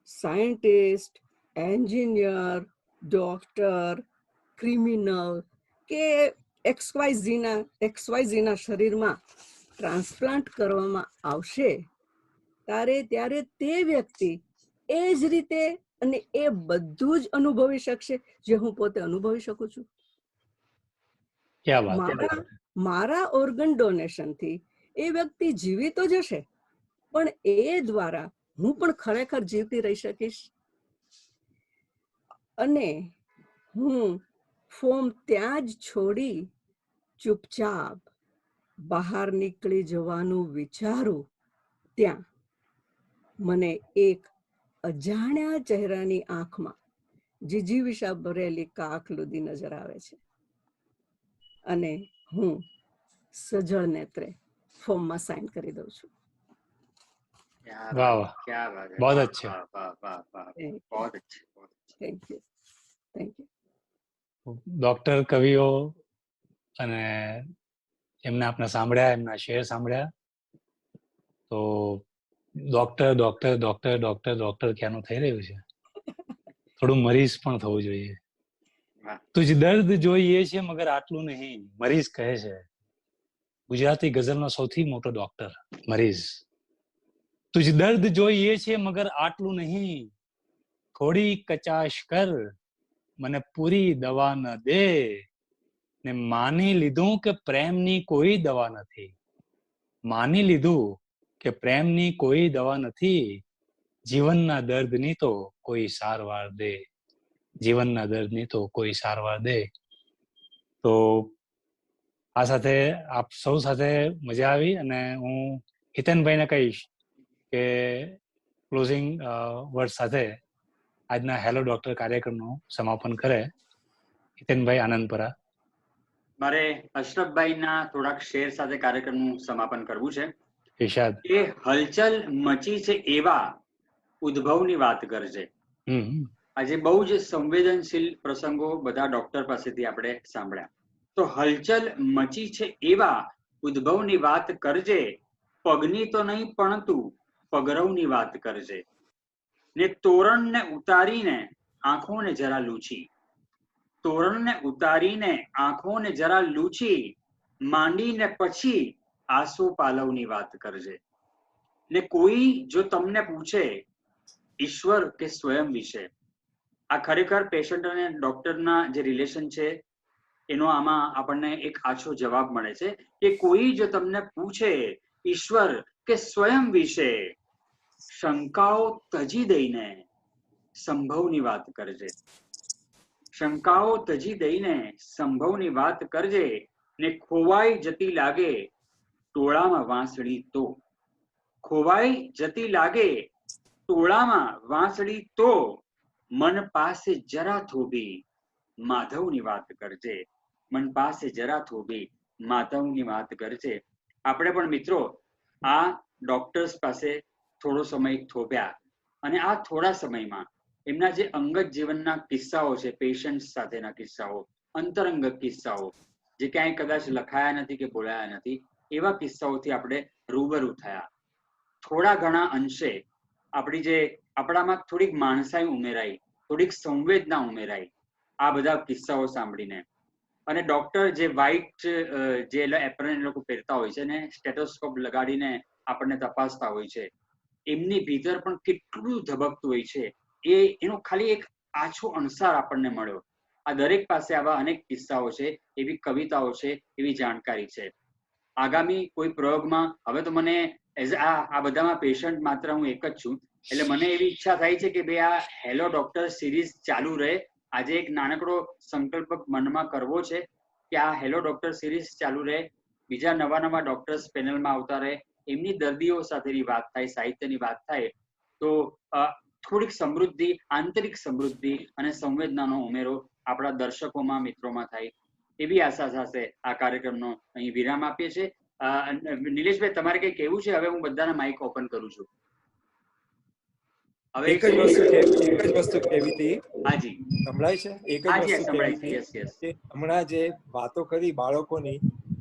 સાયન્ટિસ્ટ, એન્જિનિયર, ડોક્ટર, ક્રિમિનલ કે XYZ ના શરીરમાં ટ્રાન્સપ્લાન્ટ કરવામાં આવશે, ત્યારે તે વ્યક્તિ એ જ રીતે અને એ બધું જ અનુભવી શકશે જે હું પોતે અનુભવી શકું છું. ક્યા વાત. મારા ઓર્ગન ડોનેશનથી એ વ્યક્તિ જીવી તો જશે, પણ એ દ્વારા હું પણ ખરેખર જીવતી રહી શકીશ. અને હું ફોર્મ ત્યાં જ છોડી ચૂપચાપ બહાર નીકળી જવાનું વિચારું ત્યાં મને એક અજાણ્યા ચહેરાની આંખમાં જીજીવિષા ભરેલી કાકલુદી નજર આવે છે. અને હું સજળ નેત્રે ફોર્મમાં સાઇન કરી દઉં છું. क्या वाह बात वाह, है, क्या बात है, बहुत वाह, अच्छे. वाह, वाह, वाह, वाह, થેન્ક યુ, बहुत अच्छे, बहुत अच्छे. Thank you, thank you. Doctor, કવિઓ અને એમના આપણે સાંભળ્યા, એમના શેર સાંભળ્યા, તો doctor doctor doctor doctor doctor ક્યાંનું થઈ રહ્યું છે, થોડું મરીઝ પણ થવું જોઈએ. વાહ. તુજ દર્દ જોઈએ છે મગર આટલું નહીં, મરીઝ કહે છે. ગુજરાતી ગઝલનો સૌથી મોટો ડોક્ટર મરીઝ. તુજ દર્દ જોઈએ છે મગર આટલું નહીં, થોડી કચાશ કર, મને પૂરી દવા ન દે, ને માની લીધું કે પ્રેમની કોઈ દવા નથી. માની લીધું કે પ્રેમની કોઈ દવા નથી, જીવનના દર્દની તો કોઈ સારવાર દે, જીવનના દર્દની તો કોઈ સારવાર દે. તો આ સાથે આપ સૌ સાથે મજા આવી, અને હું હિતેનભાઈને કહીશ કે ક્લોઝિંગ વર્ડ સાથે આજના હેલો ડોક્ટર કાર્યક્રમનું સમાપન કરે. હિતેનભાઈ આનંદપરા. મારે અશરફભાઈના થોડાક શેર સાથે કાર્યક્રમનું સમાપન કરવું છે. ઇરશાદ. એ હલચલ મચી છે એવા ઉદ્ભવની વાત કરજે. આજે બહુ જ સંવેદનશીલ પ્રસંગો બધા ડોક્ટર પાસેથી આપણે સાંભળ્યા. તો હલચલ મચી છે એવા ઉદ્ભવની વાત કરજે, પગની તો નહીં પરંતુ પગરવની વાત કરજે, ને તોરણને ઉતારીને આંખોને જરા લૂછી, તોરણને ઉતારીને આંખોને જરા લૂછી, માંડીને પછી આસો પાલવની વાત કરજે. ને કોઈ જો તમને પૂછે ઈશ્વર કે સ્વયં વિશે, આ ખરેખર પેશન્ટ અને ડોક્ટરના જે રિલેશન છે એનો આમાં આપણને એક આછો જવાબ મળે છે કે કોઈ જો તમને પૂછે ઈશ્વર કે સ્વયં વિશે, શંકાઓ તજી દઈને સંભવની વાત કરજે, શંકાઓ તજી દઈને સંભવની વાત કરજે, ને ખોવાઈ જતી લાગે ટોળામાં વાંસળી તો, ખોવાઈ જતી લાગે ટોળામાં વાંસળી તો, મન પાસે જરા થોભી માધવની વાત કરજે, મન પાસે જરા થોભી માધવની વાત કરજે. આપણે પણ મિત્રો આ ડોક્ટર્સ પાસે થોડો સમય થોભ્યા, અને આ થોડા સમયમાં એમના જે અંગત જીવનના કિસ્સાઓ છે, પેશન્ટ સાથેના કિસ્સાઓ, અંતરંગત કિસ્સાઓ, જે ક્યાંય કદાચ લખાયા નથી કે બોલાયા નથી, એવા કિસ્સાઓથી આપણે રૂબરૂ થયા. થોડા ઘણા અંશે આપણામાં થોડીક માણસાઈ ઉમેરાઈ, થોડીક સંવેદના ઉમેરાઈ આ બધા કિસ્સાઓ સાંભળીને. અને ડોક્ટર જે વ્હાઇટ જે એપ્રન લોકો પહેરતા હોય છે ને સ્ટેથોસ્કોપ લગાડીને આપણને તપાસતા હોય છે, એમની ભીતર પણ કેટલું ધબકતું હોય છે, એનો ખાલી એક આછો અણસાર આપણને મળ્યો. આ દરેક પાસે આવા અનેક કિસ્સાઓ છે, એવી કવિતાઓ છે, એવી જાણકારી છે. આગામી કોઈ પ્રયોગમાં હવે તો મને આ બધામાં પેશન્ટ માત્ર હું એક જ છું, એટલે મને એવી ઈચ્છા થાય છે કે ભાઈ આ હેલો ડોક્ટર સિરીઝ ચાલુ રહે. આજે એક નાનકડો સંકલ્પ મનમાં કરવો છે કે આ હેલો ડોક્ટર સિરીઝ ચાલુ રહે, બીજા નવા નવા ડોક્ટર્સ પેનલમાં આવતા રહે, એમની દર્દીઓ સાથેની વાત થાય, સાહિત્યની વાત થાય, તો થોડીક સમૃદ્ધિ, આંતરિક સમૃદ્ધિ અને સંવેદનાનો ઉમેરો આપણા દર્શકોમાં, મિત્રોમાં થાય, એવી આશા સાથે આ કાર્યક્રમનો અહીં વિરામ આપીએ છીએ. નિલેશભાઈ, તમારે કઈ કહેવું છે? હવે હું બધાના માઇક ઓપન કરું છું. હવે એક જ વસ્તુ કહેવી હતી. હાજી, સંભળાય છે? એક જ વસ્તુ કહેવી હતી કે હમણાં જે વાતો કરી બાળકોની,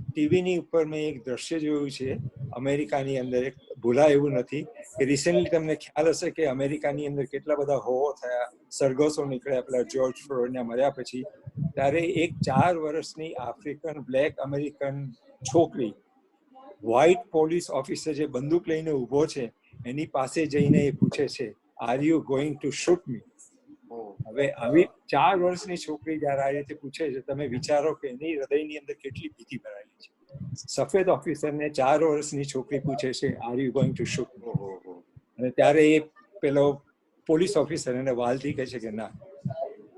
ટીવીની ઉપર મેં એક દ્રશ્ય જોયું છે અમેરિકાની અંદર. એક ભૂલાય એવું નથી કે રિસેન્ટલી તમને ખ્યાલ હશે કે અમેરિકાની અંદર કેટલા બધા હોવો થયા, સરઘસો નીકળ્યા પેલા જ્યોર્જ ફ્લોયડના મર્યા પછી. ત્યારે એક 4 વર્ષની આફ્રિકન બ્લેક અમેરિકન છોકરી વ્હાઇટ પોલીસ ઓફિસર જે બંદૂક લઈને ઊભો છે એની પાસે જઈને એ પૂછે છે, are you going to shoot me? હવે આવી 4 વર્ષની છોકરી જયારે આ રીતે પૂછે છે, તમે વિચારો કે એની હૃદયની અંદર કેટલી ભીતિ ભરાયેલી છે. સફેદ ઓફિસરને 4 વર્ષની છોકરી પૂછે છે, are you going to shoot me? અને ત્યારે એ પેલો પોલીસ ઓફિસર એને વાલથી કહે છે કે ના.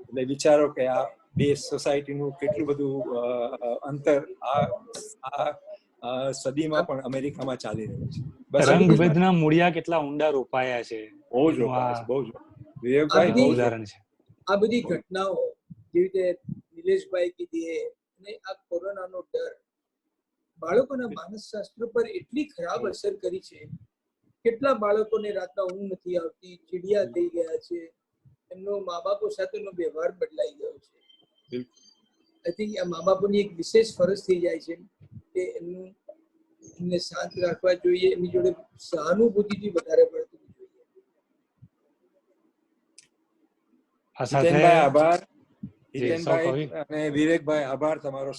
એટલે વિચારો કે આ બે સોસાયટીનું કેટલું બધું અંતર આ સદીમાં પણ અમેરિકામાં ચાલી રહ્યું છે. રંગભેદના મૂળિયા કેટલા ઊંડા રોપાયા છે. બહુ જ રોપાયા છે, બહુ જ. વિવેકભાઈ, ઉદાહરણ છે. આ બધી ઘટનાઓ જેવી રીતે નિલેશભાઈ કીધી, અને આ કોરોનાનો ડર બાળકોના માનસશાસ્ત્ર પર એટલી ખરાબ અસર કરી છે. કેટલા બાળકોને રાતના ઊંઘ નથી આવતી, ચીડિયા થઈ ગયા છે, એમનો મા બાપો સાથેનો વ્યવહાર બદલાઈ ગયો છે. આઈ થિંક આ મા બાપોની એક વિશેષ ફરજ થઈ જાય છે કે એમને શાંત રાખવા જોઈએ, એમની જોડે સહાનુભૂતિથી વધારે પડતું જોઈએ. હિતેનભાઈ આભાર. હિતેનભાઈ અને વિવેકભાઈ આભાર તમારો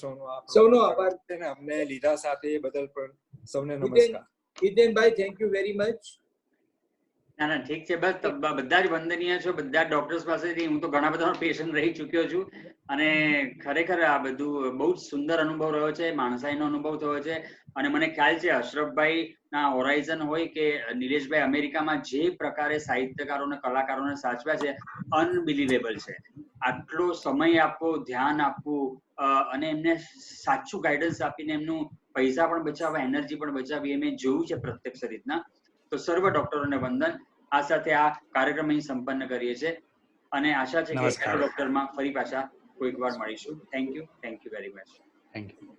સૌનો આભાર છે ને અમને લીધા સાથે એ બદલ પણ સૌને નમસ્કાર. Hitenbhai, thank you very much. ના ના ઠીક છે, બસ બધા જ વંદનીય છો, બધા ડોક્ટર્સ પાસેથી હું તો ઘણા બધા પેશન્ટ રહી ચૂક્યો છું અને ખરેખર આ બધું બહુ જ સુંદર અનુભવ રહ્યો છે, માણસાઈનો અનુભવ થયો છે. અને મને ખ્યાલ છે અશરફભાઈ ના હોરાઇઝન હોય કે નિલેશભાઈ અમેરિકામાં જે પ્રકારે સાહિત્યકારોને કલાકારોને સાચવ્યા છે, અનબિલિવેબલ છે. આટલો સમય આપવો, ધ્યાન આપવું અને એમને સાચું ગાઈડન્સ આપીને એમનું પૈસા પણ બચાવવા, એનર્જી પણ બચાવી, એ મેં જોયું છે પ્રત્યક્ષ રીતના. તો સર્વ ડોક્ટરોને વંદન. આ સાથે આ કાર્યક્રમ અહીં સંપન્ન કરીએ છીએ અને આશા છે કે હેલો ડોક્ટરમાં ફરી પાછા કોઈક વાર મળીશું. Thank you very much. Thank you.